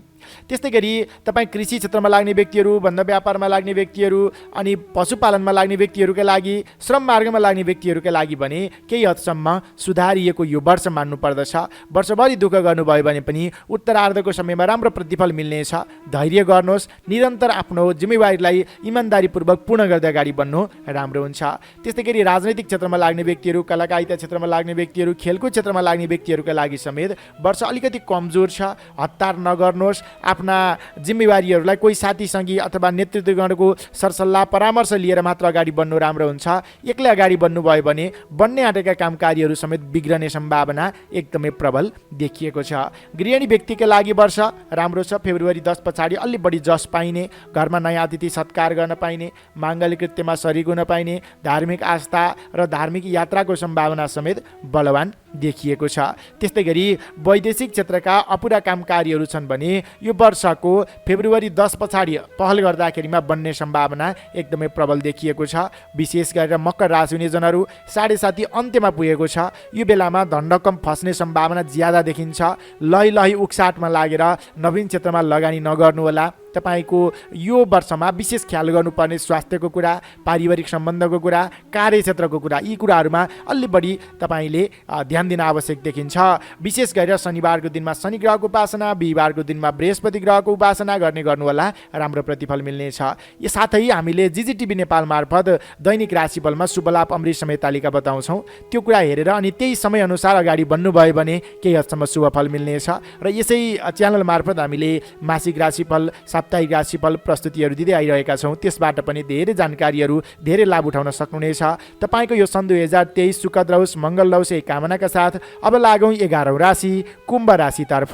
त्यस्तै गरी तपाईँ कृषि क्षेत्रमा लाग्ने व्यक्तिहरू, बन्द व्यापारमा लाग्ने व्यक्तिहरू अनि पशुपालनमा लाग्ने व्यक्तिहरूका लागि, श्रम मार्गमा लाग्ने व्यक्तिहरूका लागि भने केही हदसम्म सुधारिएको यो वर्ष मान्नु पर्दछ। वर्षभरि दुःख गर्नुभयो भने पनि उत्तरार्धको समयमा राम्रो प्रतिफल मिल्नेछ। धैर्य गर्नुहोस्। निरन्तर आफ्नो जिम्मेवारीलाई इमान्दारीपूर्वक पूर्ण गर्दै अगाडि बढ्नु राम्रो हुन्छ। त्यस्तै गरी राजनैतिक क्षेत्रमा लाग्ने व्यक्तिहरू, कलाकारिता क्षेत्रमा लाग्ने व्यक्तिहरू, खेलकुद क्षेत्रमा लाग्ने व्यक्तिहरूका लागि समेत वर्ष अलिकति कमजोर छ। हतार नगर्नुहोस्। आफ्ना जिम्मेवारीहरूलाई कोही साथीसँगी अथवा नेतृत्वगणको सरसल्लाह परामर्श लिएर मात्र अगाडि बढ्नु राम्रो हुन्छ। एक्लै अगाडि बढ्नुभयो भने बन्ने आँटेका काम कार्यहरू समेत बिग्रने सम्भावना एकदमै प्रबल देखिएको छ। गृहिणी व्यक्तिका लागि वर्ष राम्रो छ। फेब्रुअरी 10 पछाडि अलि बढी जस पाइने, घरमा नयाँ अतिथि सत्कार गर्न पाइने, माङ्गलिक कृत्यमा सरिक हुन पाइने, धार्मिक आस्था र धार्मिक यात्राको सम्भावना समेत बलवान देखिएको छ। त्यस्तै गरी वैदेशिक क्षेत्रका अपुरा काम कार्यहरू छन् भने यो वर्षको फेब्रुअरी 10 पछाडि पहल गर्दाखेरिमा बन्ने सम्भावना एकदमै प्रबल देखिएको छ। विशेष गरेर मकर राशि हुने जनहरू 7.5 अन्त्यमा पुगेको छ। यो बेलामा धनरकम फस्ने सम्भावना ज्यादा देखिन्छ। लही उक्साटमा लागेर नवीन क्षेत्रमा लगानी नगर्नु होला। तपाईँको यो वर्षमा विशेष ख्याल गर्नुपर्ने स्वास्थ्यको कुरा, पारिवारिक सम्बन्धको कुरा, कार्यक्षेत्रको कुरा, यी कुराहरूमा अलि बढी तपाईँले ध्यान दिन आवश्यक देखिन्छ। विशेष गरेर शनिबारको दिनमा शनि ग्रहको उपासना, बिहिबारको दिनमा बृहस्पति ग्रहको उपासना गर्ने गर्नुहोला। राम्रो प्रतिफल मिल्नेछ। यो साथै हामीले जिजिटिभी नेपाल मार्फत दैनिक राशिफलमा शुभलाभ अमृत समय तालिका बताउँछौँ। त्यो कुरा हेरेर अनि त्यही समयअनुसार अगाडि बढ्नुभयो भने केही हदसम्म शुभ फल मिल्नेछ। र यसै च्यानल मार्फत हामीले मासिक राशिफल, साप्ताहिक राशिफल प्रस्तुतिहरू दिँदै आइरहेका छौँ। त्यसबाट पनि धेरै जानकारीहरू, धेरै लाभ उठाउन सक्नुहुनेछ। तपाईँको यो सन् 2023 सुखद रहोस्, मङ्गल रहोस् यही कामनाका साथ अब लागौँ 11औँ राशि कुम्भ राशितर्फ।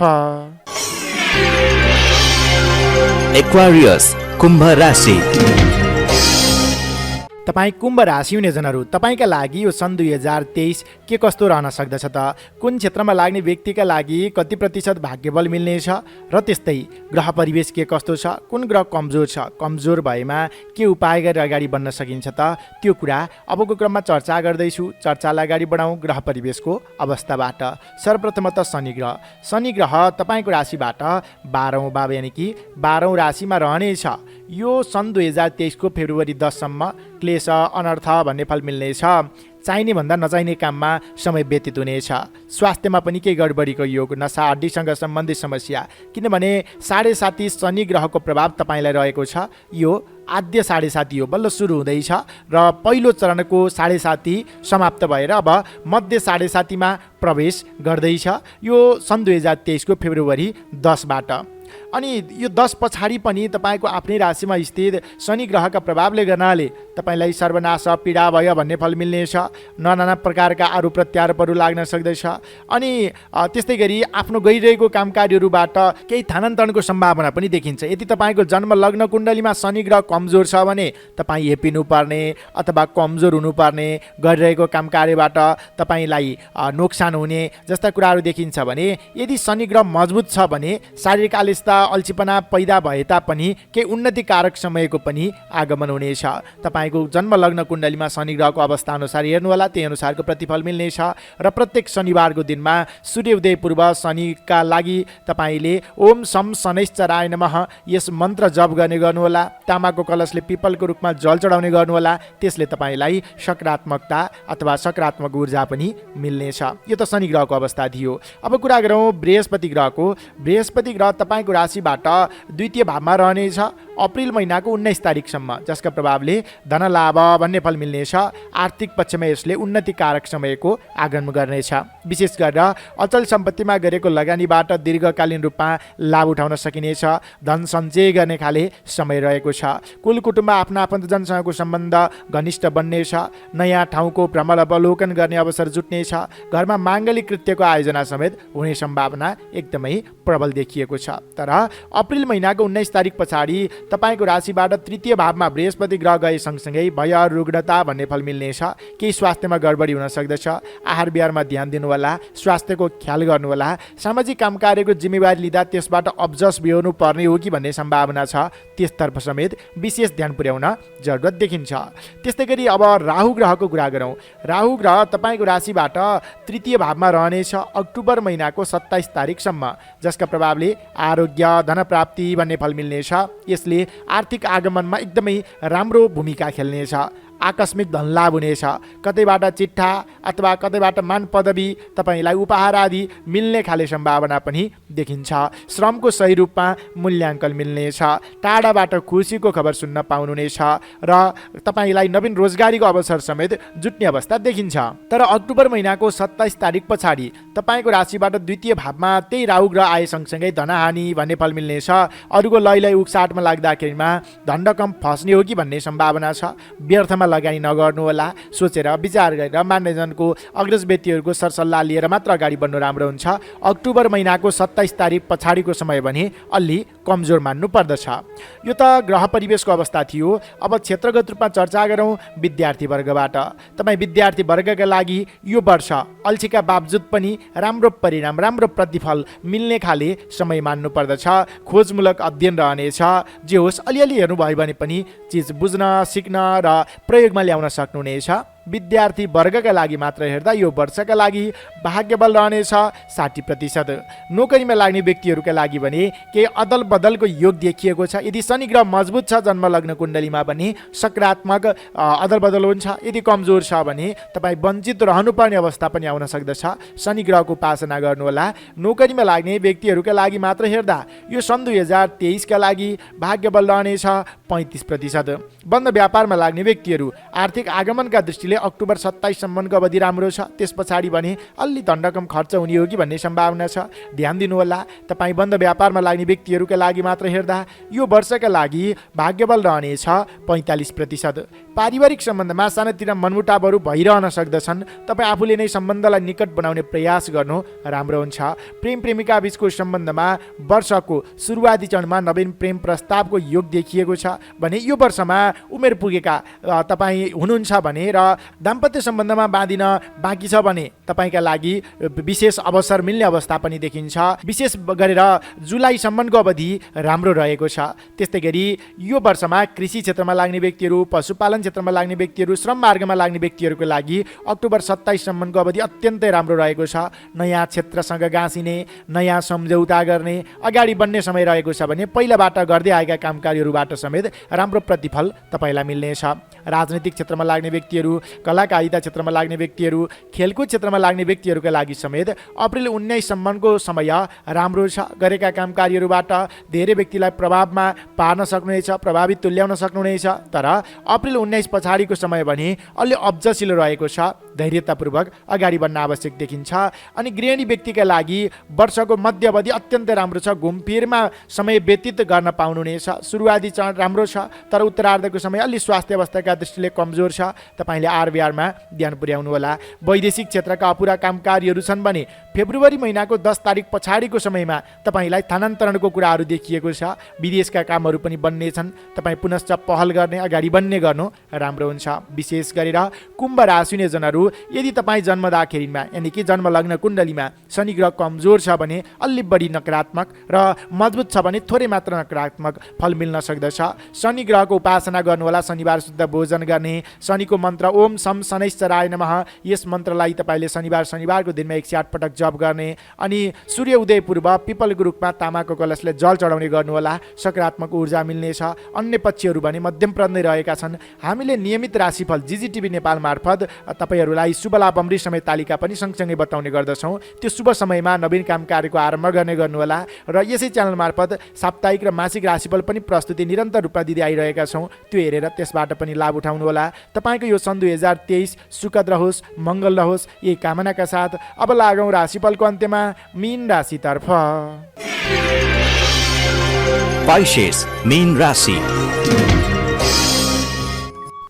एक्वारियस कुम्भ राशि। तपाईँ कुम्भ राशि हुने जनहरू, तपाईँका लागि यो सन् 2023 के कस्तो रहन सक्दछ त? कुन क्षेत्रमा लाग्ने व्यक्तिका लागि कति प्रतिशत भाग्यबल मिल्नेछ र त्यस्तै ग्रह परिवेश के कस्तो छ, कुन ग्रह कमजोर छ, कमजोर भएमा के उपाय गरेर अगाडि बढ्न सकिन्छ त? त्यो कुरा अबको क्रममा चर्चा गर्दैछु। चर्चालाई अगाडि बढाउँ ग्रह परिवेशको अवस्थाबाट। सर्वप्रथमतः शनि ग्रह। शनि ग्रह तपाईँको राशिबाट 12औँ भाव यानि कि 12औँ राशिमा रहनेछ। यो सन् 2023 को फेब्रुअरी 10 सम्म क्लेश अनर्थ भन्ने फल मिल्नेछ। चाहिने भन्दा नचाहिने काममा समय व्यतीत हुनेछ। स्वास्थ्यमा पनि केही गडबडीको योग, नसा हड्डीसँग सम्बन्धित समस्या, किनभने 7.5 शनि ग्रहको प्रभाव तपाईँलाई रहेको छ। यो आद्य 7.5 हो, बल्ल सुरु हुँदैछ र पहिलो चरणको 7.5 समाप्त भएर अब मध्य 7.5 मा प्रवेश गर्दैछ। यो सन् 2023 को फेब्रुअरी 10 बाट। अनि यो 10 पछाडि पनि तपाईँको आफ्नै राशिमा स्थित शनि ग्रहका प्रभावले गर्नाले तपाईँलाई सर्वनाश पीडा भयो भन्ने फल मिल्नेछ। नाना प्रकारका आरोप प्रत्यारोपहरू लाग्न सक्दछ। अनि त्यस्तै गरी आफ्नो गइरहेको कामकाजहरूबाट केही स्थानान्तरणको सम्भावना पनि देखिन्छ। यदि तपाईँको जन्म लग्न कुण्डलीमा शनि ग्रह कमजोर छ भने तपाईँ हेपिनु पर्ने अथवा कमजोर हुनुपर्ने, गरिरहेको कामकार्यबाट तपाईँलाई नोक्सान हुने जस्ता कुराहरू देखिन्छ भने, यदि शनि ग्रह मजबुत छ भने शारीरिक आलस्यता अल्छीपना पैदा भए तापनि केही उन्नतिकारक समयको पनि आगमन हुनेछ। तपाईँको जन्म लग्न कुण्डलीमा शनि ग्रहको अवस्था अनुसार हेर्नुहोला, त्यही अनुसारको प्रतिफल मिल्नेछ। र प्रत्येक शनिबारको दिनमा सूर्योदय पूर्व शनिका लागि तपाईँले ओम सम शनैश्चराय नमः यस मन्त्र जप गर्ने गर्नुहोला। तामाको कलशले पिपलको रूपमा जल चढाउने गर्नुहोला। त्यसले तपाईँलाई सकारात्मकता अथवा सकारात्मक ऊर्जा पनि मिल्नेछ। यो त शनि ग्रहको अवस्था थियो। अब कुरा गरौँ बृहस्पति ग्रहको। बृहस्पति ग्रह तपाईँको राशिबाट द्वितीय भावमा रहनेछ अप्रिल महिनाको 19 तारिकसम्म, जसका प्रभावले धन लाभ भन्ने फल मिल्नेछ। आर्थिक पक्षमा यसले उन्नतिकारक समयको आगमन गर्नेछ। विशेष गरेर अचल सम्पत्तिमा गरेको लगानीबाट दीर्घकालीन रूपमा लाभ उठाउन सकिनेछ। धन सञ्चय गर्ने खाले समय रहेको छ। कुल कुटुम्बमा आफ्ना आफन्तजनसँगको सम्बन्ध घनिष्ठ बन्नेछ। नयाँ ठाउँको भ्रमण अवलोकन गर्ने अवसर जुट्नेछ। घरमा माङ्गलिक कृत्यको आयोजना समेत हुने सम्भावना एकदमै प्रबल देखिएको छ। तर अप्रिल महिनाको 19 तारिक पछाडि तपाईँको राशिबाट तृतीय भावमा बृहस्पति ग्रह गए सँगसँगै भय रुग्णता भन्ने फल मिल्नेछ। केही स्वास्थ्यमा गडबडी हुन सक्दछ। आहार विहारमा ध्यान दिनुहोला, स्वास्थ्यको ख्याल गर्नुहोला। सामाजिक कामकार्यको जिम्मेवारी लिँदा त्यसबाट अब्जस बिहोर्नु पर्ने हो कि भन्ने सम्भावना छ। त्यसतर्फ समेत विशेष ध्यान पुर्याउन जरुरत देखिन्छ। त्यस्तै गरी अब राहु ग्रहको कुरा गरौँ। राहु ग्रह तपाईँको राशिबाट तृतीय भावमा रहनेछ अक्टोबर महिनाको 27 तारिकसम्म, जसका प्रभावले आरोग्य धन प्राप्ति भन्ने फल मिल्नेछ। यसले आर्थिक आगमनमा एकदमै राम्रो भूमिका खेल्नेछ। आकस्मिक धनलाभ हुनेछ। कतैबाट चिट्ठा अथवा कतैबाट मान पदवी तपाईँलाई उपहार आदि मिल्ने खाले सम्भावना पनि देखिन्छ। श्रमको सही रूपमा मूल्याङ्कन मिल्नेछ। टाढाबाट खुसीको खबर सुन्न पाउनुहुनेछ र तपाईँलाई नवीन रोजगारीको अवसर समेत जुट्ने अवस्था देखिन्छ। तर अक्टोबर महिनाको 27 तारिक पछाडि तपाईँको राशिबाट द्वितीय भावमा त्यही राहु ग्रह आए सँगसँगै धनहानि भन्ने फल मिल्नेछ। अरूको लैलाई उकसाटमा लाग्दाखेरिमा धन रकम फस्ने हो कि भन्ने सम्भावना छ। व्यर्थमा लगानी नगर्नुहोला। सोचेर विचार गरेर मान्यजनको अग्रज व्यक्तिहरूको सरसल्लाह लिएर मात्र अगाडि बढ्नु राम्रो हुन्छ। अक्टोबर महिनाको 27 तारिक पछाडिको समय भने अलि कमजोर मान्नु पर्दछ। यो त ग्रह परिवेशको अवस्था थियो। अब क्षेत्रगत रूपमा चर्चा गरौँ विद्यार्थी वर्गबाट। तपाईँ विद्यार्थी वर्गका लागि यो वर्ष अल्छीका बावजुद पनि राम्रो परिणाम, राम्रो प्रतिफल मिल्ने खाले समय मान्नु पर्दछ। खोजमूलक अध्ययन रहनेछ। जे होस् अलिअलि हेर्नुभयो भने पनि चिज बुझ्न, सिक्न र प्रयोगमा ल्याउन सक्नुहुनेछ। विद्यार्थी वर्गका लागि मात्र हेर्दा यो वर्षका लागि भाग्यबल रहनेछ 60%। नोकरीमा लाग्ने व्यक्तिहरूका लागि भने केही अदल बदलको योग देखिएको छ। यदि शनि ग्रह मजबुत छ जन्म लग्न कुण्डलीमा भने सकारात्मक अदल बदल हुन्छ। यदि कमजोर छ भने तपाईँ वञ्चित रहनुपर्ने अवस्था पनि आउन सक्दछ। शनि ग्रहको उपासना गर्नुहोला। नोकरीमा लाग्ने व्यक्तिहरूका लागि मात्र हेर्दा यो सन् 2023 का लागि भाग्यबल रहनेछ 35%। बन्द व्यापारमा लाग्ने व्यक्तिहरू आर्थिक आगमनका दृष्टिले व्यक्तिहरूले अक्टोबर 27 सम्मको अवधि राम्रो छ, त्यस पछाडि भने अलि धन्डकम खर्च हुने हो कि भन्ने सम्भावना छ। ध्यान दिनुहोला, तपाईँ बन्द व्यापारमा लाग्ने व्यक्तिहरूका लागि मात्र हेर्दा यो वर्षका लागि भाग्यबल रहनेछ 45%। पारिवारिक सम्बन्धमा सानोतिनो मनमुटावहरू भइरहन सक्दछन्। तपाईँ आफूले नै सम्बन्धलाई निकट बनाउने प्रयास गर्नु राम्रो हुन्छ। प्रेम प्रेमिका बीचको सम्बन्धमा वर्षको सुरुवाती चरणमा नवीन प्रेम प्रस्तावको योग देखिएको छ भने यो वर्षमा उमेर पुगेका तपाईँ हुनुहुन्छ भने र दाम्पत्य सम्बन्धमा बाँधिन बाँकी छ भने तपाईँका लागि विशेष अवसर मिल्ने अवस्था पनि देखिन्छ। विशेष गरेर जुलाईसम्मको अवधि राम्रो रहेको छ। त्यस्तै गरी यो वर्षमा कृषि क्षेत्रमा लाग्ने व्यक्तिहरू, पशुपालन क्षेत्रमा लाग्ने व्यक्तिहरू, श्रम मार्गमा लाग्ने व्यक्तिहरूको लागि अक्टोबर 27 सम्मको अवधि अत्यन्तै राम्रो रहेको छ। नयाँ क्षेत्रसँग गाँसिने, नयाँ सम्झौता गर्ने, अगाडि बढ्ने समय रहेको छ भने पहिलाबाट गर्दै आएका कामकारीहरूबाट समेत राम्रो प्रतिफल तपाईँलाई मिल्नेछ। राजनीतिक क्षेत्रमा लाग्ने व्यक्तिहरू, कलाकारिता क्षेत्रमा लाग्ने व्यक्तिहरू, खेलकुद क्षेत्रमा लाग्ने व्यक्तिहरूका लागि समेत अप्रिल 19 सम्मको समय राम्रो छ। गरेका कामकारीहरूबाट धेरै व्यक्तिलाई प्रभावमा पार्न सक्नुहुनेछ, प्रभावित तुल्याउन सक्नुहुनेछ। तर अप्रिल 19 पछाडिको समय भने अलि अब्जसिलो रहेको छ। धैर्यतापूर्वक अगाडि बढ्न आवश्यक देखिन्छ। अनि गृहिणी व्यक्तिका लागि वर्षको मध्य अवधि अत्यन्तै राम्रो छ। घुमफिरमा समय व्यतीत गर्न पाउनुहुनेछ। सुरुवाती चरण राम्रो छ, तर उत्तरार्धको समय अलि स्वास्थ्य अवस्थाका दृष्टिले कमजोर छ। तपाईँले आरबिआरमा ध्यान पुर्याउनु होला। वैदेशिक क्षेत्रका अपुरा कामकारीहरू छन् भने फेब्रुअरी महिनाको 10 तारिक पछाडिको समयमा तपाईँलाई स्थानान्तरणको कुराहरू देखिएको छ। विदेशका कामहरू पनि बन्नेछन्। तपाईँ पुनश्च पहल गर्ने, अगाडि बढ्ने गर्नु राम्रो हुन्छ। विशेष गरेर कुम्भ राशि हुनेजनहरू, यदि तपाईँ जन्मदाखेरिमा यानि कि जन्म लग्न कुण्डलीमा शनि ग्रह कमजोर छ भने अलि बढी नकारात्मक र मजबुत छ भने थोरै मात्र नकारात्मक फल मिल्न सक्दछ। शनि ग्रहको उपासना गर्नुहोला। शनिबार शुद्ध भोजन गर्ने, शनिको मन्त्र ओम शम शनैश्चराय नमः, यस मन्त्रलाई तपाईँले शनिबारको दिनमा 108 पटक जप गर्ने। अनि सूर्य उदय पूर्व पिपलको रुखमा तामाको कलशले जल चढाउने गर्नुहोला। सकारात्मक ऊर्जा मिल्नेछ। अन्य पक्षहरू भने मध्यमप्रद नै रहेका छन्। हामीले नियमित राशिफल जिजिटिभी नेपाल मार्फत तपाईँहरूलाई शुभ लाभ अमृत समय तालिका पनि सँगसँगै बताउने गर्दछौँ। त्यो शुभ समयमा नवीन काम कार्यको आरम्भ गर्ने गर्नुहोला। र यसै च्यानल मार्फत साप्ताहिक र मासिक राशिफल पनि प्रस्तुति निरन्तर रूपमा दिँदै आइरहेका छौँ। त्यो हेरेर त्यसबाट पनि लाभ उठाउनुहोला। तपाईँको यो सन् 2023 सुखद रहोस्, मङ्गल रहोस्, यही कामनाका साथ अब लागौँ राशिफलको अन्त्यमा मीन राशितर्फ। पाइसेस मीन राशि।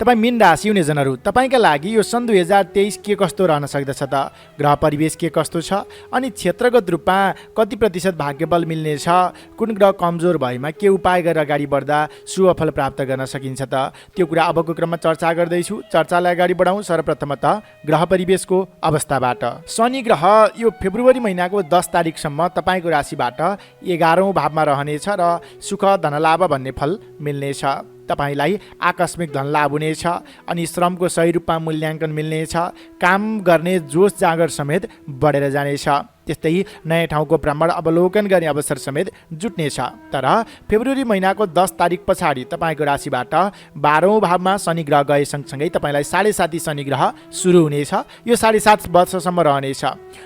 तपाईँ मीन राशि हुनेजनहरू, तपाईँका लागि यो सन् 2023 के कस्तो रहन सक्दछ त? ग्रह परिवेश के कस्तो छ? अनि क्षेत्रगत रूपमा कति प्रतिशत भाग्यबल मिल्नेछ? कुन ग्रह कमजोर भएमा के उपाय गरेर अगाडि बढ्दा शुभ फल प्राप्त गर्न सकिन्छ त? त्यो कुरा अबको क्रममा चर्चा गर्दैछु। चर्चालाई अगाडि बढाउँ। सर्वप्रथमतः ग्रह परिवेशको अवस्थाबाट। शनि ग्रह यो फेब्रुअरी महिनाको 10 तारिकसम्म तपाईँको राशिबाट 11औँ भावमा रहनेछ र सुख धनलाभ भन्ने फल मिल्नेछ। तपाईँलाई आकस्मिक धन लाभ हुनेछ अनि श्रमको सही रूपमा मूल्याङ्कन मिल्नेछ। काम गर्ने जोस जाँगर समेत बढेर जानेछ। त्यस्तै नयाँ ठाउँको भ्रमण अवलोकन गर्ने अवसर समेत जुट्नेछ। तर फेब्रुअरी महिनाको 10 तारिक पछाडि तपाईँको राशिबाट 12औँ भावमा शनि ग्रह गए सँगसँगै तपाईँलाई 7.5 शनि ग्रह सुरु हुनेछ। यो 7.5 वर्षसम्म रहनेछ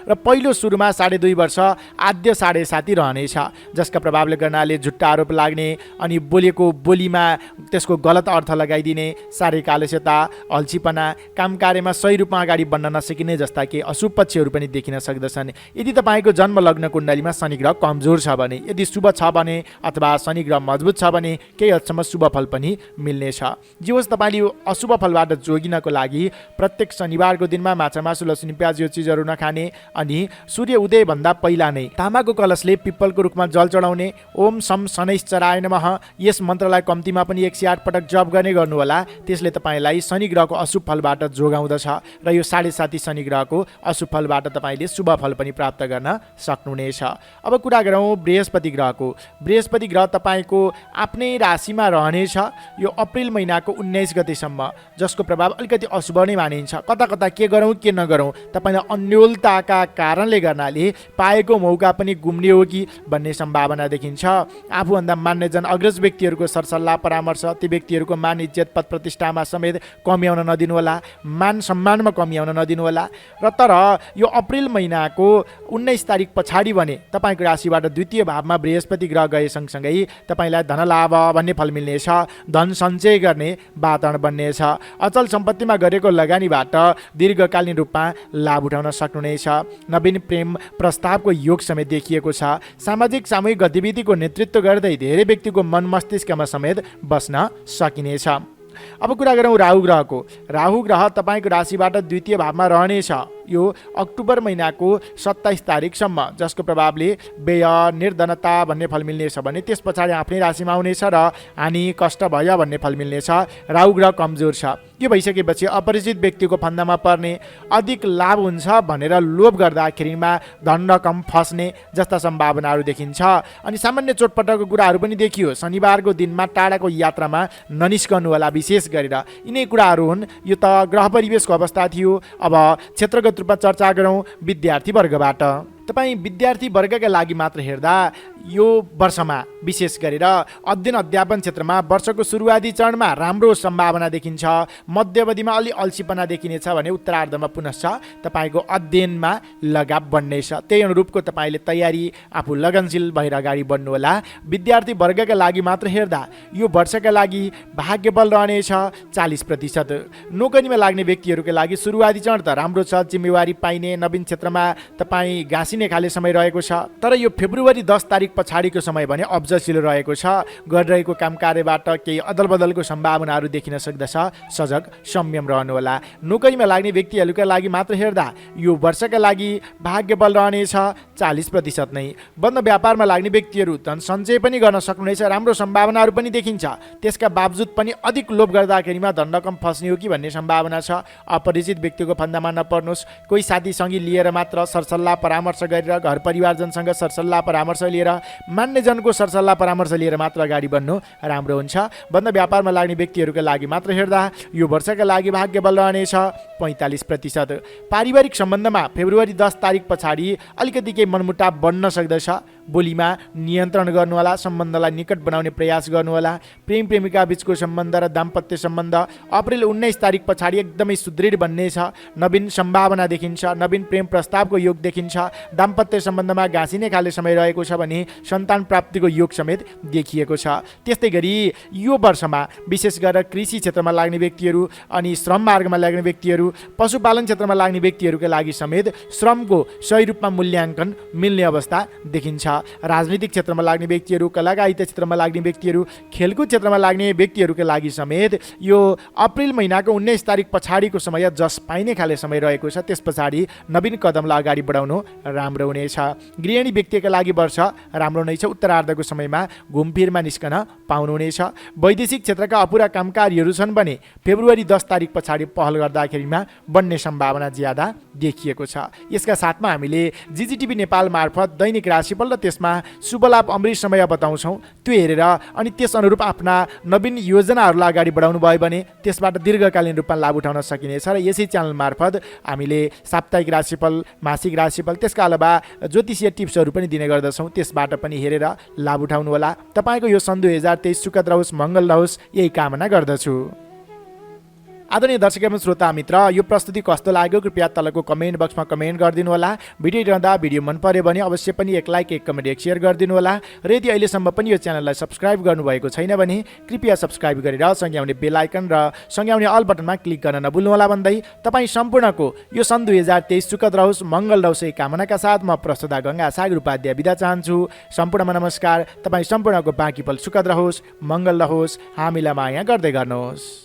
र पहिलो सुरुमा 2.5 वर्ष आद्य 7.5 रहनेछ, जसका प्रभावले गर्नाले झुट्टा आरोप लाग्ने अनि बोलेको बोलीमा त्यसको गलत अर्थ लगाइदिने, शारीरिक आलस्यता, अल्छीपना, काम कार्यमा सही रूपमा अगाडि बढ्न नसकिने जस्ता केही अशुभ पक्षहरू पनि देखिन सक्दछन्। यदि तपाईँको जन्म लग्न कुण्डलीमा शनि ग्रह कमजोर छ भने, यदि शुभ छ भने अथवा शनि ग्रह मजबुत छ भने केही हदसम्म शुभ फल पनि मिल्नेछ। जे होस्, तपाईँले यो अशुभ फलबाट जोगिनको लागि प्रत्येक शनिबारको दिनमा माछा मासु, लसुन प्याज यो चिजहरू नखाने अनि सूर्य उदयभन्दा पहिला नै तामाको कलशले पिपलको रुखमा जल चढाउने, ओम शम शनैश्चराय नमः, यस मन्त्रलाई कम्तीमा पनि 108 पटक जप गर्ने गर्नुहोला। त्यसले तपाईँलाई शनि ग्रहको अशुभ फलबाट जोगाउँदछ र यो 7.5 शनि ग्रहको अशुभ फलबाट तपाईँले शुभ फल पनि प्राप्त गर्न सक्नुहुनेछ। अब कुरा गरौँ बृहस्पति ग्रहको। बृहस्पति ग्रह तपाईँको आफ्नै राशिमा रहनेछ यो अप्रिल महिनाको 19 गतेसम्म, जसको प्रभाव अलिकति अशुभ नै मानिन्छ। कता कता के गरौँ के नगरौँ, तपाईँलाई अन्योलताका कारणले गर्नाले पाएको मौका पनि गुम्ने हो कि भन्ने सम्भावना देखिन्छ। आफूभन्दा मान्यजन अग्रज व्यक्तिहरूको सरसल्लाह परामर्श, ती व्यक्तिहरूको मान इज्जत पद प्रतिष्ठामा समेत कमी आउन नदिनुहोला, मान सम्मानमा कमी आउन नदिनुहोला। र तर यो अप्रिल महिनाको 19 तारिक पछाडि भने तपाईँको राशिबाट द्वितीय भावमा बृहस्पति ग्रह गए सँगसँगै तपाईँलाई धनलाभ भन्ने फल मिल्नेछ। धन सञ्चय गर्ने वातावरण बन्नेछ। अचल सम्पत्तिमा गरेको लगानीबाट दीर्घकालीन रूपमा लाभ उठाउन सक्नुहुनेछ। नवीन प्रेम प्रस्तावको योग समेत देखिएको छ। सामाजिक सामूहिक गतिविधिको नेतृत्व गर्दै धेरै व्यक्तिको मन मस्तिष्कमा समेत बस्न सकिनेछ। अब कुरा गरौँ राहु ग्रहको। राहु ग्रह तपाईँको राशिबाट द्वितीय भावमा रहनेछ यो अक्टोबर महिनाको 27 तारिकसम्म, जसको प्रभावले व्यय निर्धनता भन्ने फल मिल्नेछ भने त्यस पछाडि आफ्नै राशिमा आउनेछ र हानि कष्ट भयो भन्ने फल मिल्नेछ। राहु ग्रह कमजोर छ। यो भइसकेपछि अपरिचित व्यक्तिको फन्दामा पर्ने, अधिक लाभ हुन्छ भनेर लोभ गर्दाखेरिमा धन रकम फस्ने जस्ता सम्भावनाहरू देखिन्छ। अनि सामान्य चोटपटकको कुराहरू पनि देखियो। शनिबारको दिनमा टाढाको यात्रामा ननिस्कनु होला। विशेष गरेर यिनै कुराहरू हुन्। यो त ग्रह परिवेशको अवस्था थियो। अब क्षेत्रगत रूपमा चर्चा गरौँ विद्यार्थी वर्गबाट। तपाईँ विद्यार्थी वर्गका लागि मात्र हेर्दा यो वर्षमा विशेष गरेर अध्ययन अध्यापन क्षेत्रमा वर्षको सुरुवाती चरणमा राम्रो सम्भावना देखिन्छ। मध्यावधिमा अलि अल्छीपना देखिनेछ भने उत्तरार्धमा पुनश्च तपाईँको अध्ययनमा लगाव बढ्नेछ। त्यही अनुरूपको तपाईँले तयारी आफू लगनशील भएर अगाडि बढ्नुहोला। विद्यार्थी वर्गका लागि मात्र हेर्दा यो वर्षका लागि भाग्य बल रहनेछ 40%। नोकरीमा लाग्ने व्यक्तिहरूका लागि सुरुवाती चरण त राम्रो छ। जिम्मेवारी पाइने नवीन क्षेत्रमा तपाईँ घाँसिने खाले समय रहेको छ। तर यो फेब्रुअरी 10 तारिक पछाडिको समय भने अब्जसिलो रहेको छ। गरिरहेको काम कार्यबाट केही अदलबदलको सम्भावनाहरू देखिन सक्दछ। सजग संयम रहनुहोला। नोकरीमा लाग्ने व्यक्तिहरूका लागि मात्र हेर्दा यो वर्षका लागि भाग्य बल रहनेछ 40% नै। बन्द व्यापारमा लाग्ने व्यक्तिहरू धन सञ्चय पनि गर्न सक्नुहुनेछ। राम्रो सम्भावनाहरू पनि देखिन्छ। त्यसका बावजुद पनि अधिक लोभ गर्दाखेरिमा धन रकम फस्ने हो कि भन्ने सम्भावना छ। अपरिचित व्यक्तिको फन्दामा नपर्नुहोस्। कोही साथीसँगी लिएर मात्र सरसल्लाह परामर्श गरेर, घर परिवारजनसँग सरसल्लाह परामर्श लिएर, मान्यजनको सरसल्लाह परामर्श लिएर मात्र अगाडि बढ्नु राम्रो हुन्छ। बन्द व्यापारमा लाग्ने व्यक्तिहरूका लागि मात्र हेर्दा यो वर्षका लागि भाग्य बल रहनेछ 45%। पारिवारिक सम्बन्धमा फेब्रुअरी 10 तारिक पछाडि अलिकति केही मनमुटाव बढ्न सक्दछ। बोलीमा नियन्त्रण गर्नुहोला। सम्बन्धलाई निकट बनाउने प्रयास गर्नुहोला। प्रेम प्रेमिका बीचको सम्बन्ध र दाम्पत्य सम्बन्ध अप्रिल 19 तारिक पछाडि एकदमै सुदृढ बन्नेछ। नवीन सम्भावना देखिन्छ। नवीन प्रेम प्रस्तावको योग देखिन्छ। दाम्पत्य सम्बन्धमा घाँसिने खाले समय रहेको छ भने सन्तान प्राप्तिको योग समेत देखिएको छ। त्यस्तै गरी यो वर्षमा विशेष गरेर कृषि क्षेत्रमा लाग्ने व्यक्तिहरू अनि श्रम मार्गमा लाग्ने व्यक्तिहरू, पशुपालन क्षेत्रमा लाग्ने व्यक्तिहरूका लागि समेत श्रमको सही रूपमा मूल्याङ्कन मिल्ने अवस्था देखिन्छ। राजनीतिक क्षेत्रमा लाग्ने व्यक्तिहरू, कलाकारिता क्षेत्रमा लाग्ने व्यक्तिहरू, खेलकुद क्षेत्रमा लाग्ने व्यक्तिहरूका लागि समेत यो अप्रिल महिनाको 19 तारिक पछाडिको समय जस पाइने खाले समय रहेको छ। त्यस पछाडि नवीन कदमलाई अगाडि बढाउनु राम्रो हुनेछ। गृहिणी व्यक्तिका लागि वर्ष राम्रो नै छ। उत्तरार्धको समयमा घुमफिरमा निस्कन पाउनुहुनेछ। वैदेशिक क्षेत्रका अपुरा कामकारीहरू छन् भने फेब्रुअरी 10 तारिक पछाडि पहल गर्दाखेरिमा बन्ने सम्भावना ज्यादा देखिएको छ। यसका साथमा हामीले जिजिटिभी नेपाल मार्फत दैनिक राशिफल र त्यसमा शुभलाभ अमृत समय बताउँछौँ। त्यो हेरेर अनि त्यस अनुरूप आफ्ना नवीन योजनाहरूलाई अगाडि बढाउनु भयो भने त्यसबाट दीर्घकालीन रूपमा लाभ उठाउन सकिनेछ। र यसै च्यानल मार्फत हामीले साप्ताहिक राशिफल, मासिक राशिफल, त्यसका अलावा ज्योतिषीय टिप्सहरू पनि दिने गर्दछौँ। त्यसबाट पनि हेरेर लाभ उठाउनुहोला। तपाईँको यो सन् 2023 सुखद रहोस्, मङ्गल रहोस्, यही कामना गर्दछु। आदरणीय दर्शक एवं श्रोता मित्र, यो प्रस्तुति कस्तो लाग्यो कृपया तलको कमेन्ट बक्समा कमेन्ट गरिदिनु होला। भिडियो हेर्दा भिडियो मन पर्यो भने अवश्य पनि एक लाइक, एक कमेन्ट, एक सेयर गरिदिनु होला। र यदि अहिलेसम्म पनि यो च्यानललाई सब्सक्राइब गर्नुभएको छैन भने कृपया सब्सक्राइब गरेर सँगै आउने बेल आइकन र सँगै आउने अल बटनमा क्लिक गर्न नभुल्नुहोला भन्दै तपाईँ सम्पूर्णको यो सन् 2023 सुखद रहोस्, मङ्गल रहोस् यही कामनाका साथ म प्रस्तुता गङ्गा सागर उपाध्याय बिदा चाहन्छु। सम्पूर्णमा नमस्कार। तपाईँ सम्पूर्णको बाँकी पल सुखद रहोस्, मङ्गल रहोस्, हामीलाई माया गर्दै गर्नुहोस्।